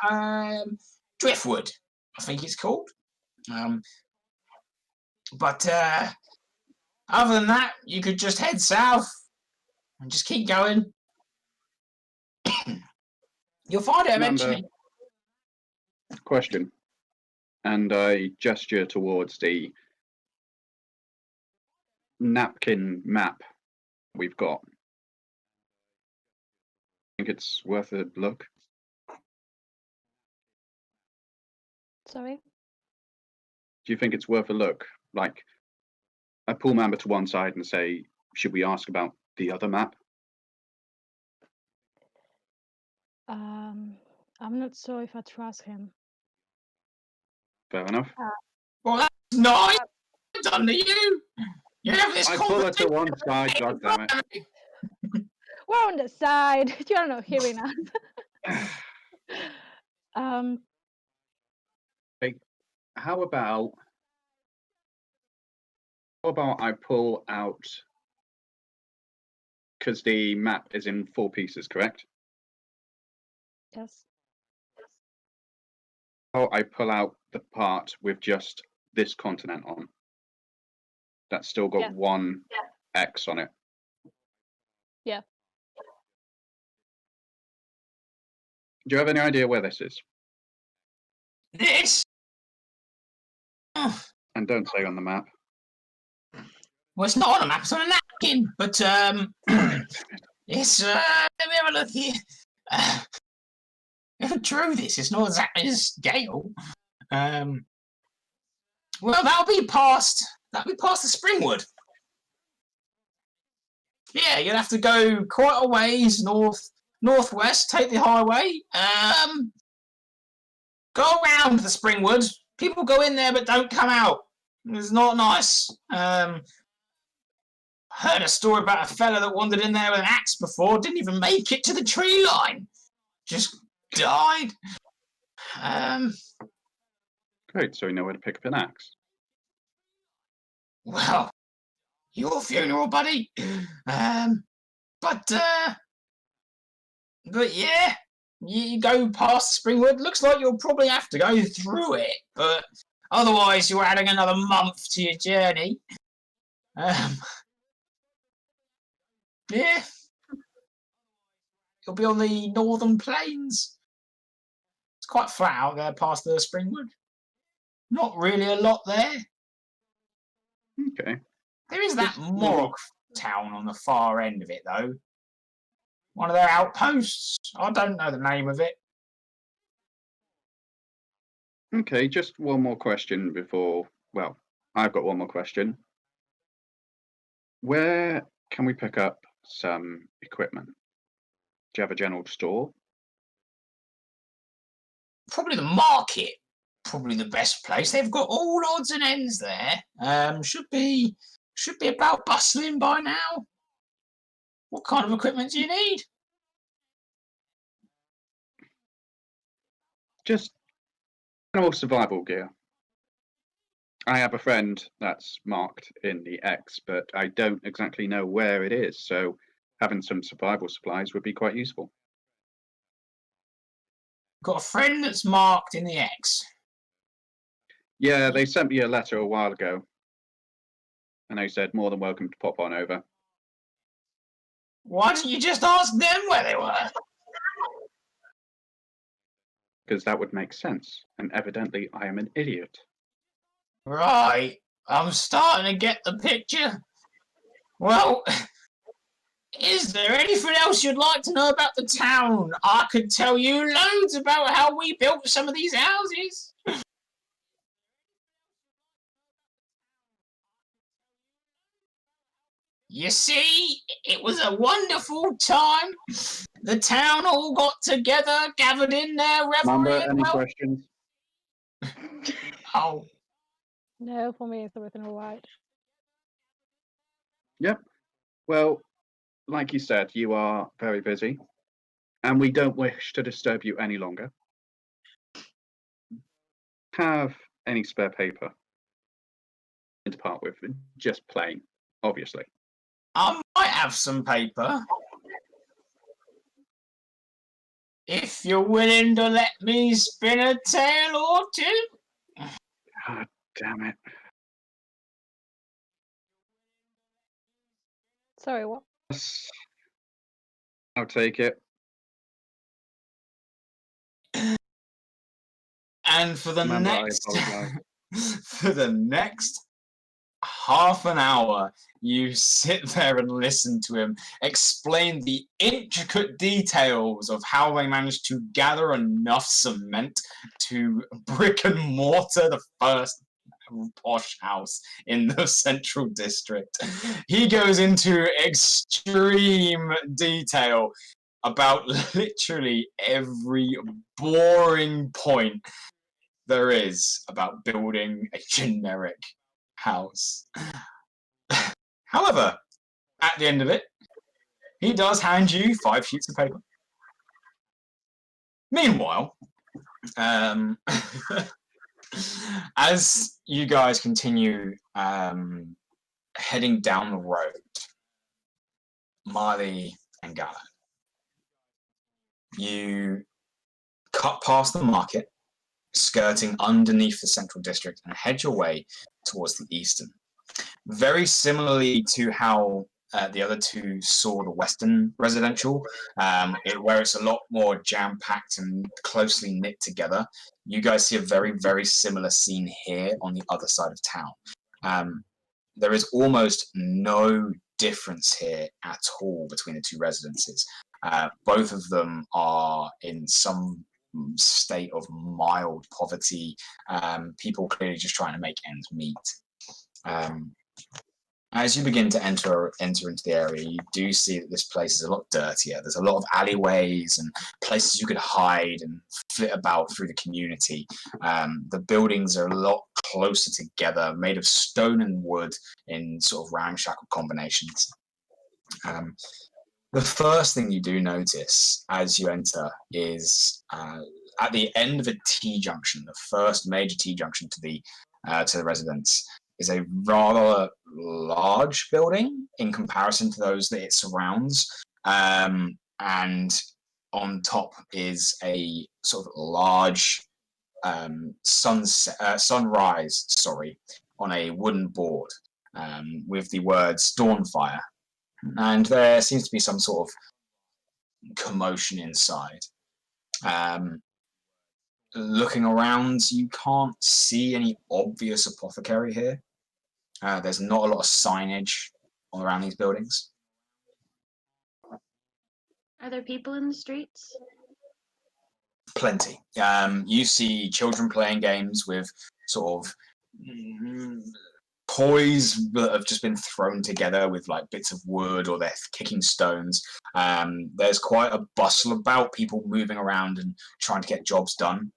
Driftwood, I think it's called. But other than that, you could just head south and just keep going. You'll find it eventually. Question. And I gesture towards the napkin map we've got. Think it's worth a look? Sorry? Do you think it's worth a look? Like, I pull Mamba to one side and say, should we ask about the other map? I'm not sure if I trust him. Fair enough. Well, that's nice done to you. You have this I pull her to one side, conversation. goddammit. We're on the side. You're not hearing us. How about I pull out, because the map is in 4 pieces, correct? Yes. Oh, I pull out the part with just this continent on. That's still got one X on it. Yeah. Do you have any idea where this is? This? And don't say on the map. Well, it's not on a map, it's on a napkin. But it's let me have a look here. Who drew this? It's not exactly a scale. Well, that'll be past the Springwood. Yeah, you'll have to go quite a ways northwest, take the highway. Go around the Springwood. People go in there but don't come out. It's not nice. Heard a story about a fella that wandered in there with an axe before, didn't even make it to the tree line. Just died. Great, so we know where to pick up an axe. Well, your funeral, buddy. But yeah, you go past Springwood. Looks like you'll probably have to go through it, but otherwise you're adding another month to your journey. Yeah, you'll be on the northern plains. It's quite flat out there past the Springwood. Not really a lot there. Okay. There is that Just Morok town on the far end of it, though. One of their outposts. I don't know the name of it. Okay, just one more question before. Well, I've got one more question. Where can we pick up some equipment? Do you have a general store? Probably the market. Probably the best place. They've got all odds and ends there. Should be about bustling by now. What kind of equipment do you need? Just general survival gear. I have a friend that's marked in the X, but I don't exactly know where it is, so having some survival supplies would be quite useful. Got a friend that's marked in the X. Yeah, they sent me a letter a while ago, and they said more than welcome to pop on over. Why didn't you just ask them where they were? Because that would make sense, and evidently I am an idiot. Right, I'm starting to get the picture. Well, is there anything else you'd like to know about the town? I could tell you loads about how we built some of these houses. You see, it was a wonderful time. The town all got together, gathered in their revelry. Mamba, any questions? Oh. No, for me it's everything all right. Yep. Well, like you said, you are very busy, and we don't wish to disturb you any longer. Have any spare paper to part with? Just plain, obviously. I might have some paper. If you're willing to let me spin a tale or two. God damn it. Sorry, what? Yes. I'll take it. And for the Remember, next I apologize. for the next half an hour, you sit there and listen to him explain the intricate details of how they managed to gather enough cement to brick and mortar the first posh house in the central district. He goes into extreme detail about literally every boring point there is about building a generic house. However, at the end of it, he does hand you 5 sheets of paper. Meanwhile, as you guys continue heading down the road, Marle and Galad, you cut past the market, skirting underneath the central district, and head your way towards the eastern. Very similarly to how the other two saw the western residential, where it's a lot more jam-packed and closely knit together, you guys see a very, very similar scene here on the other side of town. There is almost no difference here at all between the two residences. Both of them are in some state of mild poverty, people clearly just trying to make ends meet. As you begin to enter into the area, you do see that this place is a lot dirtier. There's a lot of alleyways and places you could hide and flit about through the community. The buildings are a lot closer together, made of stone and wood in sort of ramshackle combinations. The first thing you do notice as you enter is at the end of a T-junction, the first major T-junction to the residence, is a rather large building in comparison to those that it surrounds. And on top is a sort of large sunrise, on a wooden board with the words Dawnfire. And there seems to be some sort of commotion inside. Looking around, you can't see any obvious apothecary here. There's not a lot of signage all around these buildings. Are there people in the streets? Plenty. You see children playing games with sort of toys that have just been thrown together with like bits of wood, or they're kicking stones. There's quite a bustle about, people moving around and trying to get jobs done.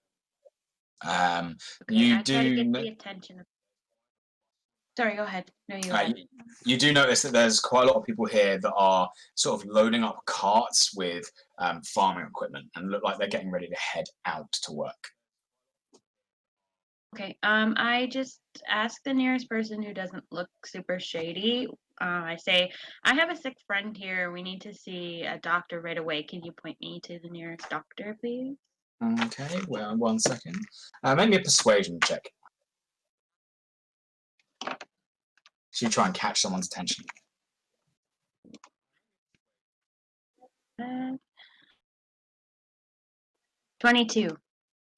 Okay, You I try to do. get the attention of... Sorry, go ahead. No, you go ahead. You do notice that there's quite a lot of people here that are sort of loading up carts with farming equipment and look like they're getting ready to head out to work. Okay, I just ask the nearest person who doesn't look super shady. I say, I have a sick friend here. We need to see a doctor right away. Can you point me to the nearest doctor, please? Okay, well, 1 second. Make me a persuasion check. So you try and catch someone's attention. 22.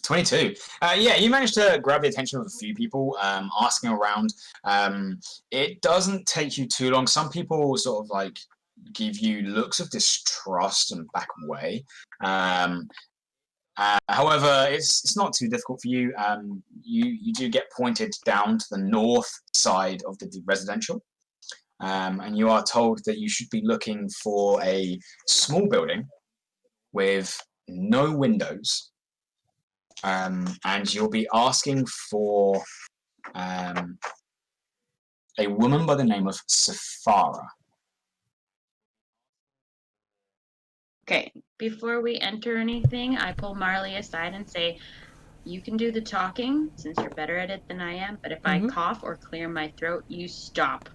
22. Yeah, you managed to grab the attention of a few people, asking around. It doesn't take you too long. Some people sort of like give you looks of distrust and back away. However, it's not too difficult for you. You do get pointed down to the north side of the residential, and you are told that you should be looking for a small building with no windows. And you'll be asking for a woman by the name of Safara. Okay, before we enter anything, I pull Marley aside and say, you can do the talking since you're better at it than I am, but if I cough or clear my throat, you stop.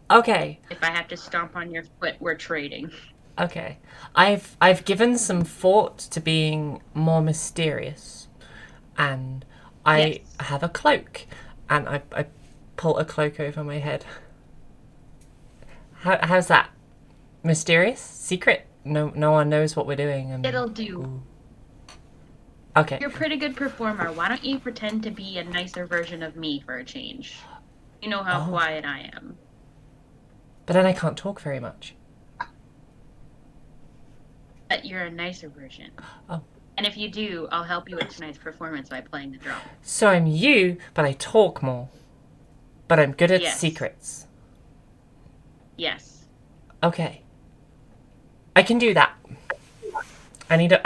Okay. If I have to stomp on your foot, we're trading. Okay. I've given some thought to being more mysterious. And I have a cloak. And I pull a cloak over my head. How's that? Mysterious? Secret? No one knows what we're doing. And... It'll do. Ooh. Okay. You're a pretty good performer. Why don't you pretend to be a nicer version of me for a change? You know how quiet I am. But then I can't talk very much. But you're a nicer version. Oh. And if you do, I'll help you with tonight's performance by playing the drum. So I'm you, but I talk more. But I'm good at secrets. Yes. Okay. I can do that. I need a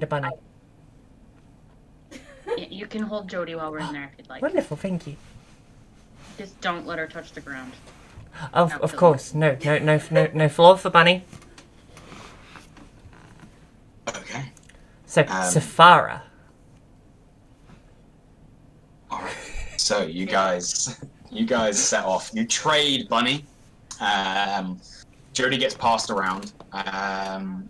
bunny. Yeah, you can hold Jodie while we're in there if you'd like. Wonderful, thank you. Just don't let her touch the ground. Of course. No floor for bunny. Okay. So, Safara. Alright. So you guys set off. You trade bunny. Jodie gets passed around. And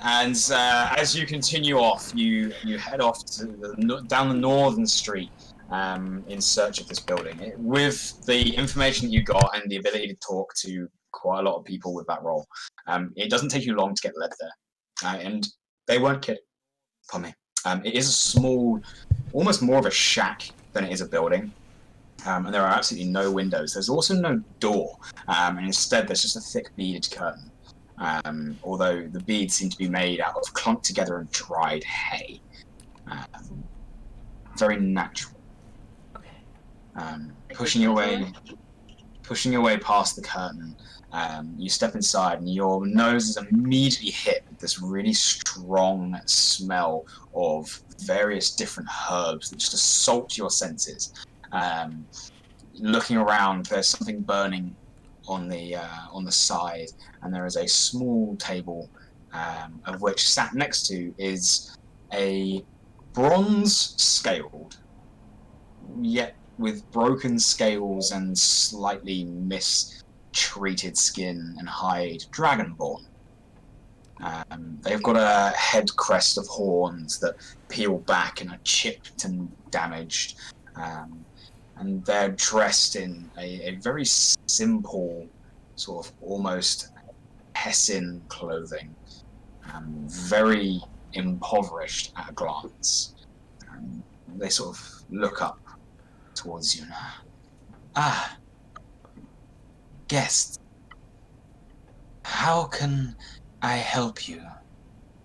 as you continue off, you head off to down the northern street in search of this building. With the information that you got and the ability to talk to quite a lot of people with that role, it doesn't take you long to get led there. And they weren't kidding. Pardon me. It is a small, almost more of a shack than it is a building. And there are absolutely no windows. There's also no door. And instead, there's just a thick beaded curtain. Although the beads seem to be made out of clumped together and dried hay. Very natural. Pushing your way past the curtain, you step inside and your nose is immediately hit with this really strong smell of various different herbs that just assault your senses. Looking around, there's something burning on the side, and there is a small table, of which sat next to is a bronze scaled, yet with broken scales and slightly mistreated skin and hide, dragonborn. They've got a head crest of horns that peel back and are chipped and damaged. And they're dressed in a very simple, sort of almost Hessian clothing. Very impoverished at a glance. They sort of look up towards you now. Ah, guests. How can I help you,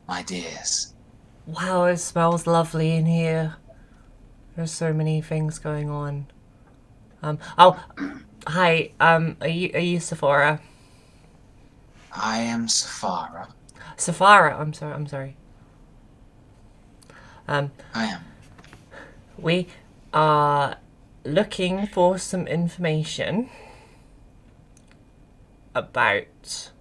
my dears? Wow, it smells lovely in here. There's so many things going on. Oh, hi. Are you Sephora? I am Safara. Safara. I'm sorry. I am. We are looking for some information about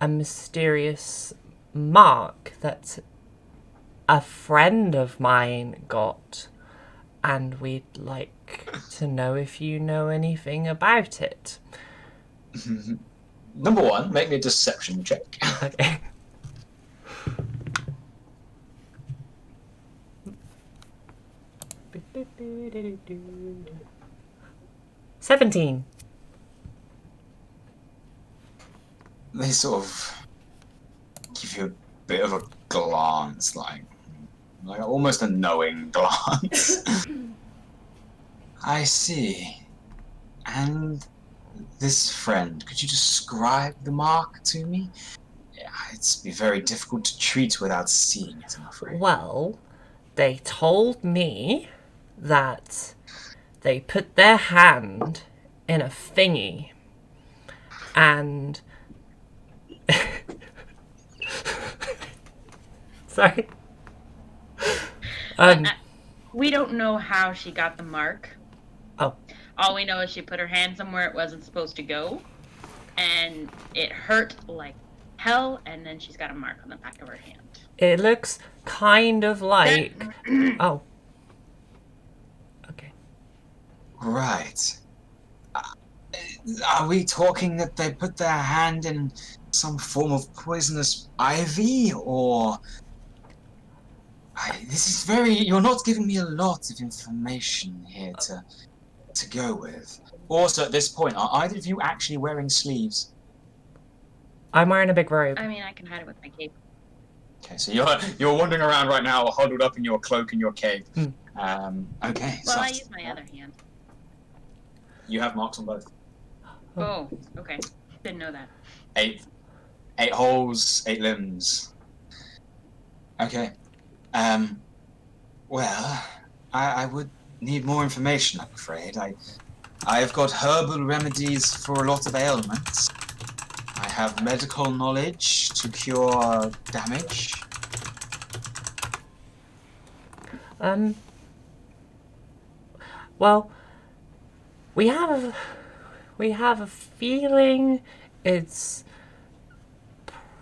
a mysterious mark that a friend of mine got, and we'd like to know if you know anything about it. Number one, make me a deception check. Okay. $17. They sort of give you a bit of a glance, like almost a knowing glance. I see. And this friend, could you describe the mark to me? It'd be very difficult to treat without seeing it, I'm afraid. Well, they told me that they put their hand in a thingy and sorry. We don't know how she got the mark. Oh. All we know is she put her hand somewhere it wasn't supposed to go, and it hurt like hell, and then she's got a mark on the back of her hand. It looks kind of like... Oh. Okay. Right. Are we talking that they put their hand in some form of poisonous ivy, or... this is very... You're not giving me a lot of information here to go with. Also, at this point, are either of you actually wearing sleeves? I'm wearing a big robe. I mean, I can hide it with my cape. Okay, so you're wandering around right now, huddled up in your cloak and your cape. Okay. Well, I use my other hand. You have marks on both. Oh, okay. Didn't know that. 8 holes, 8 limbs. Okay. Well, I would need more information, I'm afraid. I've got herbal remedies for a lot of ailments. I have medical knowledge to cure damage. Well, we have a feeling it's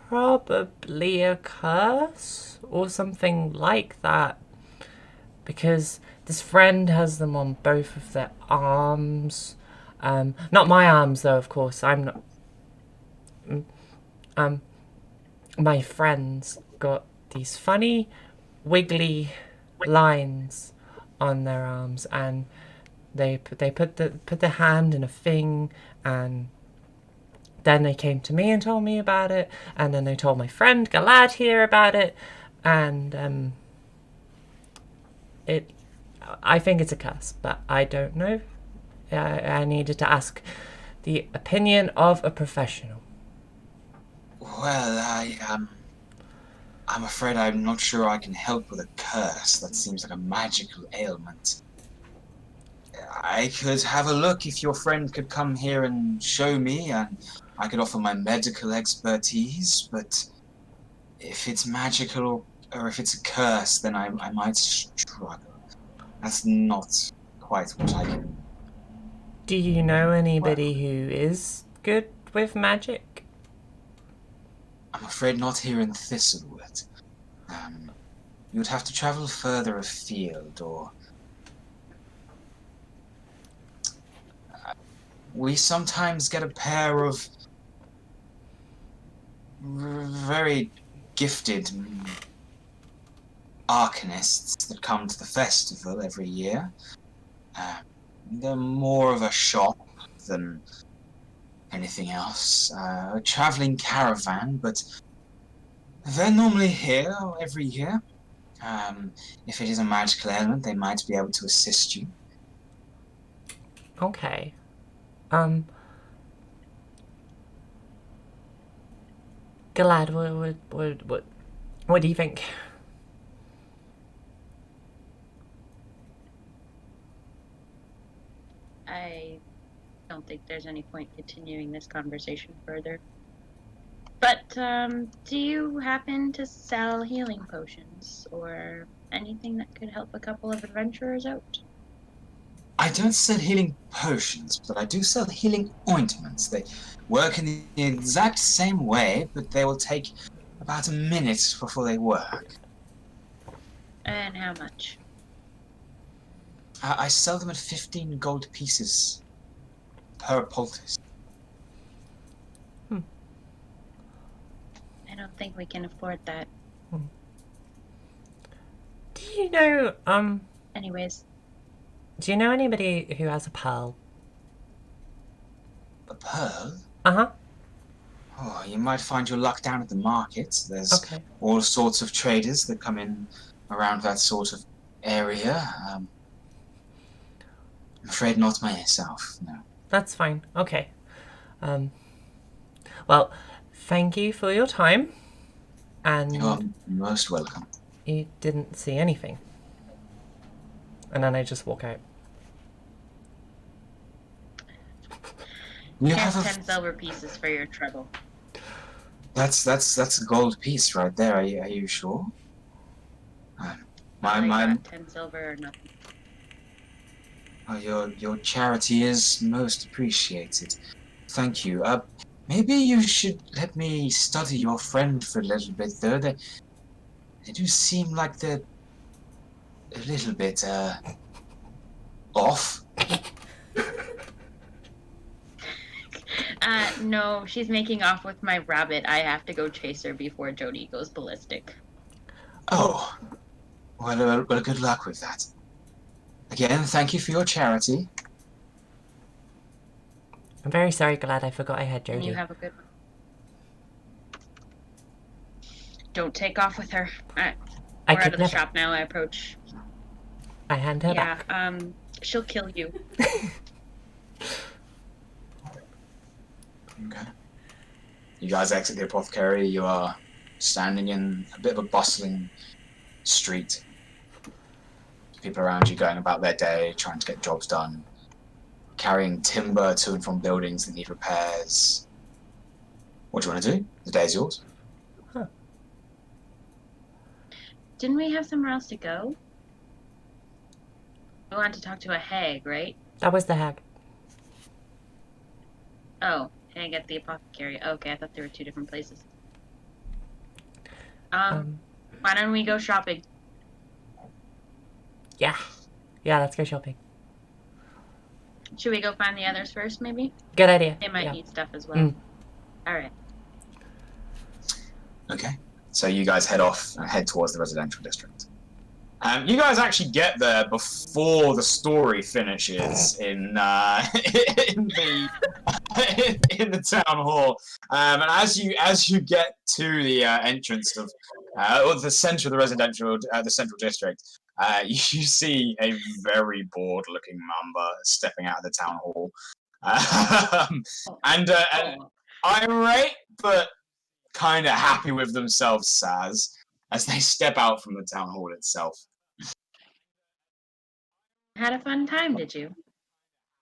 probably a curse or something like that, because this friend has them on both of their arms. Not my arms though, of course. I'm not. My friend's got these funny, wiggly lines on their arms, and they put the hand in a thing, and then they came to me and told me about it, and then they told my friend Galad here about it, and I think it's a curse, but I don't know. I needed to ask the opinion of a professional. Well, I'm afraid I'm not sure I can help with a curse. That seems like a magical ailment. I could have a look if your friend could come here and show me, and I could offer my medical expertise, but if it's magical or if it's a curse, then I might struggle. That's not quite what I can Do you know anybody who is good with magic? I'm afraid not here in Thistlewood. You would have to travel further afield, or we sometimes get a pair of very gifted arcanists that come to the festival every year. They're more of a shop than anything else. A traveling caravan, but they're normally here every year. If it is a magical element, they might be able to assist you. Okay. Galad, what do you think? I don't think there's any point continuing this conversation further. But, do you happen to sell healing potions or anything that could help a couple of adventurers out? I don't sell healing potions, but I do sell healing ointments. They work in the exact same way, but they will take about a minute before they work. And how much? I sell them at 15 gold pieces per poultice. I don't think we can afford that. Do you know, Anyways, do you know anybody who has a pearl? A pearl? Uh-huh. Oh, you might find your luck down at the market. There's Okay. all sorts of traders that come in around that sort of area. I'm afraid not myself, no. That's fine. Okay. Well, thank you for your time. And You're most welcome. you didn't see anything. And then I just walk out. You here's have 10 silver pieces for your trouble. That's a gold piece right there. Are you sure? I My got 10 silver or nothing. your charity is most appreciated. Thank you. Maybe you should let me study your friend for a little bit, though. They do seem like they're a little bit off. No, she's making off with my rabbit. I have to go chase her before Jodie goes ballistic. Oh, well, good luck with that. Again, thank you for your charity. I'm very sorry, Glad I forgot I had And you Jodie. have a good one. Don't take off with her. We're I out could of the never. shop now. I approach. I hand her Yeah, back. she'll kill you. Okay. You guys exit the apothecary. You are standing in a bit of a bustling street. People around you going about their day, trying to get jobs done, carrying timber to and from buildings that need repairs. What do you want to do? The day is yours. Didn't we have somewhere else to go? We wanted to talk to a hag, right? That was the hag. Oh, hag at the apothecary. Okay, I thought there were two different places. Why don't we go shopping? Yeah. Yeah, let's go shopping. Should we go find the others first, maybe? Good idea. They might Yeah. need stuff as well. Alright. Okay. So you guys head towards the residential district. You guys actually get there before the story finishes in in the town hall. And as you get to the entrance of or the center of the central district, you see a very bored-looking Mamba stepping out of the town hall, and irate, but kind of happy with themselves, Saz, as they step out from the town hall itself. Had a fun time, did you?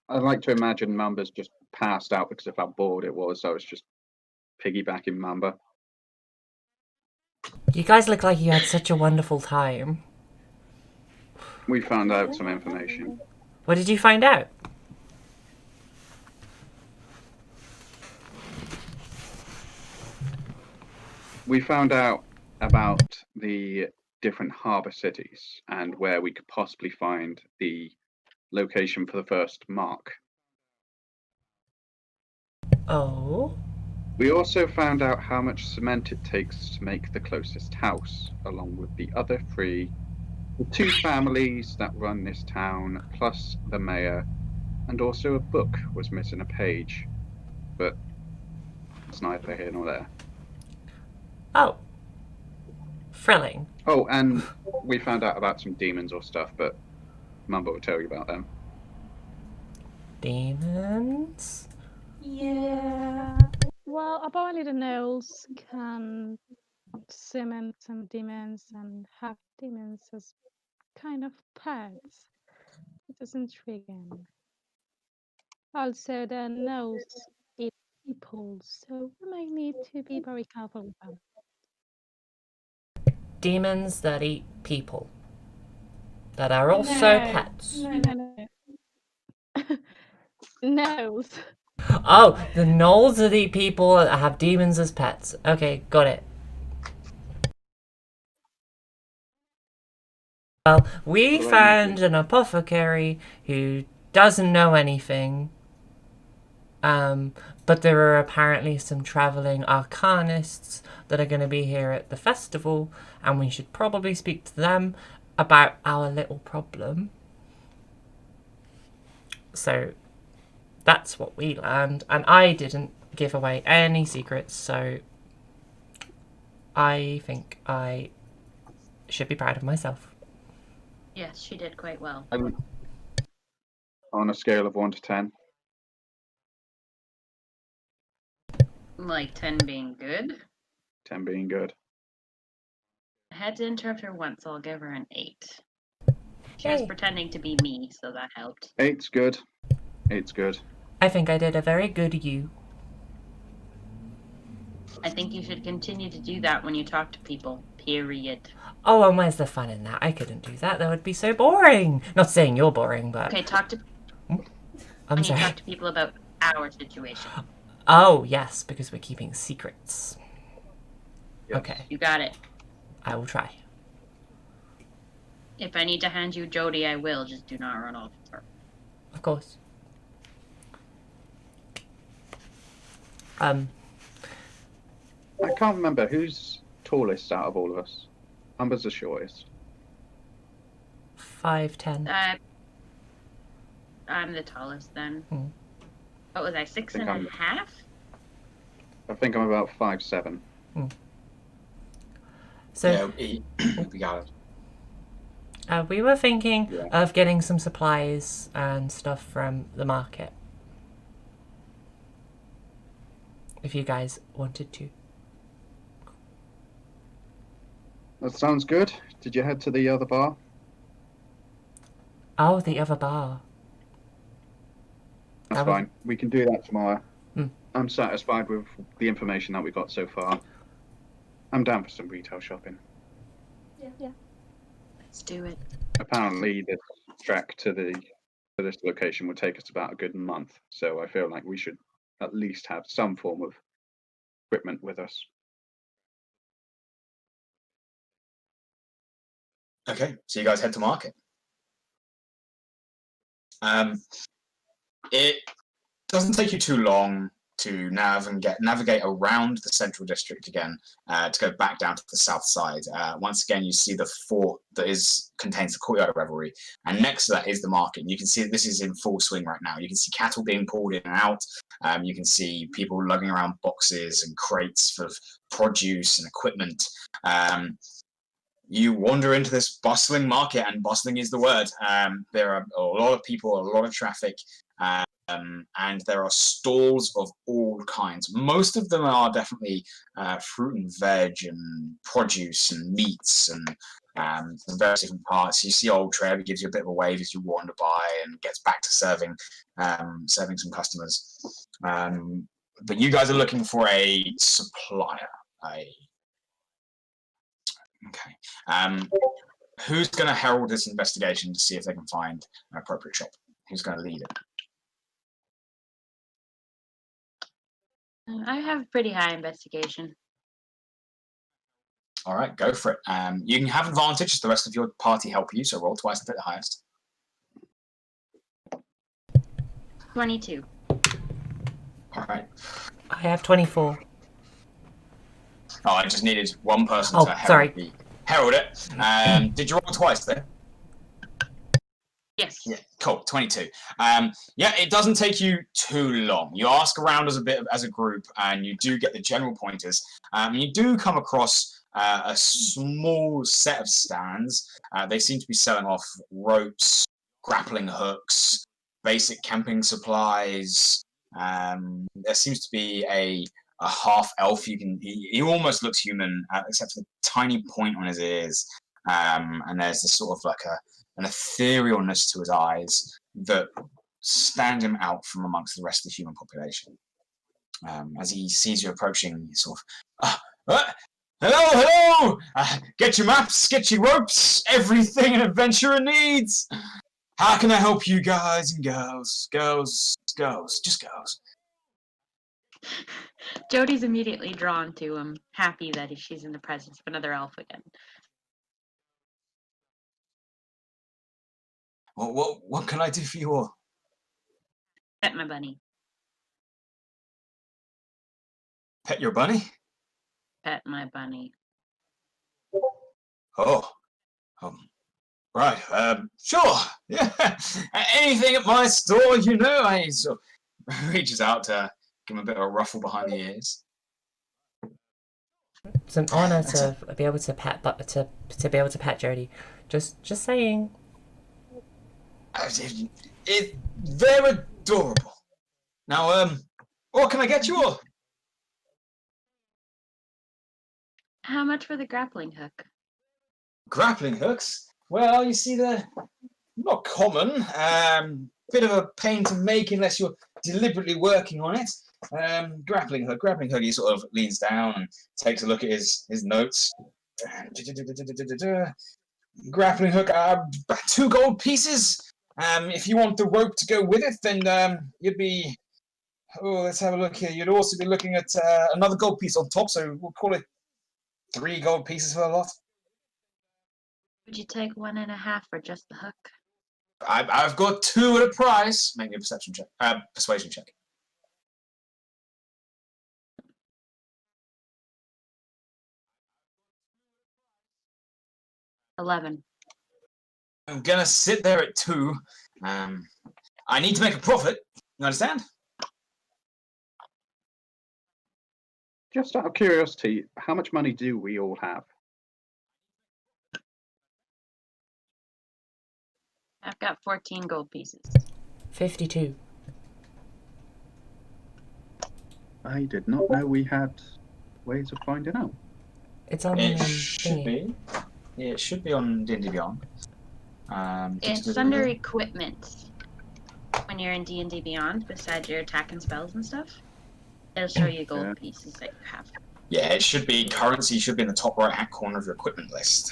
I'd like to imagine Mamba's just passed out because of how bored it was, so it's just piggybacking Mamba. You guys look like you had such a wonderful time. We found out some information. What did you find out? we found out about the different harbour cities and where we could possibly find the location for the first mark. Oh? We also found out how much cement it takes to make the closest house, along with the other three, the two families that run this town, plus the mayor, and also a book was missing a page, but it's neither here nor there. Oh. Thrilling. Oh, and we found out about some demons or stuff, but Mamba will tell you about them. Demons? Yeah. Well, apparently the gnolls can cement some demons and have demons as kind of pets. It is intriguing. Also, the gnolls eat people, so we might need to be very careful with them. Demons that eat people. That are also pets. No. Gnolls. Oh, the gnolls that eat people that have demons as pets. Okay, got it. Well, we Well, found an apothecary who doesn't know anything. But there are apparently some traveling arcanists that are going to be here at the festival, and we should probably speak to them about our little problem. So that's what we learned, and I didn't give away any secrets, so I think I should be proud of myself. Yes, she did quite well. On a scale of 1 to 10. Like 10 being good. 10 being good. I had to interrupt her once, so I'll give her an 8. She was Yay. pretending to be me, so that helped. 8's good. 8's good. I think I did a very good you. I think you should continue to do that when you talk to people. Period. Oh, and where's the fun in that? I couldn't do that. That would be so boring. Not saying you're boring, but... Okay, talk to I'm when you sorry. talk to people about our situation. Oh, yes, because we're keeping secrets. Yes. Okay, You got it. I will try. If I need to hand you Jodie, I will. Just do not run off with her. Of course. I can't remember who's tallest out of all of us. Amber's the shortest. 5'10". I'm the tallest then. Hmm. What was I, 6 think and I'm- a half? I think I'm about 5'7". So we got it. we were thinking Yeah. of getting some supplies and stuff from the market. If you guys wanted to. That sounds good. Did you head to the other bar? Oh, the other bar. That's That was- fine. We can do that tomorrow. Hmm. I'm satisfied with the information that we got so far. I'm down for some retail shopping. Yeah. Let's do it. Apparently, this trek to this location would take us about a good month, so I feel like we should at least have some form of equipment with us. Okay, so you guys head to market. It doesn't take you too long to navigate around the central district again to go back down to the south side. Once again, you see the fort that contains the courtyard of revelry, and next to that is the market. And you can see that this is in full swing right now. You can see cattle being pulled in and out. You can see people lugging around boxes and crates full of produce and equipment. You wander into this bustling market, and bustling is the word. There are a lot of people, a lot of traffic, and there are stalls of all kinds. Most of them are definitely fruit and veg and produce and meats and some various different parts. You see old Trev, gives you a bit of a wave as you wander by and gets back to serving some customers. But you guys are looking for a supplier. Okay. Who's going to herald this investigation to see if they can find an appropriate shop? Who's going to lead it? I have pretty high investigation. All right, go for it. You can have advantage as the rest of your party help you, so roll twice and pick the highest. 22. All right. I have 24. Oh, I just needed one person Oh, to sorry. herald it. Did you roll twice there? Yes. Yeah, cool. 22. Yeah, it doesn't take you too long. You ask around as a group, and you do get the general pointers. You do come across a small set of stands. They seem to be selling off ropes, grappling hooks, basic camping supplies. There seems to be a half elf. He almost looks human, except for the tiny point on his ears. And there's this sort of like an etherealness to his eyes that stand him out from amongst the rest of the human population. As he sees you approaching, he sort of, hello! Get your maps, get your ropes, everything an adventurer needs. How can I help you guys and girls? Girls, just girls. Jodie's immediately drawn to him, happy that she's in the presence of another elf again. What can I do for you all? Pet my bunny. Pet your bunny? Pet my bunny. Oh, right. Sure. Yeah. Anything at my store, I sort of reaches out to give him a bit of a ruffle behind the ears. It's an honor to be able to pet, to be able to pet Jodie. Just saying. They're adorable. Now, what can I get you all? How much for the grappling hook? Grappling hooks? Well, you see, they're not common. Bit of a pain to make unless you're deliberately working on it. Grappling hook. He sort of leans down and takes a look at his notes. Grappling hook, 2 gold pieces. If you want the rope to go with it, then you'd be. Oh, let's have a look here. You'd also be looking at another gold piece on top, so we'll call it 3 gold pieces for a lot. Would you take 1.5 for just the hook? I've got 2 at a price. Make me a persuasion check. 11. I'm gonna sit there at 2. I need to make a profit. You understand? Just out of curiosity, how much money do we all have? I've got 14 gold pieces. 52. I did not know we had ways of finding out. It's on It the should thingy. be. Yeah, it should be on D&D Beyond. It's under equipment. When you're in D&D Beyond, besides your attack and spells and stuff, it'll show you gold Yeah. pieces that you have. Yeah, it should be. Currency should be in the top right-hand corner of your equipment list.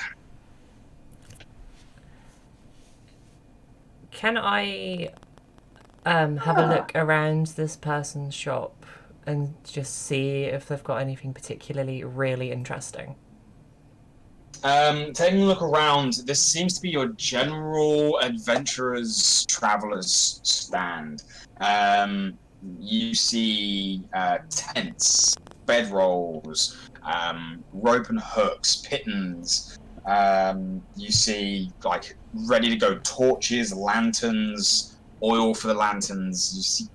Can I have a look around this person's shop and just see if they've got anything particularly really interesting? Taking a look around, this seems to be your general adventurers, travelers stand. You see tents, bedrolls, rope and hooks, pittons. You see like ready to go torches, lanterns, oil for the lanterns. You see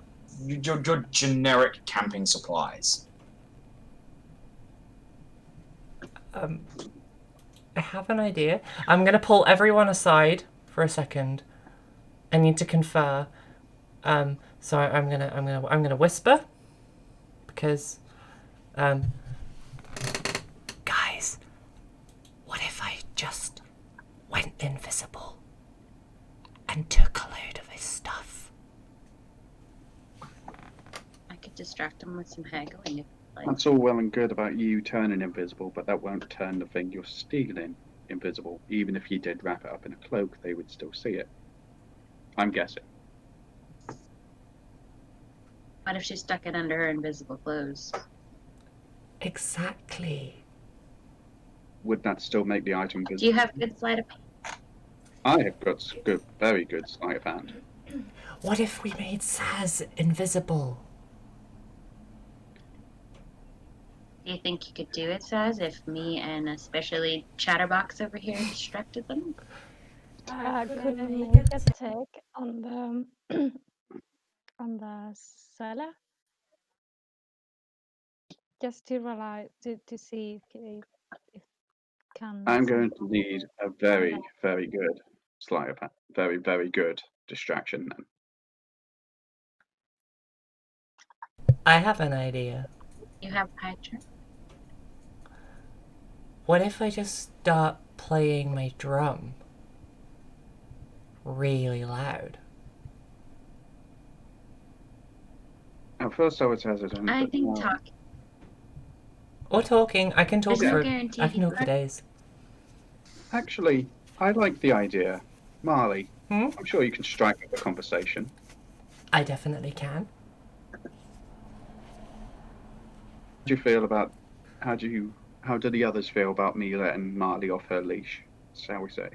your generic camping supplies. I have an idea. I'm going to pull everyone aside for a second. I need to confer. So I'm gonna whisper because, guys, what if I just went invisible and took a load of his stuff? I could distract him with some haggling if like. That's all well and good about you turning invisible, but that won't turn the thing you're stealing invisible. Even if you did wrap it up in a cloak, they would still see it. I'm guessing. What if she stuck it under her invisible clothes? Exactly. would that still make the item Do you visible? have good sleight of I have got good, very good sleight of hand. What if we made Saz invisible? Do you think you could do it, Saz, if me and especially Chatterbox over here distracted them? Could I make a check on the on the cellar? Just to realize to see if can I'm going sneak to on need a on very, that. very good sleight of hand. Very, very good distraction then. I have an idea. You have Hydra? What if I just start playing my drum really loud? At first I was hesitant, I but think now... talk. Or talking. I can talk There's no for guarantee I can he talk for days. Actually, I like the idea. Marley, Hmm? I'm sure you can strike up a conversation. I definitely can. How do you feel about... How do the others feel about me letting Marley off her leash, shall we say?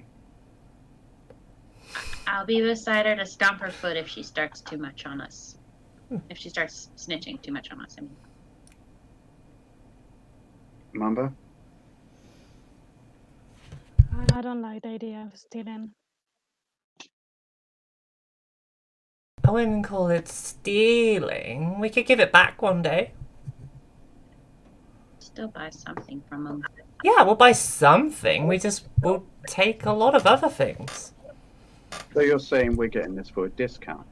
I'll be beside her to stomp her foot if she starts too much on us. If she starts snitching too much on us, I mean. Mamba? I don't like the idea of stealing. I wouldn't call it stealing. We could give it back one day. Still buy something from them. Yeah, we'll buy something. We'll take a lot of other things. So you're saying we're getting this for a discount?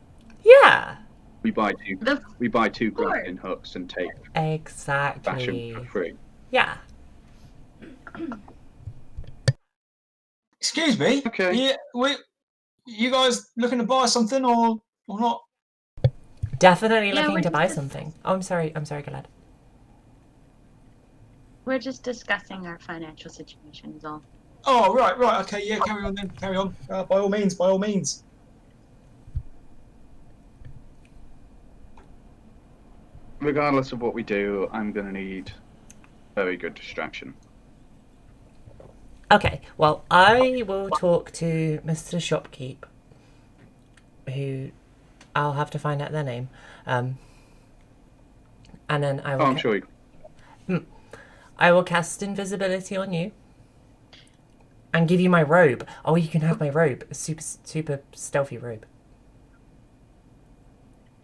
Yeah, We buy two course. grappling hooks and take fashion exactly. for free. Yeah. Excuse me. Okay. Yeah, you guys looking to buy something or not? Definitely Yeah, looking we're to buy just- something. Oh, I'm sorry, Galad. We're just discussing our financial situation is all. Oh, right. Okay, yeah, carry on then. Carry on. By all means. Regardless of what we do, I'm going to need very good distraction. Okay, well, I will talk to Mr. Shopkeep, who I'll have to find out their name. And then I will. I'm sure I will cast invisibility on you, and give you my robe. Oh, you can have my robe, a super stealthy robe.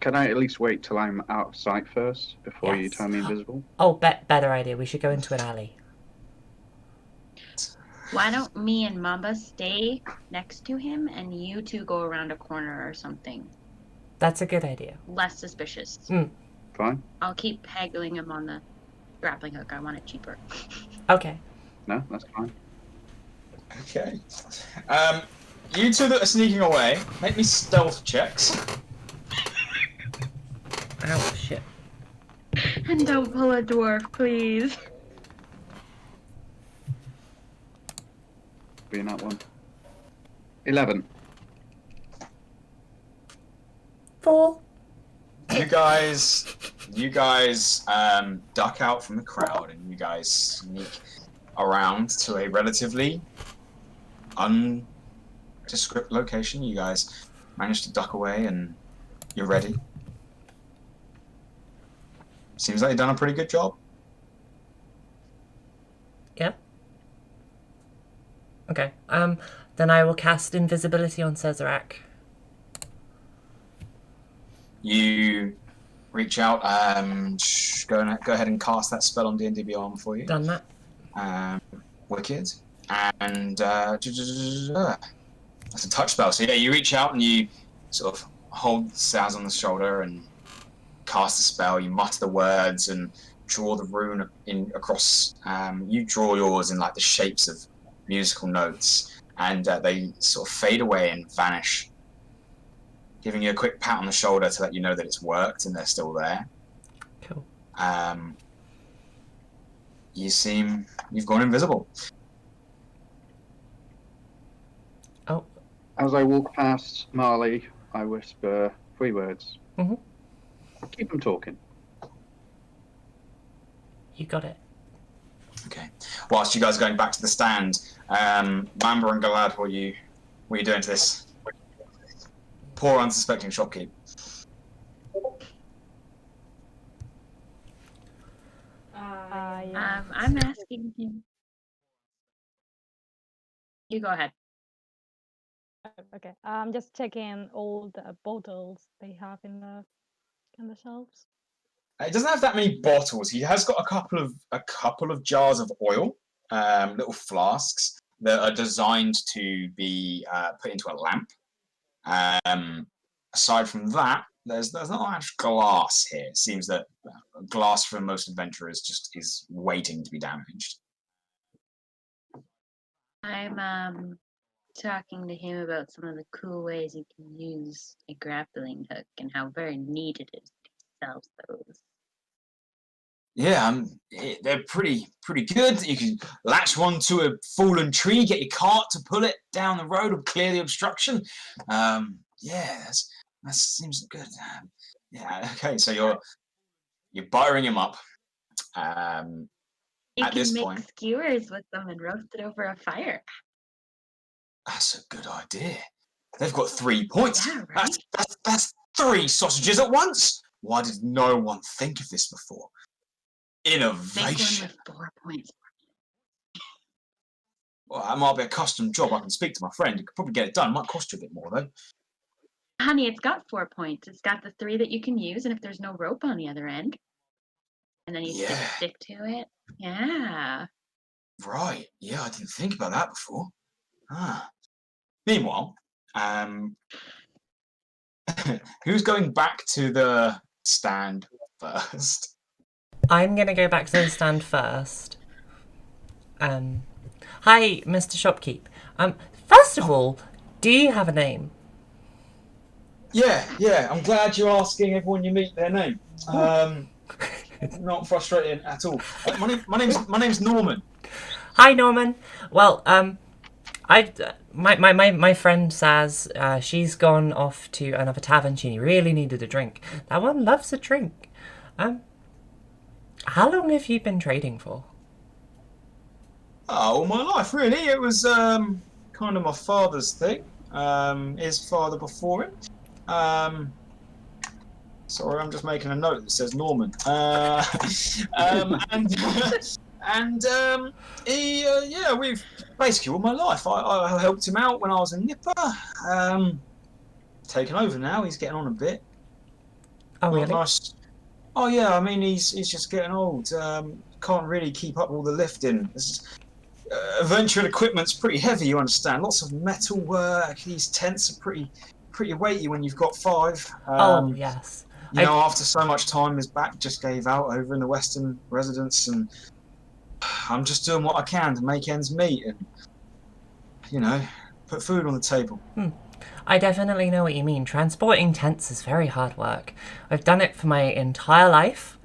Can I at least wait till I'm out of sight first before you Yes. turn me invisible? Oh, better idea. We should go into an alley. Why don't me and Mamba stay next to him and you two go around a corner or something? That's a good idea. Less suspicious. Fine. I'll keep haggling him on the grappling hook. I want it cheaper. Okay. No, that's fine. Okay. You two that are sneaking away, make me stealth checks. Oh shit. And don't pull a dwarf, please. Be in that one. 11. 4. You guys duck out from the crowd and you guys sneak around to a relatively undescript location. You guys manage to duck away and you're ready. Seems like you've done a pretty good job. Yeah. Okay. Then I will cast invisibility on Sazarac. You reach out, go ahead and cast that spell on D&D Beyond for you. Done that. Wicked. And that's a touch spell. So yeah, you reach out and you sort of hold Saz on the shoulder and cast a spell. You mutter the words and draw the rune in across. You draw yours in like the shapes of musical notes, and they sort of fade away and vanish, giving you a quick pat on the shoulder to let you know that it's worked and they're still there. Cool. You've gone invisible. Oh. As I walk past Marley, I whisper 3 words. Mhm. Keep them talking. You got it. Okay. whilst you guys are going back to the stand. Mamba and Galad, what are you doing to this poor, unsuspecting shopkeep? Yeah. I'm asking him. You go ahead. Okay. I'm just checking all the bottles they have in the shelves. He doesn't have that many bottles. He has got a couple of jars of oil, little flasks that are designed to be put into a lamp. Aside from that, there's not much glass here. It seems that glass for most adventurers just is waiting to be damaged. I'm talking to him about some of the cool ways you can use a grappling hook and how very neat it is to sell those. Yeah, they're pretty good. You can latch one to a fallen tree, get your cart to pull it down the road, or clear the obstruction. Yeah, that seems good. Yeah, okay. So you're buttering him up. You At can this make point, skewers with them and roast it over a fire. that's a good idea. They've got 3 points. Yeah, right? That's 3 sausages at once. Why did no one think of this before? Make one Innovation. with 4 points. Well, that might be a custom job. I can speak to my friend. He could probably get it done. Might cost you a bit more though. Honey, it's got 4 points. It's got the 3 that you can use, and if there's no rope on the other end, and then you stick to it. Yeah. Right. Yeah, I didn't think about that before. Meanwhile, who's going back to the stand first? I'm gonna go back to the stand first. Hi, Mr. Shopkeep. First of all, do you have a name? Yeah. I'm glad you're asking everyone you meet their name. Not frustrating at all. My name's Norman. Hi, Norman. Well, my friend Saz, she's gone off to another tavern. She really needed a drink. That one loves a drink. How long have you been trading for? All my life, really. It was kind of my father's thing. His father before him. Sorry, I'm just making a note that says Norman. We've basically all my life. I helped him out when I was a nipper. Taken over now. He's getting on a bit. Oh, really? Nice. Oh yeah, I mean he's just getting old. Can't really keep up with all the lifting. Adventure equipment's pretty heavy, you understand. Lots of metal work. These tents are pretty weighty when you've got 5. Oh, yes. You know, after so much time, his back just gave out over in the Western residence, and I'm just doing what I can to make ends meet and, you know, put food on the table. I definitely know what you mean. Transporting tents is very hard work. I've done it for my entire life,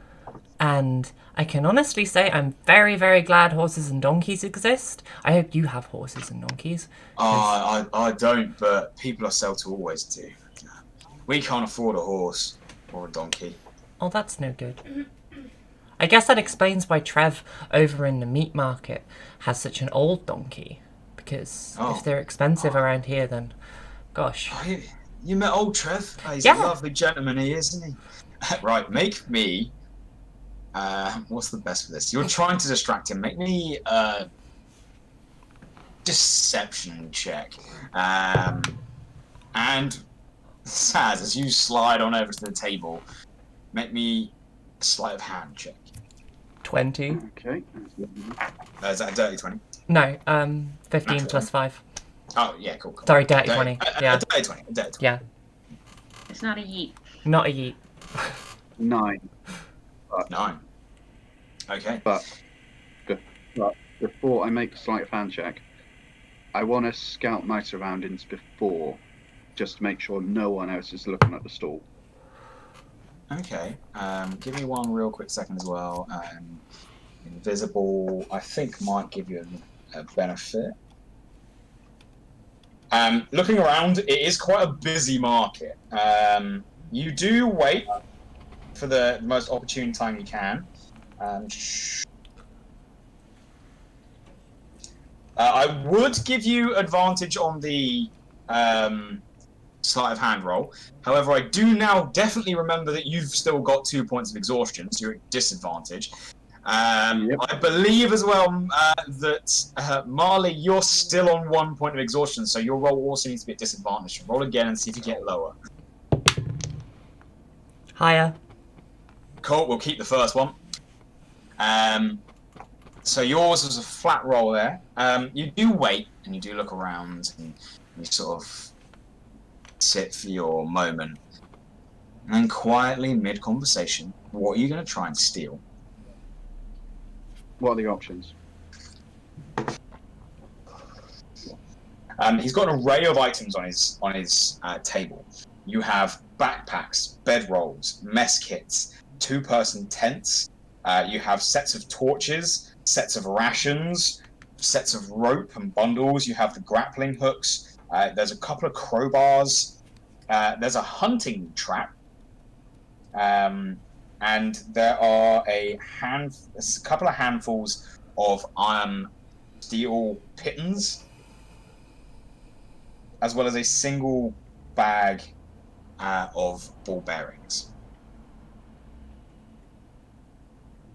and I can honestly say I'm very, very glad horses and donkeys exist. I hope you have horses and donkeys. I don't, but people I sell to always do. We can't afford a horse or a donkey. Oh, that's no good. I guess that explains why Trev over in the meat market has such an old donkey. Because if they're expensive around here, then gosh. Oh, you met old Trev? He's Yeah. a lovely gentleman, he is, isn't he? Right, make me... what's the best for this? You're trying to distract him. Make me a deception check. And Saz, as you slide on over to the table, make me a sleight of hand check. 20. Okay. Is that a dirty 20? No, 15 Natural plus 5. Oh, yeah, cool. Sorry, dirty 20. Yeah. A dirty 20. Yeah, It's not a yeet. not a yeet. 9. 9. Okay. But before I make a sleight of hand check, I want to scout my surroundings before, just to make sure no one else is looking at the stall. Okay. Give me one real quick second as well. Invisible, I think, might give you a benefit. Looking around, it is quite a busy market. You do wait for the most opportune time you can. I would give you advantage on the sleight of hand roll. However, I do now definitely remember that you've still got 2 points of exhaustion, so you're at disadvantage. Yep. I believe as well that Marle, you're still on 1 point of exhaustion, so your roll also needs to be at disadvantage. Roll again and see if you get lower. Higher. Cool, we'll keep the first one. So yours was a flat roll there. You do wait and you do look around and you sort of sit for your moment. And then quietly, mid-conversation, what are you going to try and steal? What are the options? He's got an array of items on his table. You have backpacks, bedrolls, mess kits, 2-person tents. You have sets of torches, sets of rations, sets of rope and bundles. You have the grappling hooks. There's a couple of crowbars. There's a hunting trap. And there are a couple of handfuls of iron steel pitons, as well as a single bag of ball bearings.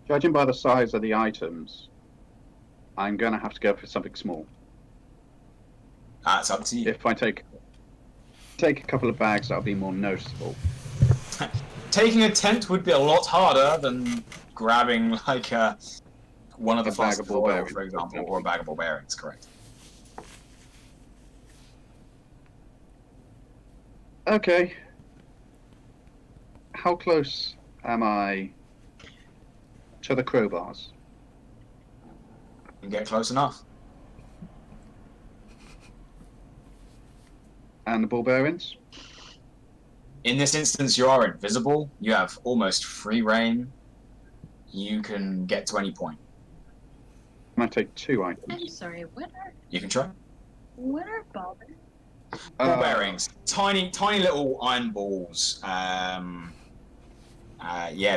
Judging by the size of the items, I'm going to have to go for something small. It's up to you. If I take a couple of bags, that'll be more noticeable. Taking a tent would be a lot harder than grabbing like one of the flasks of oil, for example, or a bag of ball bearings. Correct. Okay. How close am I to the crowbars? You can get close enough. And the ball bearings? In this instance, you are invisible. You have almost free reign. You can get to any point. I might take 2 I'm items. sorry, You can try. what are ball bearings? Ball bearings, tiny little iron balls. Yeah,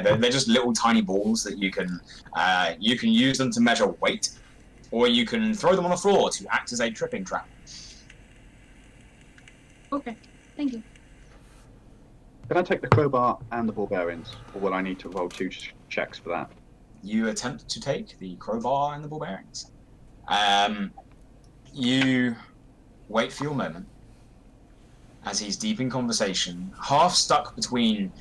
they're just little tiny balls that you can use them to measure weight, or you can throw them on the floor to act as a tripping trap. Okay, thank you. Can I take the crowbar and the ball bearings, or will I need to roll 2 checks for that? You attempt to take the crowbar and the ball bearings. You wait for your moment as he's deep in conversation, half stuck between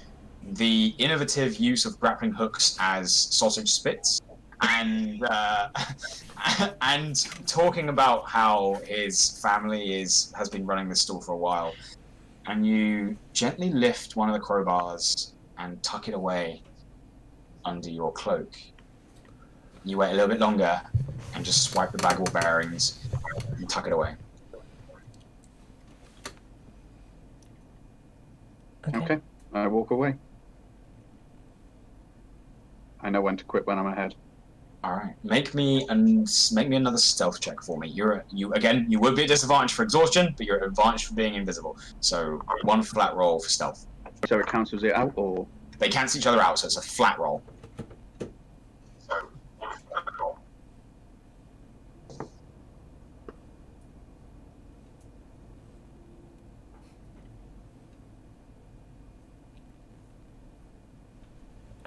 the innovative use of grappling hooks as sausage spits and and talking about how his family has been running this store for a while. And you gently lift one of the crowbars and tuck it away under your cloak. You wait a little bit longer and just swipe the bag of bearings and tuck it away. Okay, I walk away. I know when to quit when I'm ahead. All right, make me another stealth check for me. You would be at disadvantage for exhaustion, but you're at advantage for being invisible. So 1 flat roll for stealth. So it cancels it out, or? They cancel each other out, so it's a flat roll.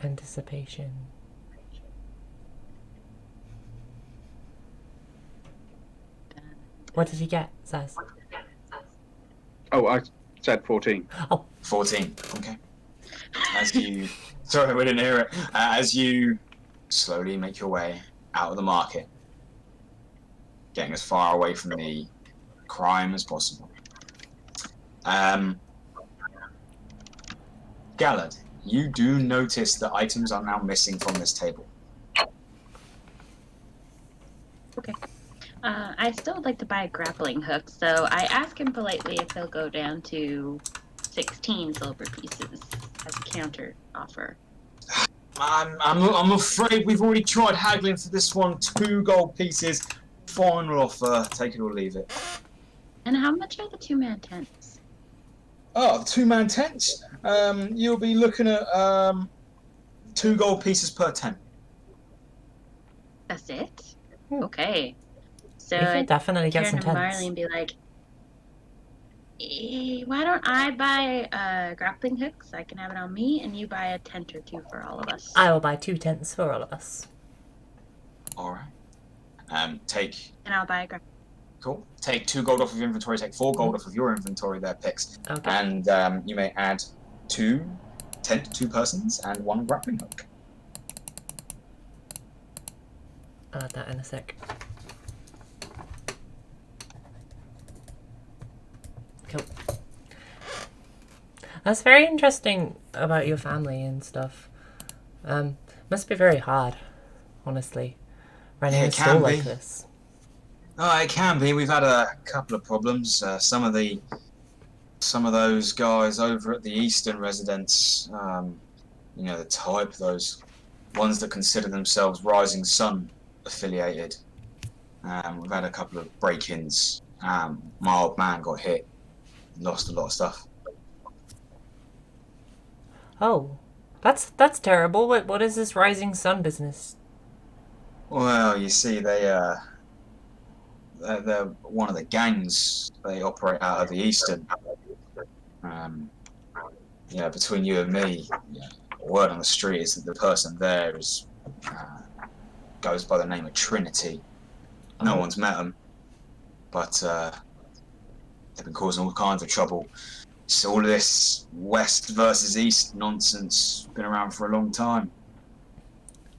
Anticipation. What did you get, Saz? Oh, I said 14. Oh, 14. Okay. Sorry, we didn't hear it. As you slowly make your way out of the market, getting as far away from the crime as possible. Galad, you do notice that items are now missing from this table. Okay. I still would like to buy a grappling hook, so I ask him politely if he'll go down to 16 silver pieces as a counter offer. I'm afraid we've already tried haggling for this one. 2 gold pieces. Final offer. Take it or leave it. And how much are the 2-man tents? Oh, the 2-man tents. You'll be looking at 2 gold pieces per tent. That's it? Okay. So We can I definitely get turn some to Marley tents. and be like, why don't I buy grappling hooks? I can have it on me, and you buy a tent or two for all of us. I will buy 2 tents for all of us. All right. Take And I'll buy a grappling. Cool. Take 2 gold off of your inventory. Take 4 gold off of your inventory. There, Pix. Okay. And you may add 2 tent to 2 persons and 1 grappling hook. I'll add that in a sec. Cool. That's very interesting about your family and stuff. Must be very hard, honestly, running Yeah, a it store can like be. this. Oh, it can be. We've had a couple of problems. Some of those guys over at the Eastern residence, you know, the type, those ones that consider themselves Rising Sun affiliated. We've had a couple of break-ins. My old man got hit, lost a lot of stuff. Oh, that's terrible. What is this Rising Sun business? Well, you see, they're one of the gangs. They operate out of the Eastern. Between you and me, word on the street is that the person there goes by the name of Trinity. No one's met them, but they've been causing all kinds of trouble. So all of this West versus East nonsense been around for a long time.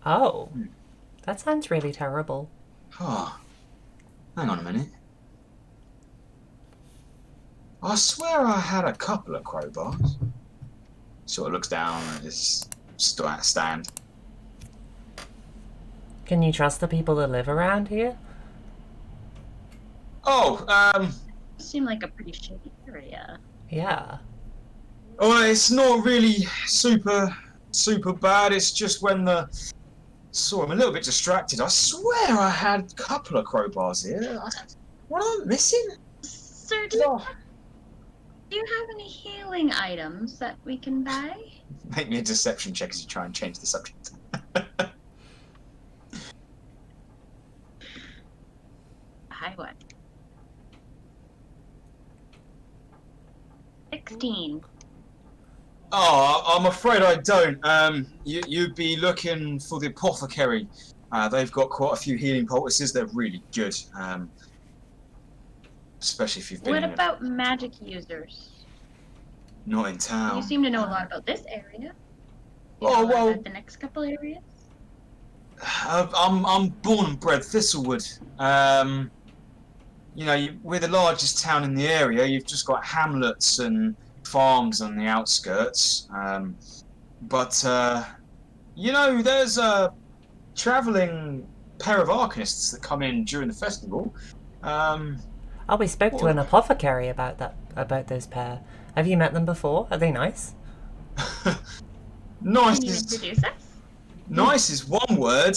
Oh, that sounds really terrible. Oh, hang on a minute. I swear I had a couple of crowbars. Sort of looks down at his stand. Can you trust the people that live around here? Oh, Seem like a pretty shady area. Yeah. well, it's not really super bad. It's just when I'm a little bit distracted. I swear I had a couple of crowbars here. What am I missing? Sir, do you have any healing items that we can buy? Make me a deception check as you try and change the subject. High one. 16. Oh, I'm afraid I don't. You'd be looking for the apothecary. They've got quite a few healing poultices. They're really good. Especially if you've been What about magic users? not in town. You seem to know a lot about this area. Oh, well, About the next couple areas. I'm born and bred Thistlewood. We're the largest town in the area. You've just got hamlets and farms on the outskirts. There's a travelling pair of arcanists that come in during the festival. Oh, we spoke to an apothecary about those pair. Have you met them before? Are they nice? Nice Can you is introduce us? nice is one word.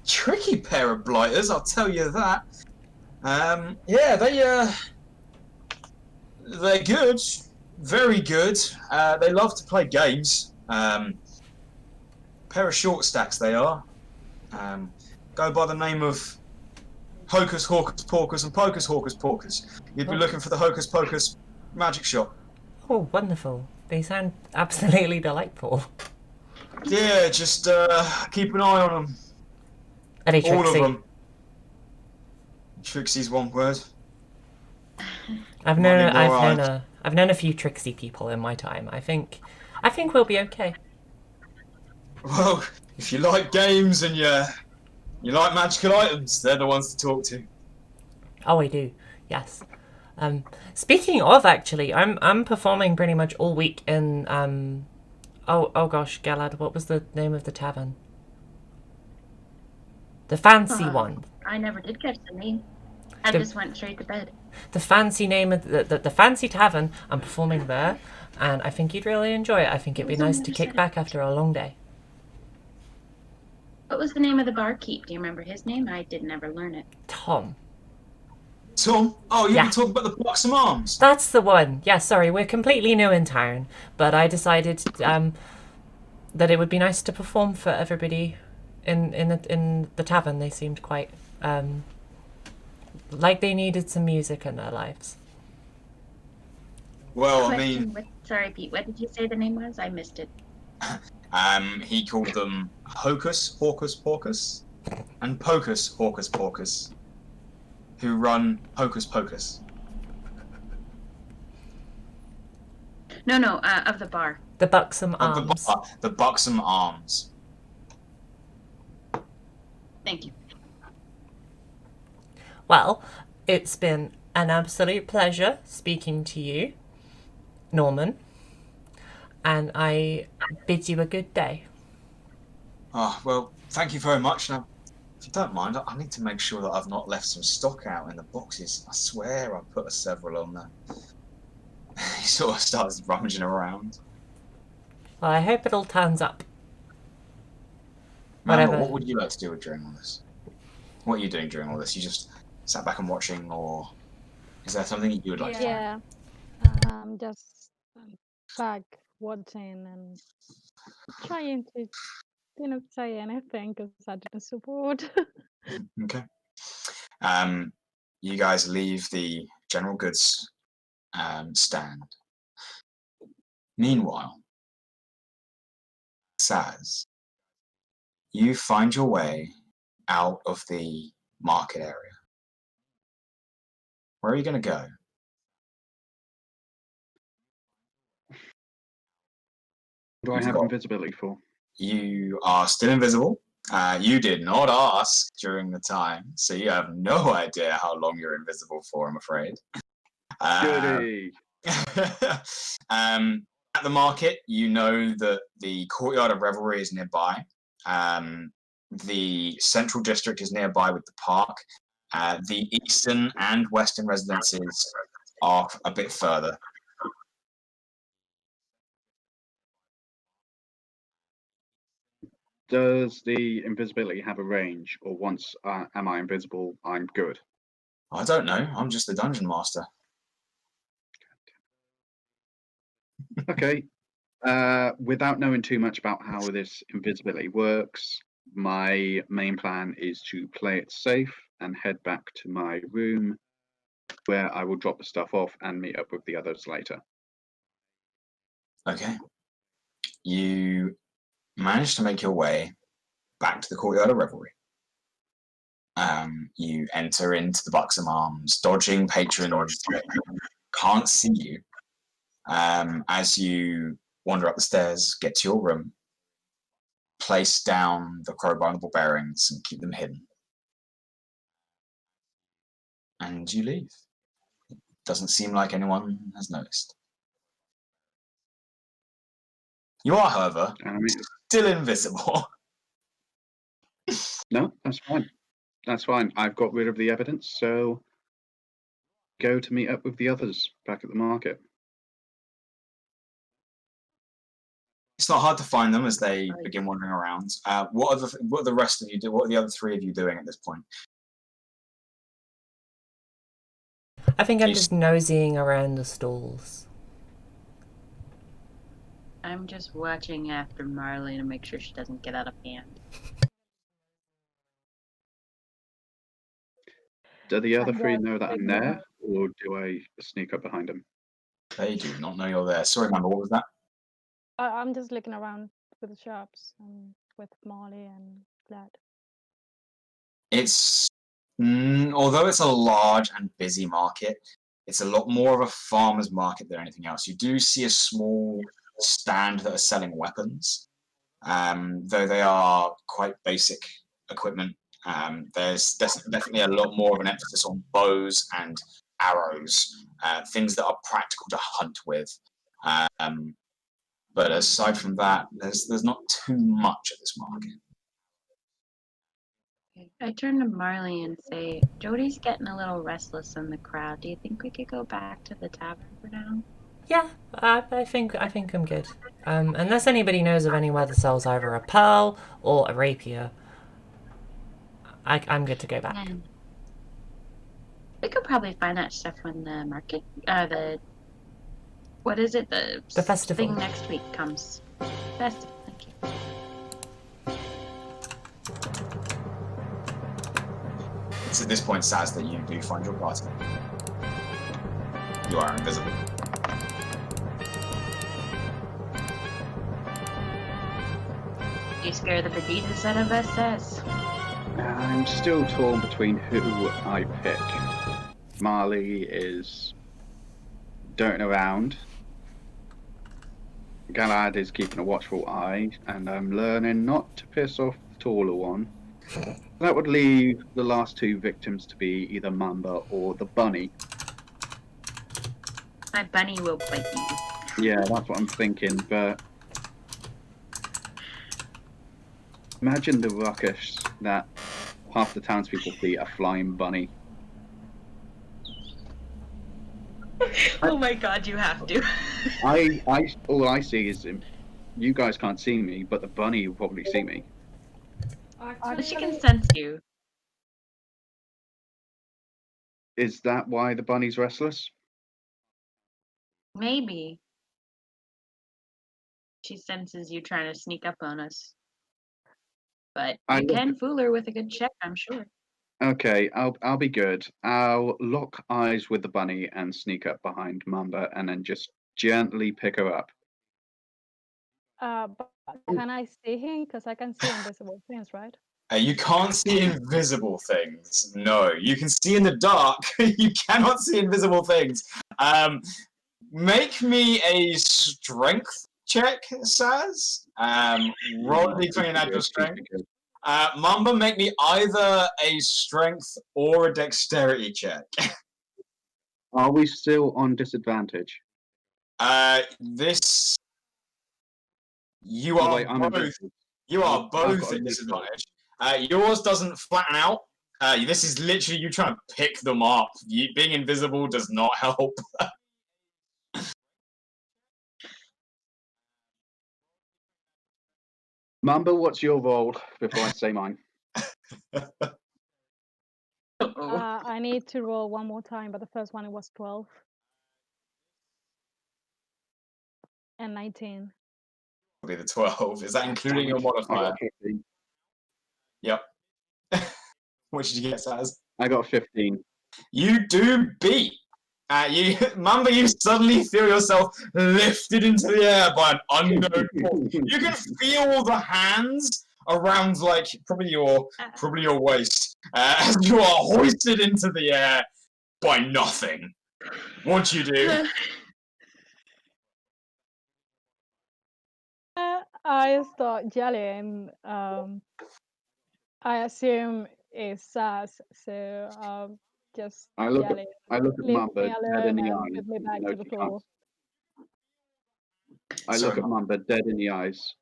Tricky pair of blighters, I'll tell you that. They're good, very good. They love to play games. Pair of short stacks they are. Go by the name of Hocus Hawkus Porkus and Pocus Hawkus Porkus. You'd be looking for the Hocus Pocus magic shop. Oh, wonderful. They sound absolutely delightful. Yeah, just keep an eye on them. Are they All of tricksy? them. Trixie's one word. I've known a few tricksy people in my time. I think we'll be okay. Well, if you like games and you like magical items, they're the ones to talk to. Oh, I do. Yes. Speaking of, actually, I'm performing pretty much all week in oh gosh, Galad, what was the name of the tavern? The fancy one. I never did catch the name. I just went straight to bed. The fancy name of the fancy tavern. I'm performing there, and I think you'd really enjoy it. I think it'd be nice to kick back after a long day. What was the name of the barkeep? Do you remember his name? I did never learn it. Tom. Tom? Oh, you've Yeah. been talking about the Buxom Arms. That's the one. Yeah, sorry, we're completely new in town, but I decided that it would be nice to perform for everybody in the tavern. They seemed quite like they needed some music in their lives. Well, I Question, mean, sorry, Pete. What did you say the name was? I missed it. he called them Hocus Hocus Pocus and Pocus Hocus Pocus, who run Hocus Pocus. No, of the bar. The Buxom Of the Arms. bar, the Buxom Arms. Thank you. Well, it's been an absolute pleasure speaking to you, Norman, and I bid you a good day. Oh, well, thank you very much. Now, if you don't mind, I need to make sure that I've not left some stock out in the boxes. I swear I put several on there. He sort of starts rummaging around. Well, I hope it all turns up. Mamba, Whatever. what would you like to do during all this? What are you doing during all this? You just sat back and watching, or is there something you would like to do? Yeah. Just back watching and trying to, say anything because I didn't support. Okay. You guys leave the general goods stand. Meanwhile, Saz, you find your way out of the market area. Where are you going to go? What do I You've have got- invisibility for? You are still invisible. You did not ask during the time, so you have no idea how long you're invisible for, I'm afraid. Jodie! At the market, you know that the Courtyard of Revelry is nearby. The Central District is nearby with the park. The Eastern and Western residences are a bit further. Does the invisibility have a range, or once am I invisible, I'm good? I don't know. I'm just the dungeon master. Okay. Without knowing too much about how this invisibility works, my main plan is to play it safe and head back to my room, where I will drop the stuff off and meet up with the others later. Okay. You manage to make your way back to the Courtyard of Revelry. You enter into the Buxom Arms, dodging patrons that can't see you. As you wander up the stairs, get to your room, place down the crowbar and the ball bearings and keep them hidden. And you leave. It doesn't seem like anyone has noticed. You are, however, And I mean, still invisible. no, that's fine. That's fine. I've got rid of the evidence, so go to meet up with the others back at the market. It's not hard to find them as they begin wandering around. What are the rest of you do? What are the other three of you doing at this point? I think I'm just nosying around the stalls. I'm just watching after Marle to make sure she doesn't get out of hand. Do the other I'm three just know that I'm checking there, out. or do I sneak up behind them? They do not know you're there. Sorry, Mamba, what was that? I'm just looking around with the shops and with Marle and Glad. It's although it's a large and busy market, it's a lot more of a farmer's market than anything else. You do see a small stand that are selling weapons, though they are quite basic equipment. There's definitely a lot more of an emphasis on bows and arrows, things that are practical to hunt with. But aside from that, there's not too much at this market. I turn to Marle and say, Jodie's getting a little restless in the crowd. Do you think we could go back to the tavern for now? Yeah, I think I'm good. Unless anybody knows of anywhere that sells either a pearl or a rapier, I'm good to go back. We could probably find that stuff when the market, what is it? The festival thing next week comes. Festival, thank you. It's at this point, Saz, that you do find your party. You are invisible. You scare the bejesus out of us, Saz. I'm still torn between who I pick. Marle is darting around. Galad is keeping a watchful eye, and I'm learning not to piss off the taller one. That would leave the last two victims to be either Mamba or the bunny. My bunny will bite you. Yeah, that's what I'm thinking, but imagine the ruckus that half the townspeople see a flying bunny. Oh my god, you have to. All I see is you guys can't see me, but the bunny will probably see me. But she can sense you. Is that why the bunny's restless? Maybe. She senses you trying to sneak up on us. But I you look- can fool her with a good check, I'm sure. Okay, I'll be good. I'll lock eyes with the bunny and sneak up behind Mamba and then just gently pick her up. But can I see him? Because I can see invisible things, right? You can't see invisible things. No, you can see in the dark. You cannot see invisible things. Make me a strength check, Saz. Roll a d20 natural strength. Mamba, make me either a strength or a dexterity check. Are we still on disadvantage? This. You Oh, are wait, I'm both. invisible. You are I've both got a at new disadvantage. Yours doesn't flatten out. This is literally you trying to pick them up. Being invisible does not help. Mamba, what's your roll before I say mine? I need to roll one more time, but the first one it was 12 and 19. Be the 12. Is that including your I modifier? got 15. Yep. What did you get, Saz? I got 15. You do beat. Mamba, you suddenly feel yourself lifted into the air by an unknown force. You can feel the hands around, like probably your waist, as you are hoisted into the air by nothing. What you do? I start yelling. I assume it's Saz, so just I look yelling. at Leave Mamba me dead in alone the and eyes. put me back No, to the she can't. floor. I look Sorry, at Mamba dead in the eyes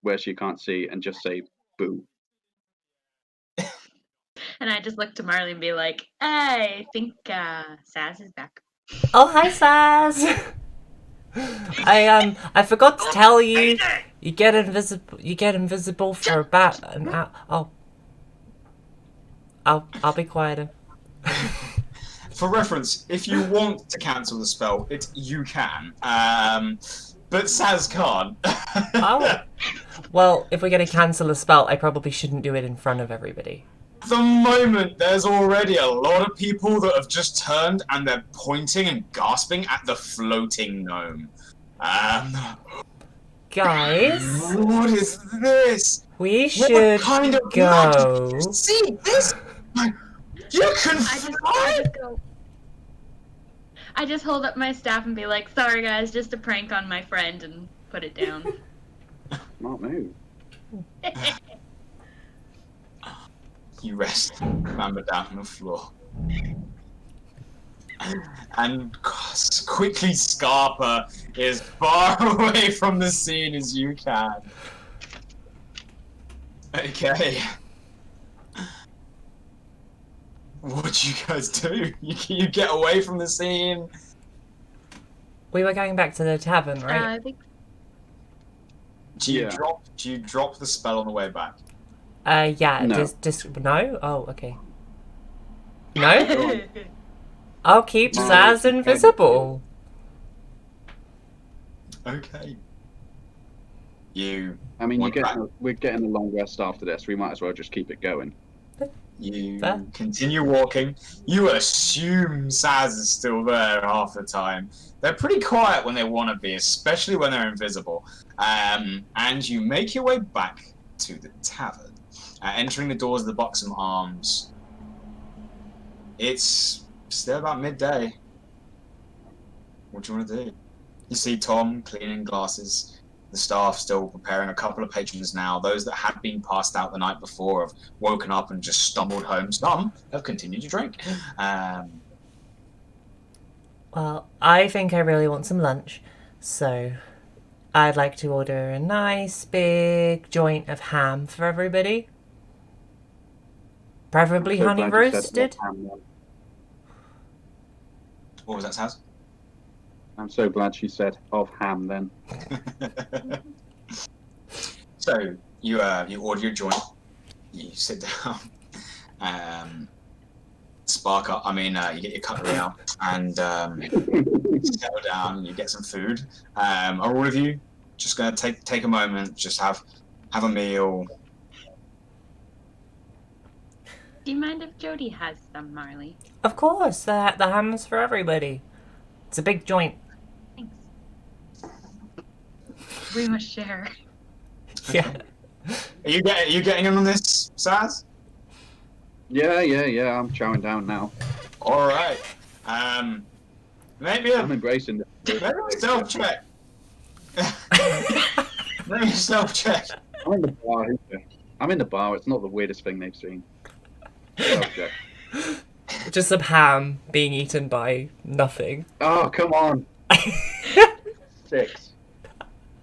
where she can't see and just say, boo. And I just look to Marle and be like, I think Saz is back. Oh, hi, Saz. I forgot to tell you. You get invisible. You get invisible for about an hour. Oh, I'll be quieter. For reference, if you want to cancel the spell, you can. But Saz can't. Oh, well, if we're gonna cancel a spell, I probably shouldn't do it in front of everybody. At the moment, there's already a lot of people that have just turned and they're pointing and gasping at the floating gnome. Guys, What is this? we What should kind of go. magic? See this? You can I just go. I just hold up my staff and be like, sorry guys, just a prank on my friend, and put it down. Not move. You rest Mamba down on the floor. And quickly Scarpa is far away from the scene as you can. Okay. What do you guys do? You get away from the scene. We were going back to the tavern, right? I think Do you Yeah. drop the spell on the way back? Yeah. No. No. Oh, okay. No. I'll keep Saz invisible. Okay. I mean, One back. we're getting a long rest after this. We might as well just keep it going. You Fair. continue walking. You assume Saz is still there half the time. They're pretty quiet when they want to be, especially when they're invisible. And you make your way back to the tavern, entering the doors of the Buxom Arms. It's still about midday. What do you want to do? You see Tom cleaning glasses. The staff still preparing. A couple of patrons now. Those that had been passed out the night before have woken up and just stumbled home. Some have continued to drink. Well, I think I really want some lunch, so I'd like to order a nice big joint of ham for everybody. Preferably I'm so honey glad you said roasted. ham then. What was that, Saz? I'm so glad she said of ham then. So you order your joint. You sit down. Spark up. You get your cutlery out and settle down. And you get some food. Are all of you just gonna take a moment, just have a meal? Do you mind if Jodie has some, Marley? Of course, the ham's for everybody. It's a big joint. Thanks. We must share. Yeah. Are you getting in on this, Saz? Yeah, I'm chowing down now. All right. Maybe I'm embracing this. maybe a stealth check. Maybe a stealth check. I'm in the bar. I'm in the bar. It's not the weirdest thing they've seen. Subject. Just some ham being eaten by nothing. Oh, come on. 6.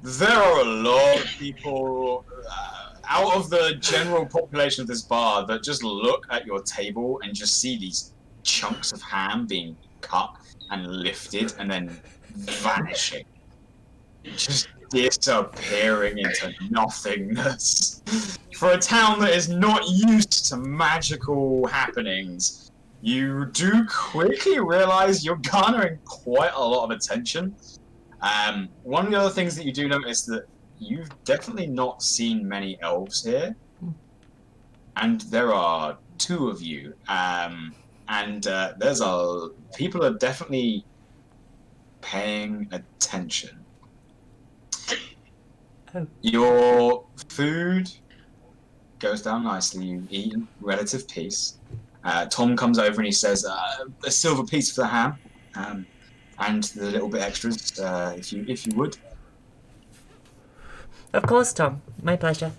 There are a lot of people out of the general population of this bar that just look at your table and just see these chunks of ham being cut and lifted and then vanishing. Just disappearing into nothingness. For a town that is not used to magical happenings, you do quickly realize you're garnering quite a lot of attention. One of the other things that you do notice that you've definitely not seen many elves here, and there are 2 of you, and people are definitely paying attention. Oh. Your food goes down nicely. You eat in relative peace. Tom comes over and he says, "A silver piece for the ham, and the little bit extras, if you would." Of course, Tom. My pleasure.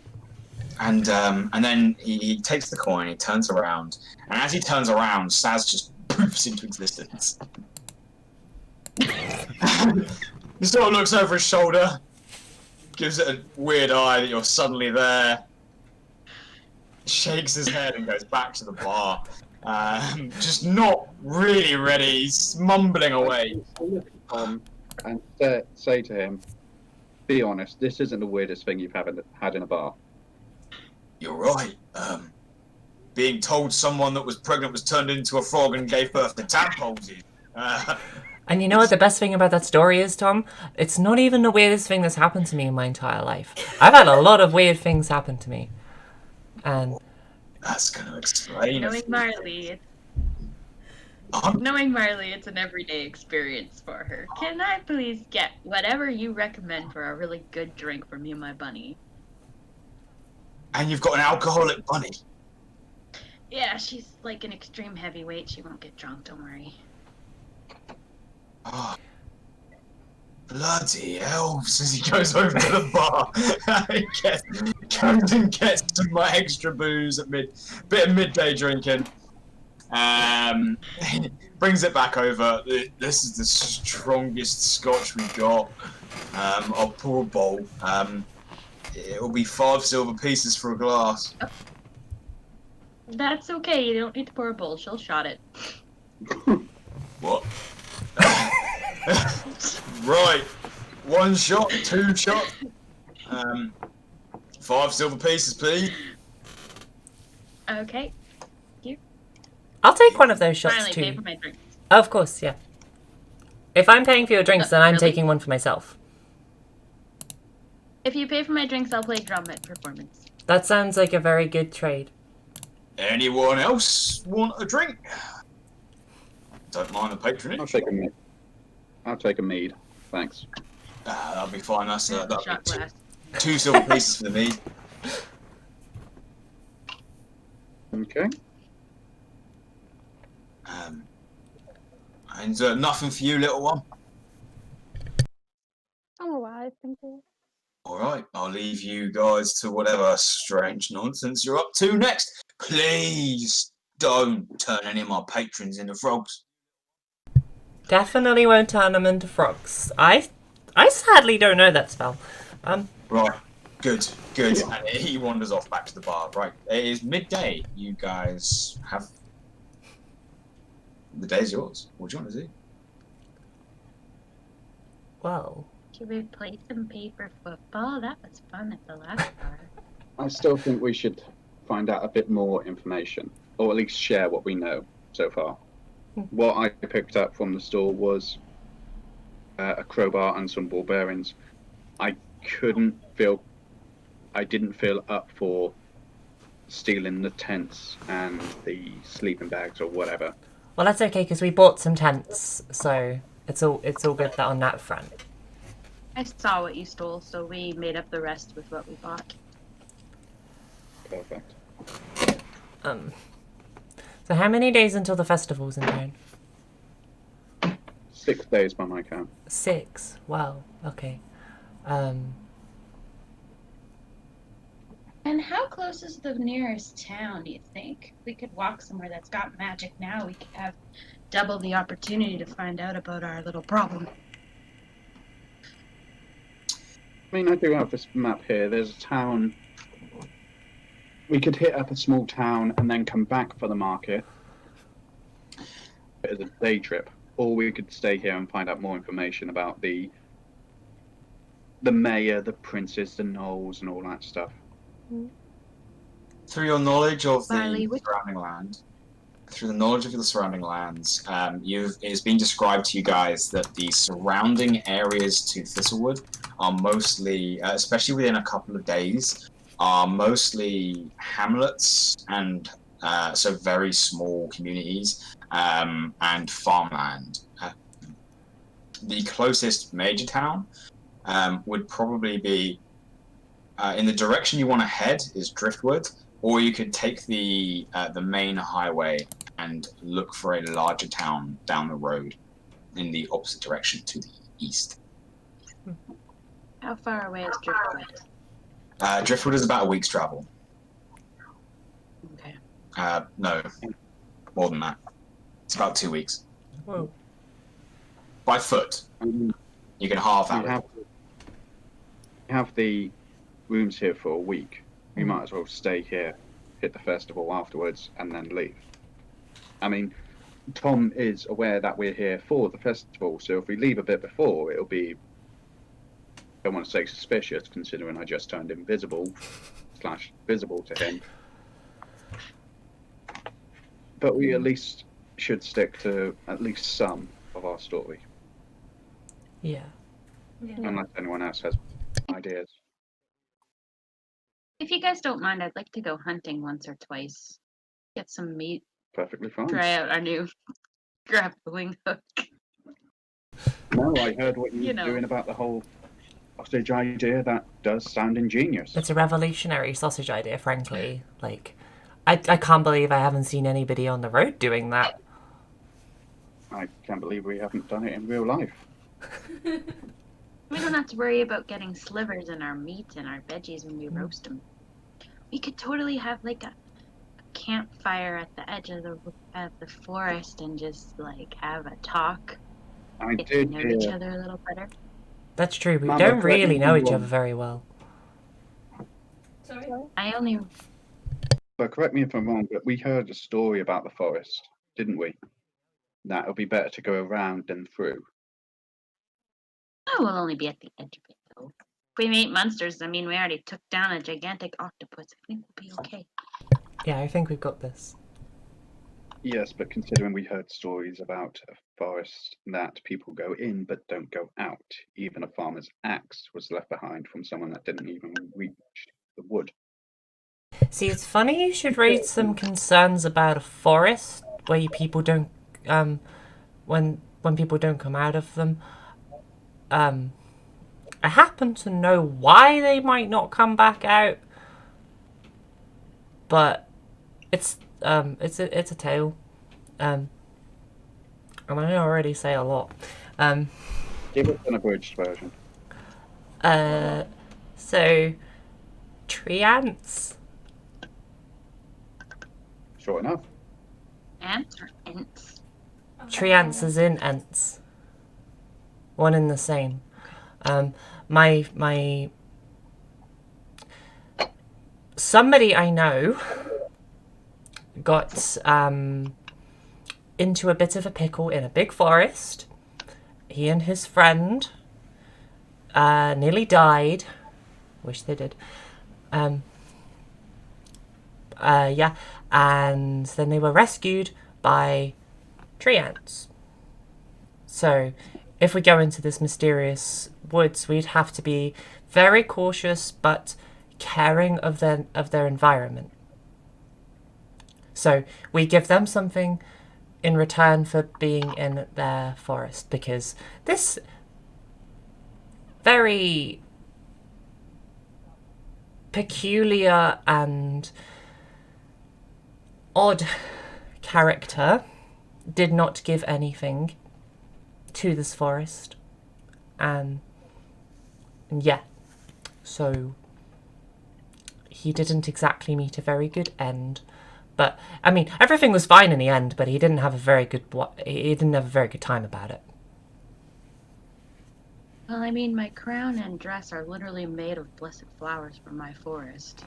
And then he takes the coin. He turns around, and as he turns around, Saz just poofs into existence. He sort of looks over his shoulder, gives it a weird eye that you're suddenly there, shakes his head and goes back to the bar. Just not really ready. He's mumbling away. I look at Tom and say to him, be honest, this isn't the weirdest thing you've had in a bar. You're right. Being told someone that was pregnant was turned into a frog and gave birth to tadpoles. And you know what the best thing about that story is, Tom? It's not even the weirdest thing that's happened to me in my entire life. I've had a lot of weird things happen to me. And That's going to explain Knowing it. Marley, it's an everyday experience for her. Can I please get whatever you recommend for a really good drink for me and my bunny? And you've got an alcoholic bunny. Yeah, she's like an extreme heavyweight. She won't get drunk, don't worry. Oh, bloody elves, as he goes over to the bar. He comes and gets some extra booze at bit of midday drinking. Brings it back over. This is the strongest scotch we've got. I'll pour a bowl. It'll be 5 silver pieces for a glass. That's okay. You don't need to pour a bowl. She'll shot it. What? Right. 1 shot, 2 shots. 5 silver pieces, please. Okay. I'll take one of those shots Finally, pay too. for my drink. Of course, yeah. If I'm paying for your drinks, then I'm Really? taking one for myself. If you pay for my drinks, I'll play drum at performance. That sounds like a very good trade. Anyone else want a drink? Don't mind the patronage. I'll take a mead. Thanks. That'll be fine. That'll be Shot glass. 2 silver pieces for the mead. Okay. And nothing for you, little one. I'm alright, thank you. All right, I'll leave you guys to whatever strange nonsense you're up to next. Please don't turn any of my patrons into frogs. Definitely won't turn them into frogs. I sadly don't know that spell. Right, good. And he wanders off back to the bar. Right, it is midday. You guys have... The day's yours. What do you want to do? Well, Should we play some paper football? That was fun at the last part. I still think we should find out a bit more information, or at least share what we know so far. What I picked up from the store was a crowbar and some ball bearings. I didn't feel up for stealing the tents and the sleeping bags or whatever. well, that's okay because we bought some tents, so it's all good on that front. I saw what you stole, so we made up the rest with what we bought. Perfect. So how many days until the festival's in town? 6 days by my count. 6. Wow. Okay. And how close is the nearest town, do you think? If we could walk somewhere that's got magic now, we could have double the opportunity to find out about our little problem. I mean, I do have this map here. There's a town. We could hit up a small town and then come back for the market. As a day trip. Or we could stay here and find out more information about the mayor, the princes, the gnolls, and all that stuff. Through your knowledge of Marle, the surrounding land, it's been described to you guys that the surrounding areas to Thistlewood are mostly, especially within a couple of days, are mostly hamlets and so very small communities and farmland. The closest major town would probably be in the direction you want to head is Driftwood, or you could take the main highway and look for a larger town down the road in the opposite direction to the east. How far away is Driftwood? Driftwood is about a week's travel. Okay. No, more than that. It's about 2 weeks. Whoa. By foot. You can half We out. have the rooms here for a week. We might as well stay here, hit the festival afterwards, and then leave. I mean, Tom is aware that we're here for the festival, so if we leave a bit before, it'll be, I don't want to say suspicious, considering I just turned invisible / visible to him. But we at least should stick to at least some of our story, Yeah. unless anyone else has ideas. If you guys don't mind, I'd like to go hunting once or twice. Get some meat. Perfectly fine. Try out our new grappling hook. No, I heard what you You were know. doing about the whole sausage idea. That does sound ingenious. It's a revolutionary sausage idea, frankly. Like, I can't believe I haven't seen anybody on the road doing that. I can't believe we haven't done it in real life. We don't have to worry about getting slivers in our meat and our veggies when we roast them. We could totally have like a campfire at the edge of the forest and just like have a talk. I Get to did know each hear. other a little better. That's true. We Mamba, don't correct me really if know I'm each other wrong. very well. Sorry? I only But correct me if I'm wrong, but we heard a story about the forest, didn't we? That it'll be better to go around than through. will only be at the edge of it though. If we meet monsters, I mean we already took down a gigantic octopus. I think we'll be okay. Yeah, I think we've got this. Yes, but considering we heard stories about a forest that people go in but don't go out, even a farmer's axe was left behind from someone that didn't even reach the wood. See, it's funny you should raise some concerns about a forest where people don't, when people don't come out of them. I happen to know why they might not come back out, but it's a tale. And I already say a lot. Give it an abridged version. So tree ants. Short enough. Ants or ants? Tree ants is in ants. One and the same. My somebody I know got into a bit of a pickle in a big forest. He and his friend nearly died. Wish they did. Yeah, and then they were rescued by tree ants. So, if we go into this mysterious woods, we'd have to be very cautious but caring of their environment. So, we give them something in return for being in their forest, because this very peculiar and odd character did not give anything to this forest, and yeah, so he didn't exactly meet a very good end. But I mean, everything was fine in the end, but he didn't have a very good time about it. Well, I mean, my crown and dress are literally made of blessed flowers from my forest.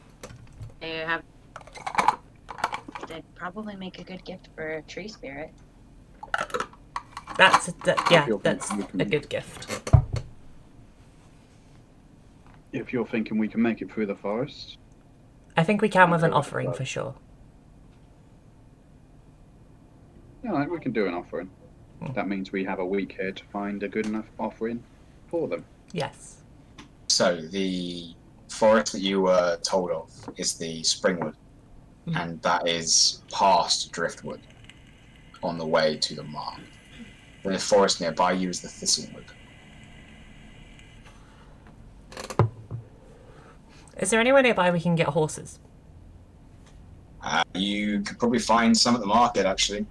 They'd probably make a good gift for a tree spirit. That's a good gift. If you're thinking we can make it through the forest, I think we can with an offering for sure. yeah, we can do an offering. That means we have a week here to find a good enough offering for them. Yes. So the forest that you were told of is the Springwood, and that is past Driftwood on the way to the Marle. The forest nearby you is the Thistlewood. Is there anywhere nearby we can get horses? You could probably find some at the market, actually.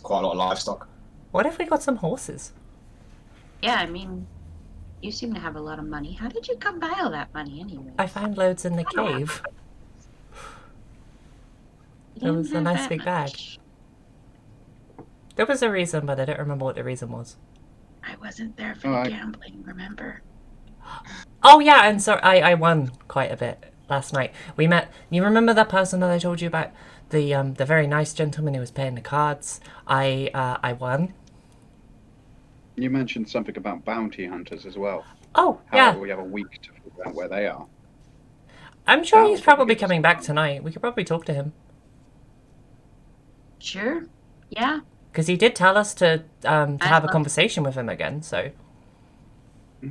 Quite a lot of livestock. What if we got some horses? Yeah, I mean, you seem to have a lot of money. How did you come by all that money anyway? I found loads in the cave. It was a nice big bag. There was a reason, but I don't remember what the reason was. I wasn't there for the gambling, remember? Oh yeah, and so I won quite a bit last night. We met. You remember that person that I told you about? The very nice gentleman who was playing the cards. I won. You mentioned something about bounty hunters as well. Oh How yeah. we have a week to figure out where they are. I'm sure he's probably coming back tonight. We could probably talk to him. Sure. Yeah. Because he did tell us to have a conversation with him again. So.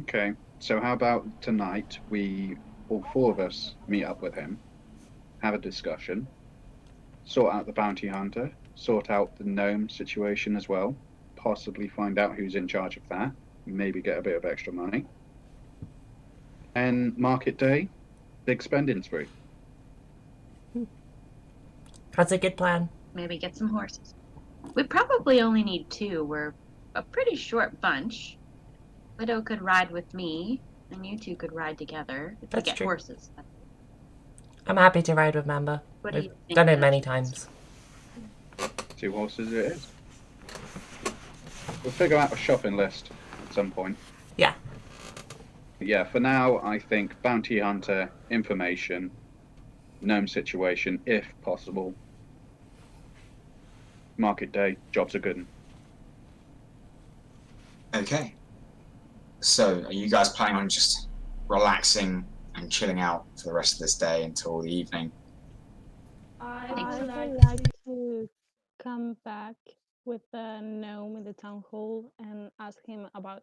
Okay. So how about tonight we, all four of us, meet up with him, have a discussion, sort out the bounty hunter, sort out the gnome situation as well, possibly find out who's in charge of that, maybe get a bit of extra money. And market day, big spending spree. That's a good plan. Maybe get some horses. We probably only need 2. We're a pretty short bunch. Widow could ride with me, and you 2 could ride together if we get horses. I'm happy to ride with Mamba. We've done it many times. 2 horses it is. We'll figure out a shopping list at some point. Yeah. Yeah, for now, I think bounty hunter, information, gnome situation, if possible. Market day, jobs are good. Okay. So, are you guys planning on just relaxing and chilling out for the rest of this day until the evening? I would like to come back with the gnome in the town hall and ask him about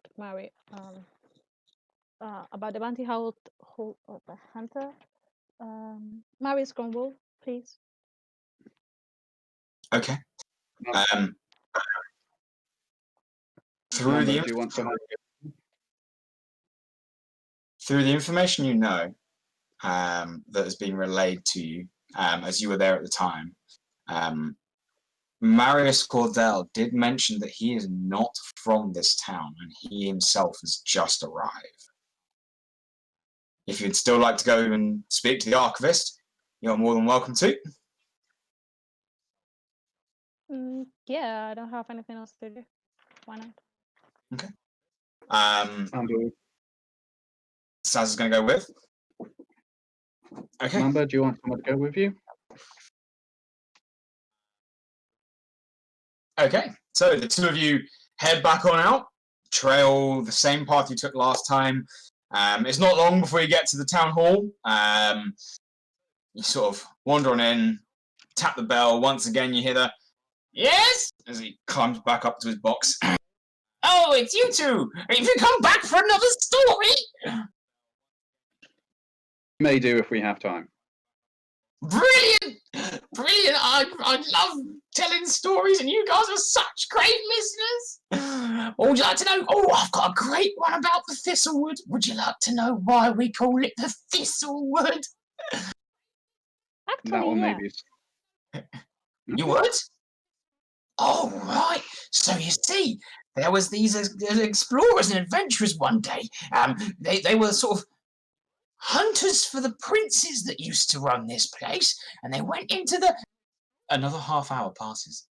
about the bounty hunter Marius Cromwell, please. Okay. Um, through Mamba, the do you want some? through the information you know that has been relayed to you as you were there at the time, Marius Cordell did mention that he is not from this town and he himself has just arrived. If you'd still like to go and speak to the archivist, you're more than welcome to. Yeah, I don't have anything else to do. Why not? Okay. Mamba, Saz is going to go with. Okay. Mamba, do you want someone to go with you? Okay. So the two of you head back on out, trail the same path you took last time. It's not long before you get to the town hall. You sort of wander on in, tap the bell. Once again, you hear the yes as he climbs back up to his box. Oh, it's you two! Have you come back for another story? May do if we have time. Brilliant! Brilliant! I love telling stories, and you guys are such great listeners. What would you like to know? Oh, I've got a great one about the Thistlewood. Would you like to know why we call it the Thistlewood? That Actually, one yeah. maybe. You would? Oh, right. So you see, there was these explorers and adventurers one day. They were sort of hunters for the princes that used to run this place, and they went into the... Another half hour passes.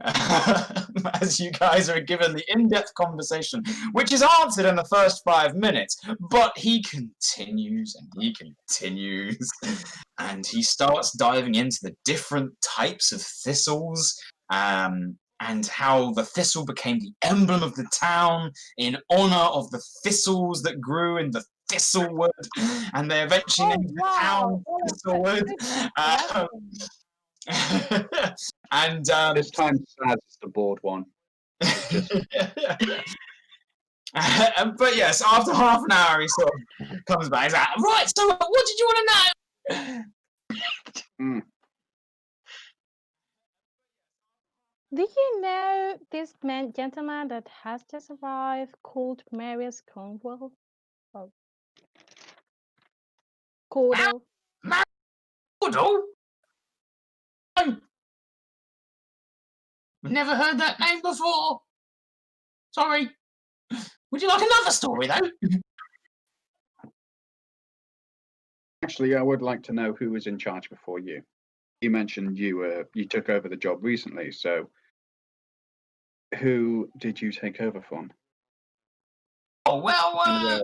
As you guys are given the in-depth conversation, which is answered in the first 5 minutes, but he continues and he continues, and he starts diving into the different types of thistles, and how the thistle became the emblem of the town in honor of the thistles that grew in the Thistlewood, and they eventually named the town Thistlewood. And This time, Saz is the board one. It's just but yes, after half an hour, he sort of comes back. He's like, right, so what did you want to know? Do you know this gentleman that has just arrived called Marius Cromwell? Oh. Cordell? Caudle? Never heard that name before. Sorry. Would you like another story, though? actually, I would like to know who was in charge before you. You mentioned you took over the job recently, so who did you take over from? Oh, well,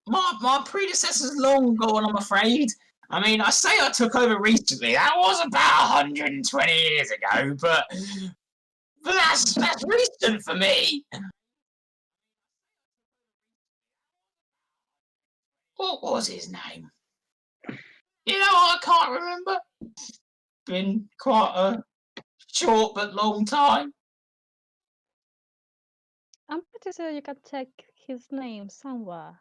my predecessor's long gone, I'm afraid. I mean, I say I took over recently. That was about 120 years ago, but that's recent for me. What was his name? You know, I can't remember. Been quite a short but long time. I'm pretty sure you can check his name somewhere.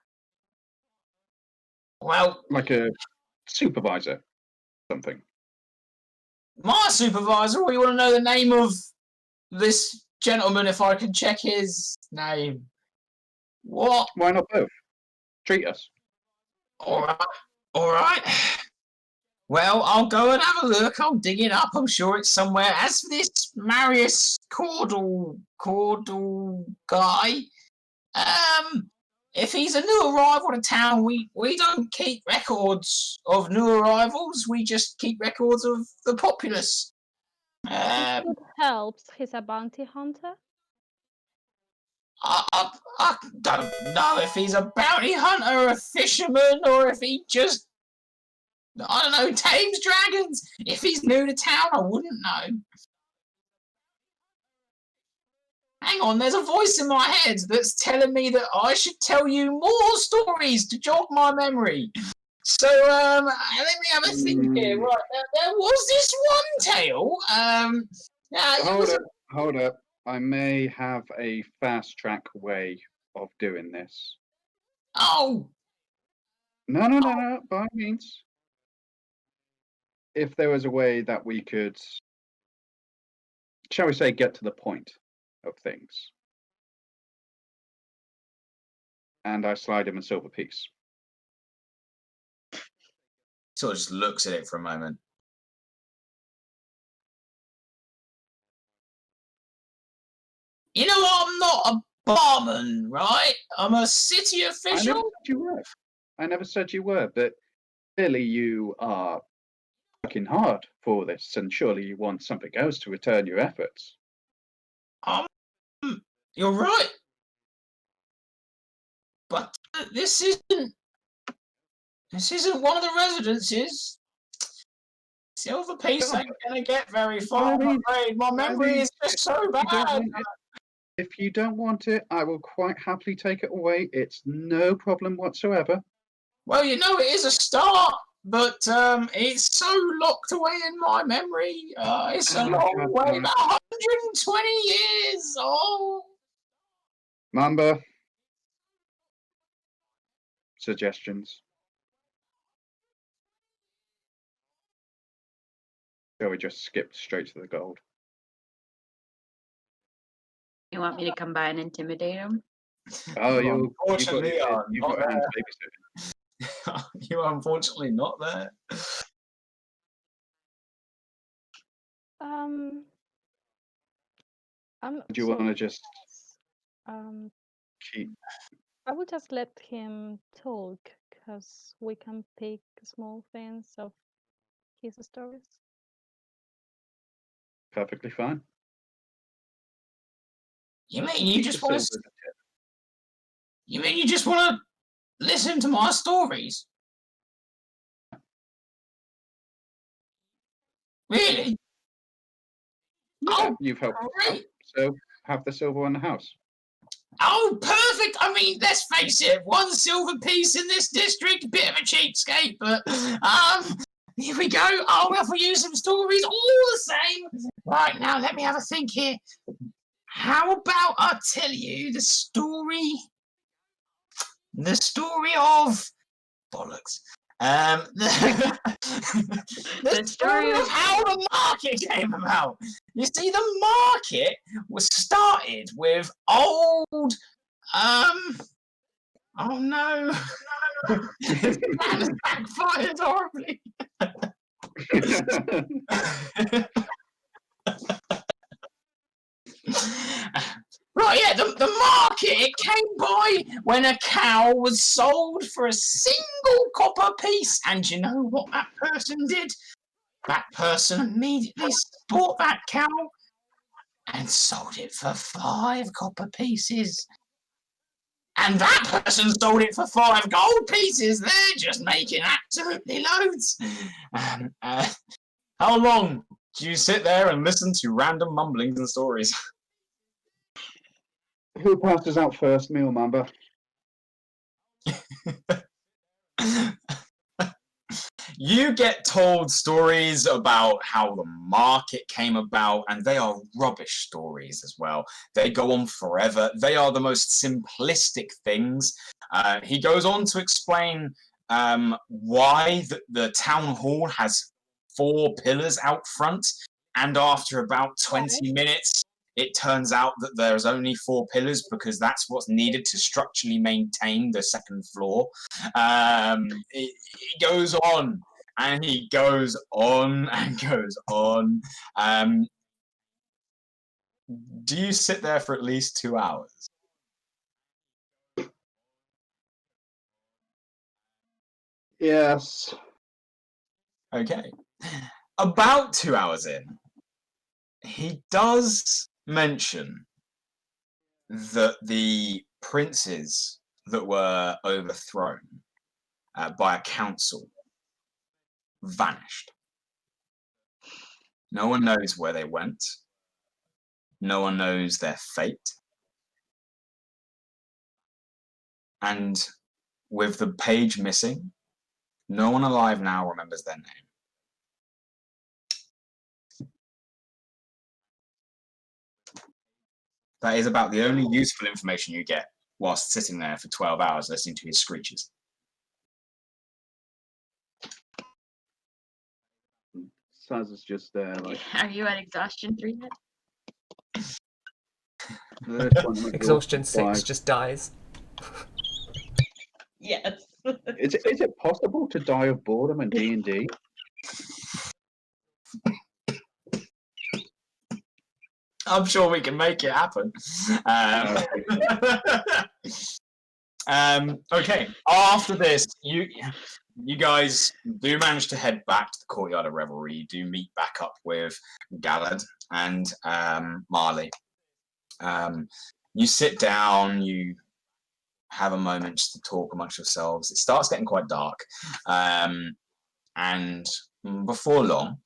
Well, Like a supervisor, something. my supervisor, or you want to know the name of this gentleman if I can check his name? What? Why not both? Treat us. Alright. Well, I'll go and have a look. I'll dig it up. I'm sure it's somewhere. As for this Marius Caudle guy, if he's a new arrival to town, we don't keep records of new arrivals. We just keep records of the populace. If it helps, he's a bounty hunter. I don't know if he's a bounty hunter or a fisherman or if he just, I don't know, tames dragons. If he's new to town, I wouldn't know. Hang on, there's a voice in my head that's telling me that I should tell you more stories to jog my memory. So, let me have a think here. Right, there was this one tale. Hold up. I may have a fast track way of doing this. Oh! No, by all means. if there was a way that we could, shall we say, get to the point of things. And I slide him a silver piece. Sort of just looks at it for a moment. You know what? I'm not a barman, right? I'm a city official. I never said you were, but clearly you are working hard for this, and surely you want something else to return your efforts. You're right. But this isn't one of the residences. Silver piece ain't gonna get very far, I'm afraid. My memory is just so bad. If you don't want it, I will quite happily take it away. It's no problem whatsoever. Well, you know, it is a start, but it's so locked away in my memory. It's a long way, about 120 years. Oh. Mamba. Suggestions. Shall we just skip straight to the gold? You want me to come by and intimidate him? Oh, you unfortunately are you've not got there. You are unfortunately not there. Do you want to just keep? I will just let him talk because we can pick small things of his stories. Perfectly fine. You mean you just want to? You mean you just want to listen to my stories? Really? Yeah, Oh, you've helped great. out, so have the silver in the house. Oh, perfect! I mean, let's face it, one silver piece in this district, bit of a cheapskate, but here we go. I'll offer you some stories all the same. Right, now let me have a think here. How about I tell you the story of bollocks. The story of how the market came about. You see, the market was started with old oh no. This plan has backfired horribly. Right, yeah, the market came by when a cow was sold for a single copper piece. And you know what that person did? That person immediately bought that cow and sold it for 5 copper pieces. And that person sold it for 5 gold pieces. They're just making absolutely loads. How long do you sit there and listen to random mumblings and stories? Who passes out first, me or Mamba? You get told stories about how the market came about, and they are rubbish stories as well. They go on forever. They are the most simplistic things. He goes on to explain why the town hall has 4 pillars out front, and after about 20 minutes, it turns out that there's only 4 pillars because that's what's needed to structurally maintain the second floor. It goes on, and he goes on and goes on. Do you sit there for at least 2 hours? Yes. Okay. About 2 hours in, he does mention that the princes that were overthrown by a council vanished. No one knows where they went. No one knows their fate. And with the page missing, no one alive now remembers their name. That is about the only useful information you get whilst sitting there for 12 hours listening to his screeches. Saz is just there, like. Are you at exhaustion 3 yet? Exhaustion 6 just dies. Yes. Is it possible to die of boredom in D&D? I'm sure we can make it happen. Okay. After this, you guys do manage to head back to the Courtyard of Revelry. You do meet back up with Galad and Marle. You sit down. You have a moment just to talk amongst yourselves. It starts getting quite dark, and before long,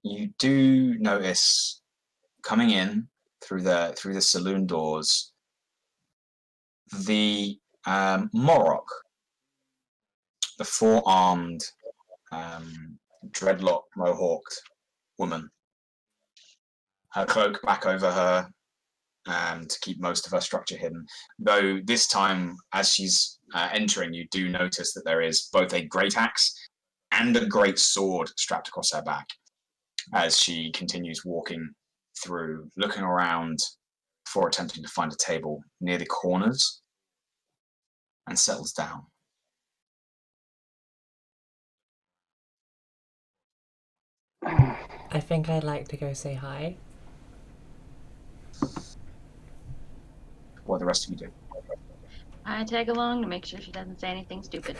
you do notice coming in through the saloon doors the Morok, the four-armed, dreadlock mohawked woman. Her cloak back over her to keep most of her structure hidden. Though this time, as she's entering, you do notice that there is both a great axe and a great sword strapped across her back as she continues walking through, looking around before attempting to find a table near the corners and settles down. I think I'd like to go say hi. What the rest of you do? I tag along to make sure she doesn't say anything stupid.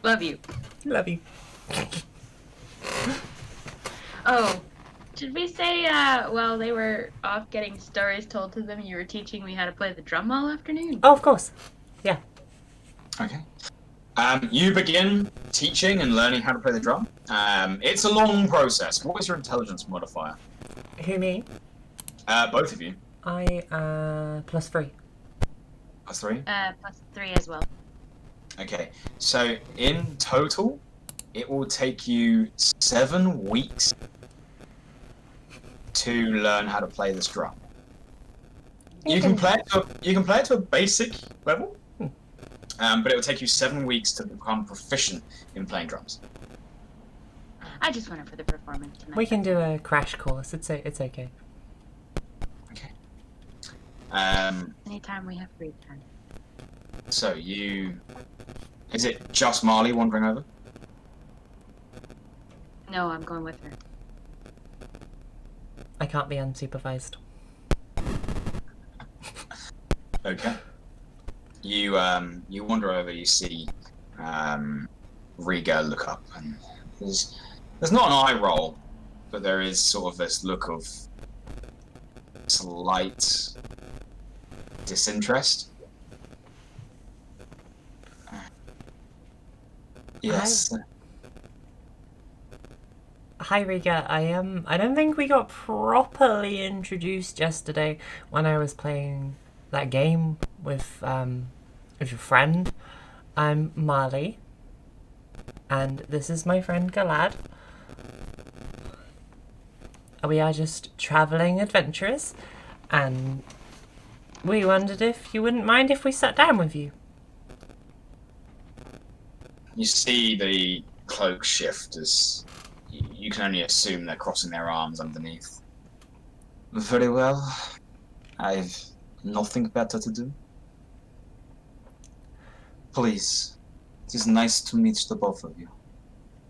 Love you. Love you. Oh, should we say while they were off getting stories told to them, you were teaching me how to play the drum all afternoon? Oh, of course. Yeah. Okay. You begin teaching and learning how to play the drum. It's a long process. What is your intelligence modifier? Who, me? Both of you. I, +3. +3? +3 as well. Okay. So in total, it will take you 7 weeks to learn how to play this drum. You can play it to a basic level, but it will take you 7 weeks to become proficient in playing drums. I just went up for the performance tonight. We can do a crash course. It's okay. Okay. Anytime we have free time. So is it just Marle wandering over? No, I'm going with her. I can't be unsupervised. Okay. You wander over. You see Riga look up, and there's not an eye roll, but there is sort of this look of slight disinterest. Yes. Hi, Riga. I don't think we got properly introduced yesterday when I was playing that game with your friend. I'm Marle, and this is my friend Galad. We are just traveling adventurers, and we wondered if you wouldn't mind if we sat down with you. You see the cloak shift as you can only assume they're crossing their arms underneath. Very well. I've nothing better to do. Please. It is nice to meet the both of you.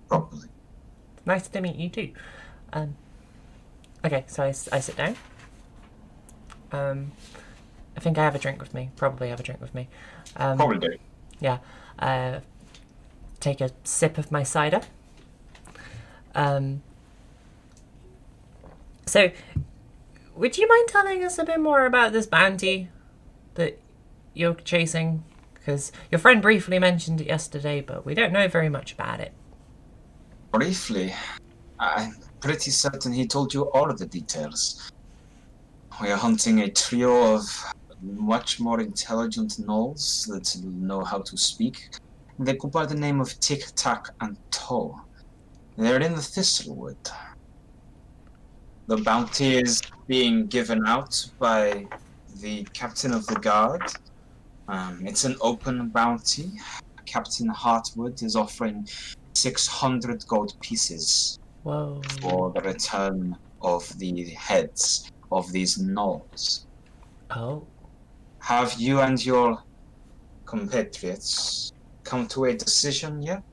Properly. Nice to meet you too. Okay, so I sit down. I think I have a drink with me. Probably have a drink with me. Probably do. Yeah. Take a sip of my cider. So, would you mind telling us a bit more about this bounty that you're chasing? Because your friend briefly mentioned it yesterday, but we don't know very much about it. Briefly, I'm pretty certain he told you all of the details. We are hunting a trio of much more intelligent gnolls that know how to speak. They go by the name of Tic Tac and Toe. They're in the Thistlewood. The bounty is being given out by the captain of the guard. It's an open bounty. Captain Hartwood is offering 600 gold pieces Whoa. for the return of the heads of these gnolls. Oh. Have you and your compatriots come to a decision yet?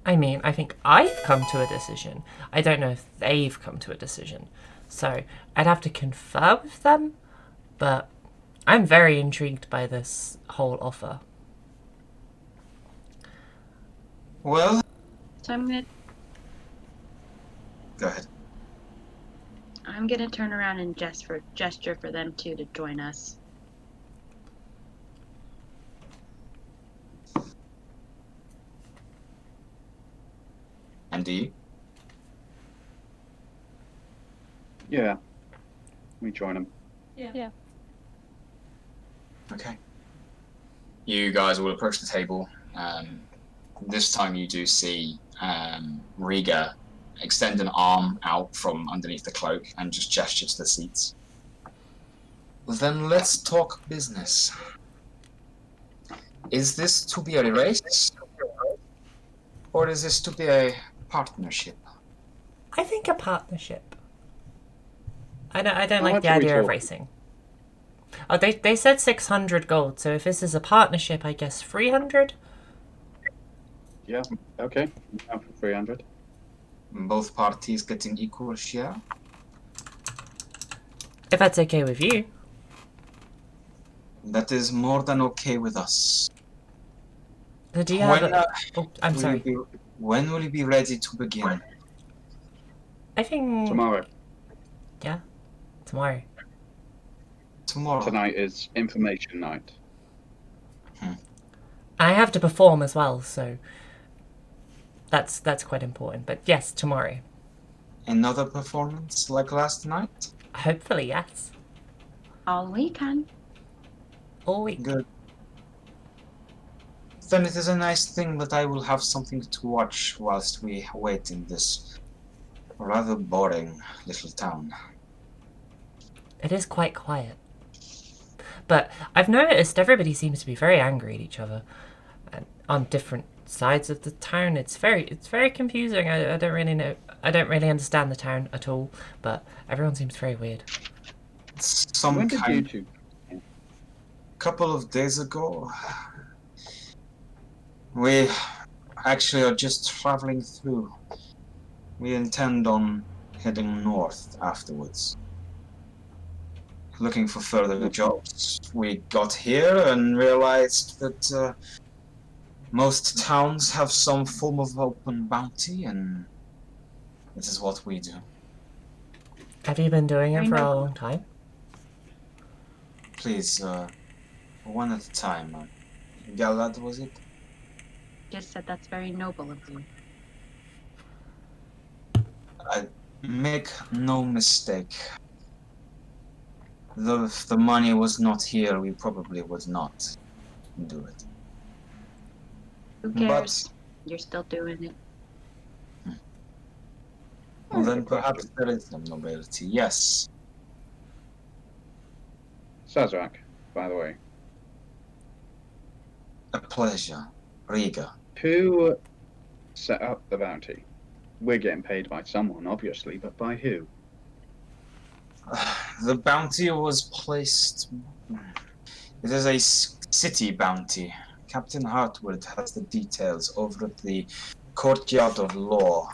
I mean, I think I've come to a decision. I don't know if they've come to a decision. So I'd have to confer with them, but I'm very intrigued by this whole offer. Well, So go ahead. I'm gonna turn around and gesture for them too to join us. And do you? Yeah. We join them. Yeah. Okay. You guys will approach the table. This time you do see Riga extend an arm out from underneath the cloak and just gesture to the seats. Then let's talk business. Is this to be a race? Or is this to be a partnership? I think a partnership. I don't How like much the are we idea of talking? racing. Oh, they said 600 gold, so if this is a partnership, I guess 300? Yeah. Okay. Now for 300. Both parties getting equal share? If that's okay with you. That is more than okay with us. So do you have When, a... Oh, I'm will sorry. when will you be ready to begin? I think... Tomorrow. Yeah, tomorrow. Tomorrow. Tonight is information night. I have to perform as well, so that's quite important. But yes, tomorrow. Another performance like last night? Hopefully, yes. All weekend. All week. Good. Then it is a nice thing that I will have something to watch whilst we wait in this rather boring little town. It is quite quiet. But I've noticed everybody seems to be very angry at each other and on different sides of the town. It's very confusing. I don't really know. I don't really understand the town at all, but everyone seems very weird. Some When did you kind two? couple of days ago, we actually are just traveling through. We intend on heading north afterwards. Looking for further jobs. We got here and realized that most towns have some form of open bounty, and this is what we do. Have you been doing it I for a know. long time? Please, one at a time. Galad, was it? Just said that's very noble of you. Make no mistake. If the money was not here, we probably would not do it. Who But- cares? You're still doing it. Well, I have then a question. perhaps there is some nobility. Yes. Sazarac, by the way. A pleasure. Riga. Who set up the bounty? We're getting paid by someone, obviously, but by who? The bounty was placed. It is a city bounty. Captain Hartwood has the details over at the Courtyard of Law.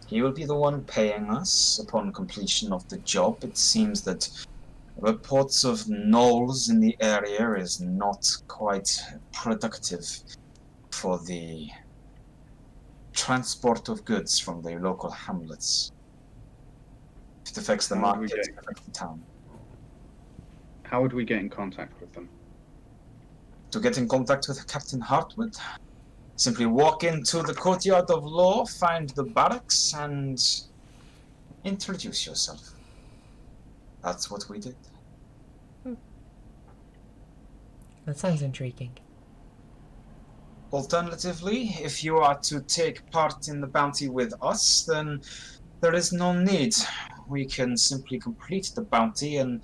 He will be the one paying us upon completion of the job. It seems that reports of gnolls in the area is not quite productive for the transport of goods from the local hamlets. If it affects the How would we market, get- it affects the town. How would we get in contact with them? To get in contact with Captain Hartwood, simply walk into the Courtyard of Law, find the barracks, and introduce yourself. That's what we did. That sounds intriguing. Alternatively, if you are to take part in the bounty with us, then there is no need. We can simply complete the bounty and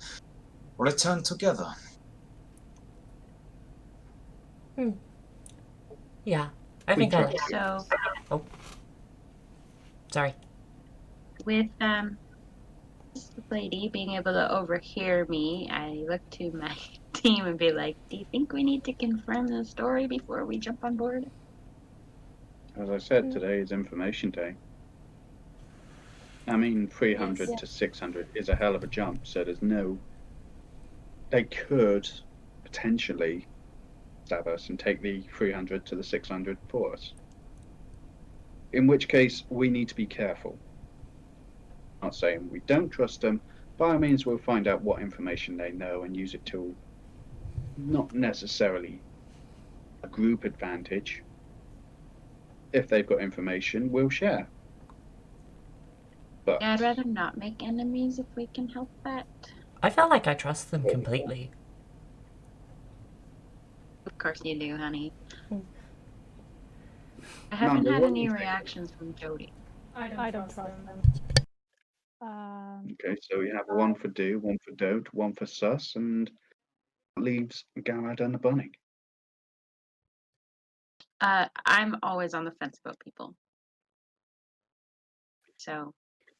return together. Yeah, I We think I trust like. So Sorry. with this lady being able to overhear me, I look to my team and be like, "Do you think we need to confirm the story before we jump on board?" As I said, today is information day. I mean, 300 Yes. to 600 is a hell of a jump, so there's no. They could potentially stab us and take the 300 to the 600 for us. In which case, we need to be careful. Not saying we don't trust them. By all means, we'll find out what information they know and use it to not necessarily a group advantage. If they've got information, we'll share. But Yeah, I'd rather not make enemies if we can help that. I feel like I trust them completely. Of course you do, honey. Mm. I haven't Mamba, had what do any you think? reactions from Jodie. I don't trust them. Okay, so we have one for do, one for don't, one for sus, and that leaves Galad and the bunny. I'm always on the fence about people. So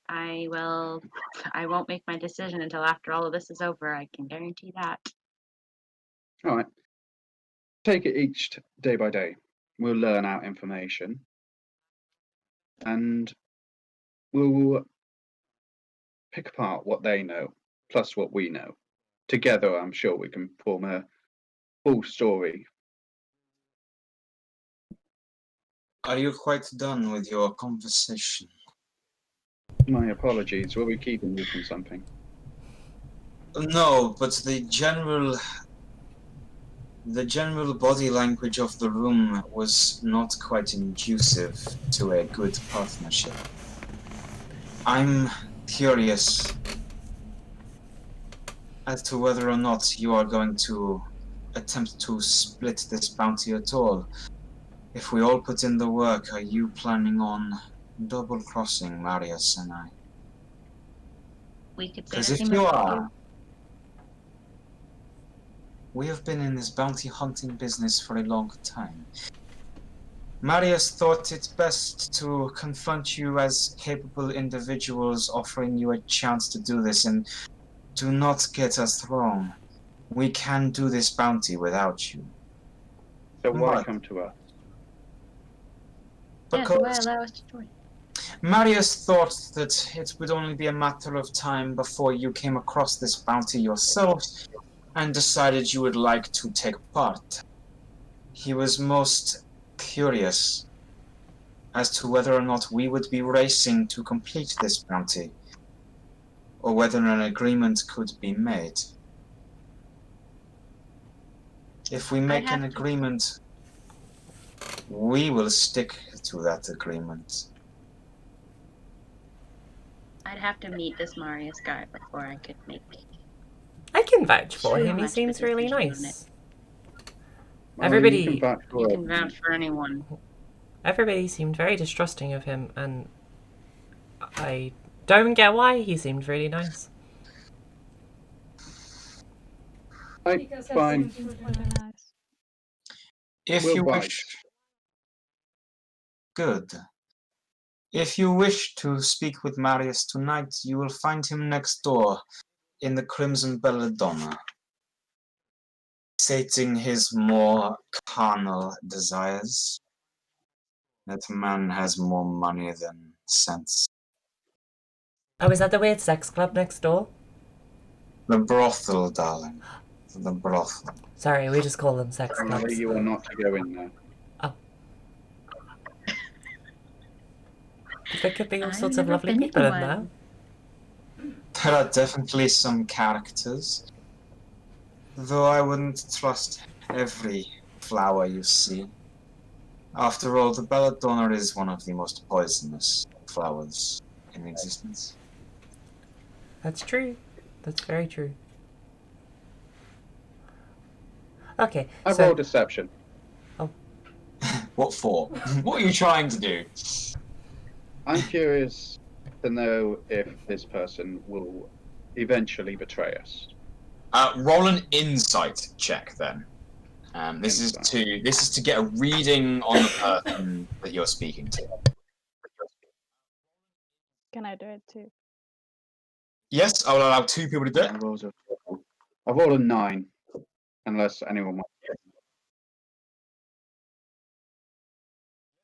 I won't make my decision until after all of this is over. I can guarantee that. All right. Take it each day by day. We'll learn our information. And we'll pick apart what they know, plus what we know. Together, I'm sure we can form a full story. Are you quite done with your conversation? My apologies. Were we keeping you from something? No, but the general body language of the room was not quite conducive to a good partnership. I'm curious as to whether or not you are going to attempt to split this bounty at all. If we all put in the work, are you planning on double-crossing Marius and I? We could say Because the if same you about are, we have been in this bounty hunting business for a long time. Marius thought it best to confront you as capable individuals, offering you a chance to do this, and do not get us wrong. We can do this bounty without you. So why What? come to us? Yeah, so why Because allow us to join? Marius thought that it would only be a matter of time before you came across this bounty yourself and decided you would like to take part. He was most curious as to whether or not we would be racing to complete this bounty, or whether an agreement could be made. If we make an agreement, we will stick to that agreement. I'd have to meet this Marius guy before I could make I can vouch for too him. He much of a seems really decision on it. nice. Well, Everybody- you can vouch for You us. can vouch for anyone. Everybody seemed very distrusting of him, and I don't get why. He seemed really nice. Because fine. seems really nice. If We'll you bite. wish, good. If you wish to speak with Marius tonight, you will find him next door in the Crimson Belladonna, sating his more carnal desires. That man has more money than sense. Oh, is that the weird sex club next door? The brothel, darling. The brothel. Sorry, we just call them sex Apparently clubs. you are not to go in there. There could be all I've sorts of never lovely been to people in there. one. There are definitely some characters, though I wouldn't trust every flower you see. After all, the belladonna is one of the most poisonous flowers in existence. That's true. That's very true. Okay, I so roll deception. What for? What are you trying to do? I'm curious to know if this person will eventually betray us. Roll an insight check then. This is to get a reading on the person that you're speaking to. Can I do it too? Yes, I will allow 2 people to do it. I've rolled a 9, unless anyone wants.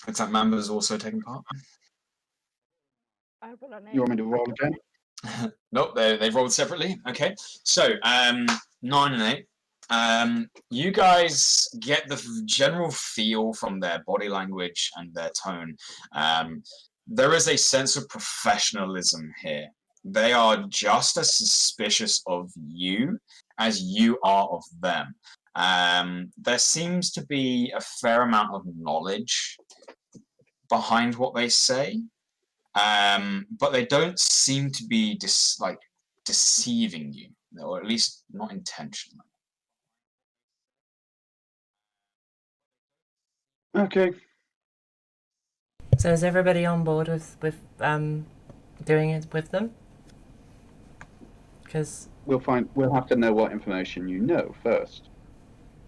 Looks like Mamba's also taking part. I roll an 8. You want me to roll again? Nope, they've rolled separately. Okay, so 9 and 8. You guys get the general feel from their body language and their tone. There is a sense of professionalism here. They are just as suspicious of you as you are of them. There seems to be a fair amount of knowledge behind what they say. But they don't seem to be deceiving you, or at least not intentionally. Okay. So is everybody on board with doing it with them? Because We'll have to know what information you know first.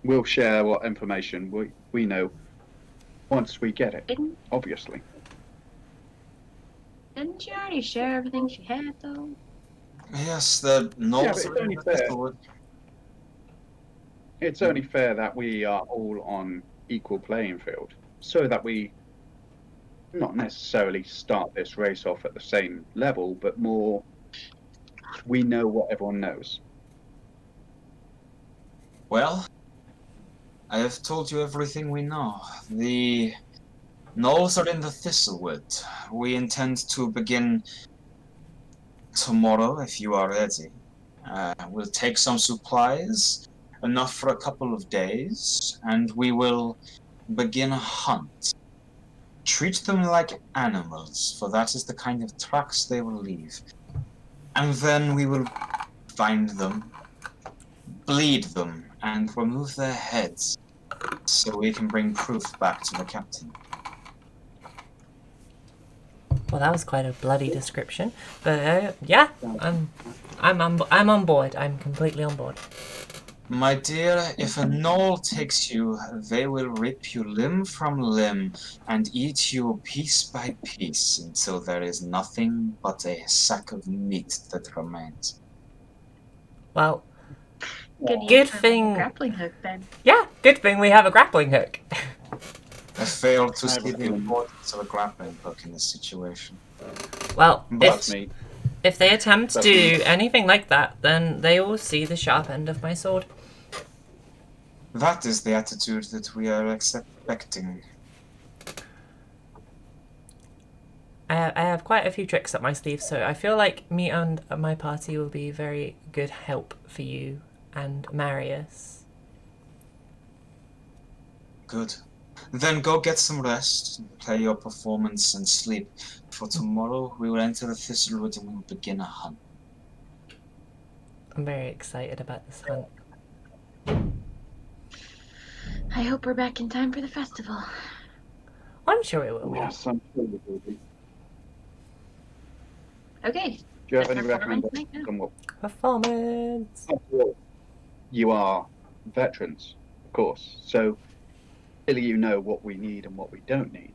We'll share what information we know once we get it, obviously. Didn't she already share everything she had, though? Yes, the knolls but are it's in only the fair. Thistlewood. It's only fair that we are all on equal playing field, so that we not necessarily start this race off at the same level, but more we know what everyone knows. Well, I have told you everything we know. The knolls are in the Thistlewood. We intend to begin tomorrow, if you are ready. We'll take some supplies, enough for a couple of days, and we will begin a hunt. Treat them like animals, for that is the kind of tracks they will leave. And then we will find them, bleed them, and remove their heads, so we can bring proof back to the captain. well, that was quite a bloody description, but yeah, I'm on board. I'm completely on board. My dear, if a gnoll takes you, they will rip you limb from limb and eat you piece by piece until there is nothing but a sack of meat that remains. Well, Good Good thing- grappling hook, then. yeah, good thing we have a grappling hook. I failed to I have see a the feeling- importance of a grappling hook in this situation. Well, That's me. if they attempt to That's do me. anything like that, then they will see the sharp end of my sword. That is the attitude that we are expecting. I have quite a few tricks up my sleeve, so I feel like me and my party will be very good help for you and Marius. Good. Then go get some rest, play your performance, and sleep. For tomorrow, we will enter the Thistlewood and we will begin a hunt. I'm very excited about this hunt. I hope we're back in time for the festival. I'm sure it will be. Yes, I'm sure you will be. Okay. Do you have any Performance recommendations night now. on what? Performance! You are veterans, of course, so clearly you know what we need and what we don't need.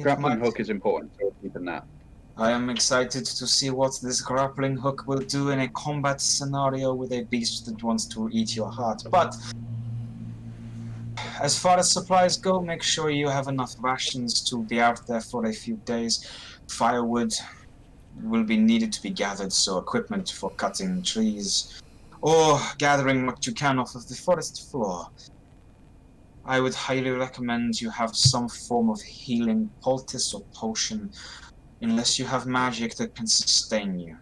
Grappling hook is important, so keeping that. I am excited to see what this grappling hook will do in a combat scenario with a beast that wants to eat your heart. But as far as supplies go, make sure you have enough rations to be out there for a few days. Firewood will be needed to be gathered, so equipment for cutting trees or gathering what you can off of the forest floor. I would highly recommend you have some form of healing poultice or potion, unless you have magic that can sustain you.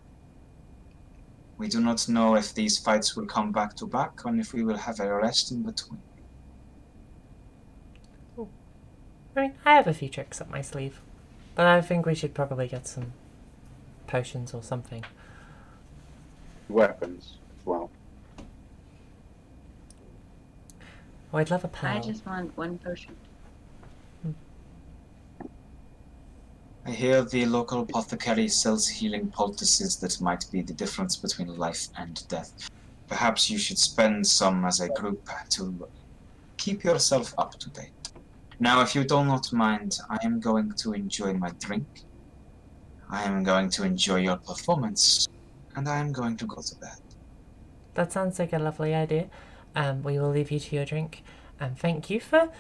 We do not know if these fights will come back to back, or if we will have a rest in between. I mean, I have a few tricks up my sleeve, but I think we should probably get some potions or something. Weapons as well. Oh, I'd love a I pearl. just want one potion. I hear the local apothecary sells healing poultices that might be the difference between life and death. perhaps you should spend some as a group to keep yourself up to date. Now, if you do not mind, I am going to enjoy my drink. I am going to enjoy your performance, and I am going to go to bed. That sounds like a lovely idea. We will leave you to your drink. And thank you for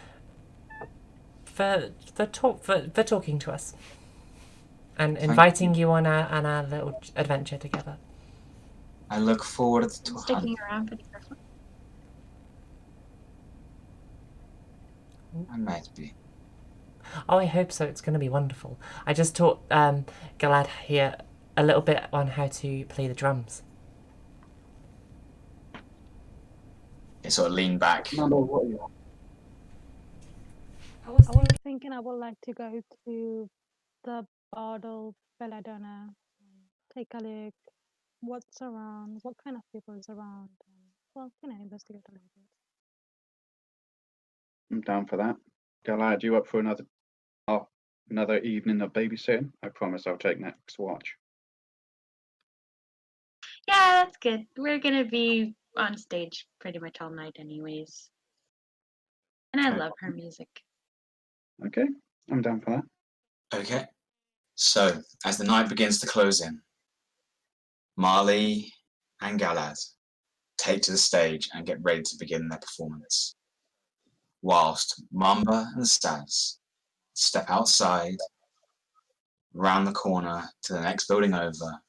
talking to us and inviting you on our little adventure together. I look forward to Sticking around for the first one. I might be. Oh, I hope so. It's going to be wonderful. I just taught Galad here a little bit on how to play the drums. They sort of lean back. Mamba, what are you? I was thinking I would like to go to the bottle Belladonna, take a look what's around, what kind of people is around, and, well, investigate a little bit. I'm down for that. Galad, you up for another evening of babysitting? I promise I'll take next watch. Yeah, that's good. We're gonna be on stage pretty much all night anyways. And I love her music. Okay, I'm down for that. Okay. So, as the night begins to close in, Marle and Galad take to the stage and get ready to begin their performance, whilst Mamba and Saz step outside, round the corner to the next building over,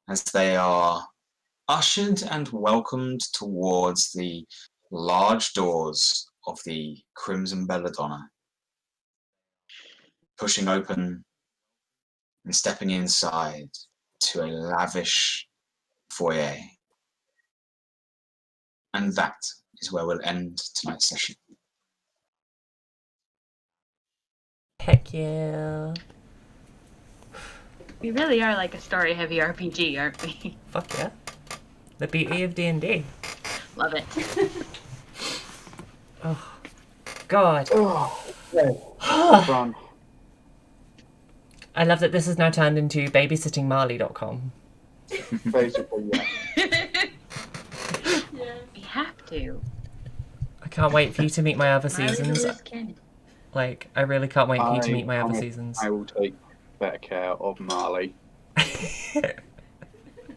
as they are ushered and welcomed towards the large doors of the Crimson Belladonna, pushing open and stepping inside to a lavish foyer. And that is where we'll end tonight's session. Heck yeah. We really are like a story-heavy RPG, aren't we? Fuck yeah. The beauty of D&D. Love it. Oh, God. Run. I love that this has now turned into babysittingmarley.com. Basically, yeah. We have to. I can't wait for you to meet my other seasons. Marle can. Like, I really can't wait for you to meet my other promise seasons. I will take better care of Marle.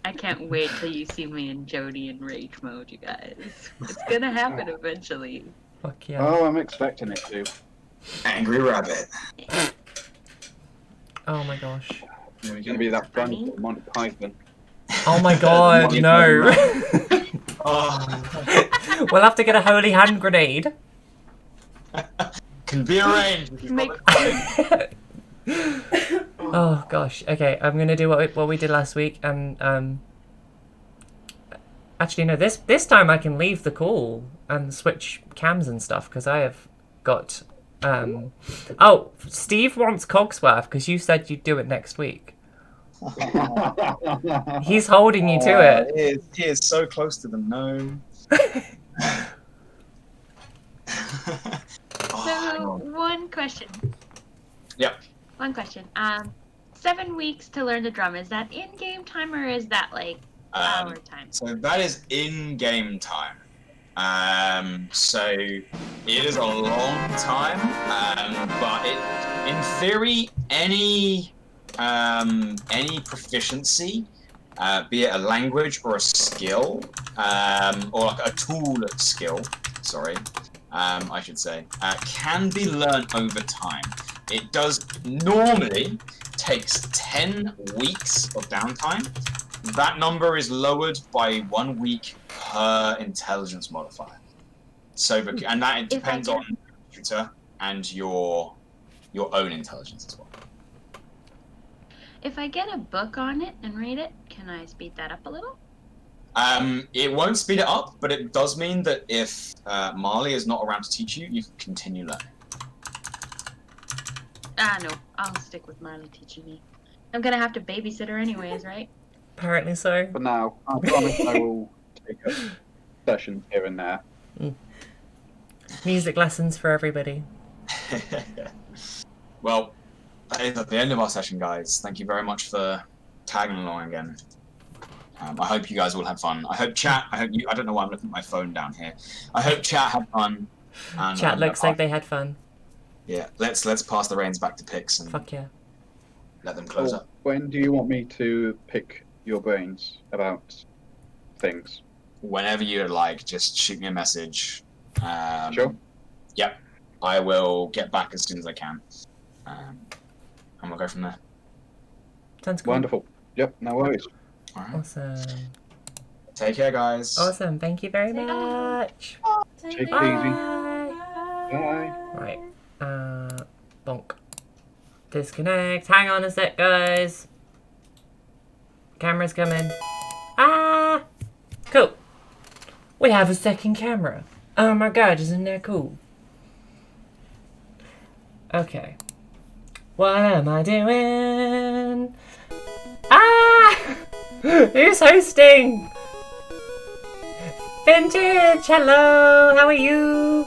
I can't wait till you see me and Jodie in rage mode, you guys. It's gonna happen eventually. Fuck yeah. Oh, I'm expecting it to. Angry Rabbit. Oh my gosh. It's going to be that Funny. funny Monty Python. Oh my God, no. Oh, We'll have to get a holy hand grenade. can be arranged. If you've Make got it. Oh gosh. Okay, I'm gonna do what we did last week, and actually no, this time I can leave the call and switch cams and stuff because I have got Oh, Steve wants Cogsworth because you said you'd do it next week. He's holding you to it. He is so close to the gnome. So, one question. Yep. One question. 7 weeks to learn the drum. Is that in-game time or is that like hour time? So that is in-game time. So it is a long time, but in theory, any proficiency, be it a language or a skill, or like a tool skill, sorry, I should say, can be learned over time. It does normally takes 10 weeks of downtime. That number is lowered by 1 week per intelligence modifier. So, and that it depends on the computer and your own intelligence as well. If I get a book on it and read it, can I speed that up a little? It won't speed it up, but it does mean that if Marle is not around to teach you, you can continue learning. No, I'll stick with Marle teaching me. I'm gonna have to babysit her anyways, right? Apparently so. For now, I promise I will take up sessions here and there. Music lessons for everybody. Well, that is at the end of our session, guys. Thank you very much for tagging along again. I hope you guys all have fun. I hope chat. I don't know why I'm looking at my phone down here. I hope chat had fun. And, Chat looks like they had fun. Yeah, let's pass the reins back to Pix and Fuck yeah. let them close up. When do you want me to pick your brains about things? Whenever you like, just shoot me a message. Sure. Yep, I will get back as soon as I can, and we'll go from there. Sounds cool. Wonderful. Yep, no worries. All right. Awesome. Take care, guys. Awesome. Thank you very much. Take it easy. Bye. Bye. Right. Bonk. Disconnect. Hang on a sec, guys. Camera's coming. Ah! Cool. We have a second camera. Oh my god, isn't that cool? Okay. What am I doing? Ah! Who's hosting? Vintage, hello, how are you?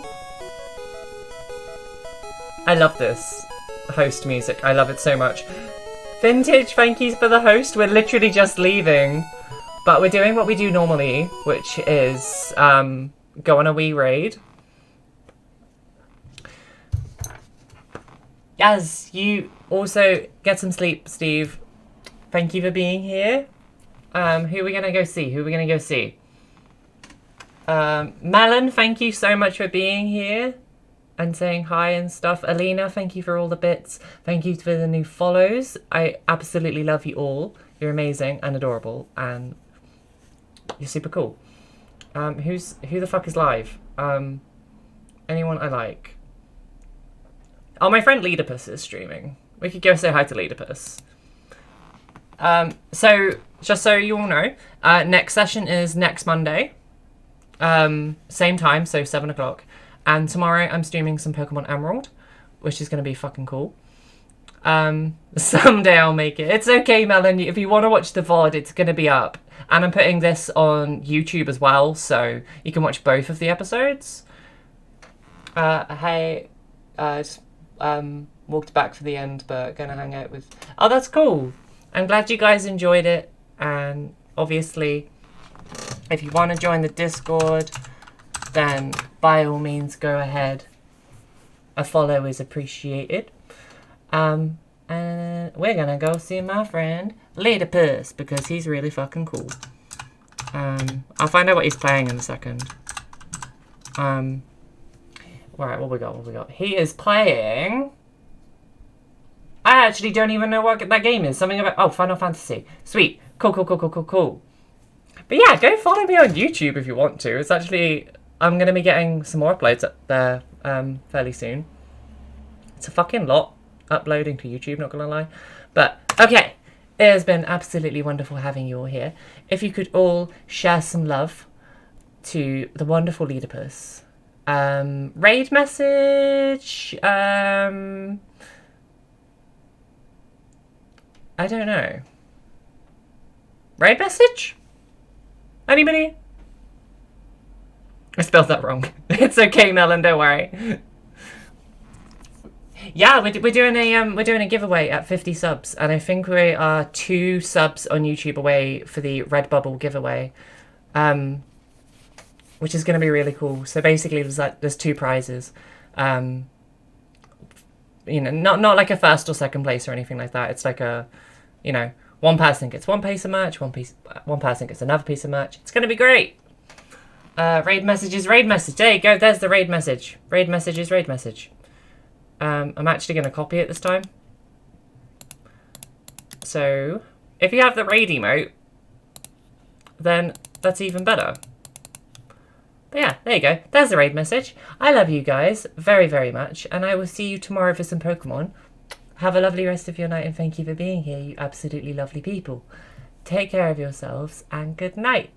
I love this host music. I love it so much. Vintage, thank you for the host. We're literally just leaving. But we're doing what we do normally, which is go on a wee raid. Yes, you also get some sleep, Steve. Thank you for being here. Who are we going to go see? Melon, thank you so much for being here and saying hi and stuff. Alina, thank you for all the bits. Thank you for the new follows. I absolutely love you all. You're amazing and adorable and you're super cool. Who the fuck is live? Anyone I like. Oh, my friend Leadopus is streaming. We could go say hi to Leadopus. So, just so you all know, next session is next Monday. Same time, so 7 o'clock. And tomorrow I'm streaming some Pokemon Emerald, which is going to be fucking cool. Someday I'll make it. It's okay, Melon. If you want to watch the VOD, it's going to be up. And I'm putting this on YouTube as well, so you can watch both of the episodes. Hey, just walked back for the end, but gonna hang out with... Oh, that's cool. I'm glad you guys enjoyed it. And obviously, if you want to join the Discord, then by all means go ahead. A follow is appreciated. And we're gonna go see my friend Leadopus because he's really fucking cool. I'll find out what he's playing in a second. Alright, what we got? He is playing... I actually don't even know what that game is. Something about... Oh, Final Fantasy. Sweet. Cool. But yeah, go follow me on YouTube if you want to. It's actually... I'm going to be getting some more uploads up there fairly soon. It's a fucking lot uploading to YouTube, not going to lie. But, okay. It has been absolutely wonderful having you all here. If you could all share some love to the wonderful Leadopus. Raid message. I don't know. Raid message? Anybody? I spelled that wrong. It's okay, Melon. Don't worry. Yeah, we're doing a giveaway at 50 subs, and I think we are 2 subs on YouTube away for the Redbubble giveaway, which is going to be really cool. So basically, there's 2 prizes. You know, not like a first or second place or anything like that. It's like a, you know, one person gets one piece of merch, one person gets another piece of merch. It's going to be great. Raid message. There you go. There's the raid message. Raid message. I'm actually going to copy it this time. So, if you have the raid emote, then that's even better. But yeah, there you go. There's the raid message. I love you guys very, very much, and I will see you tomorrow for some Pokemon. Have a lovely rest of your night, and thank you for being here, you absolutely lovely people. Take care of yourselves, and good night.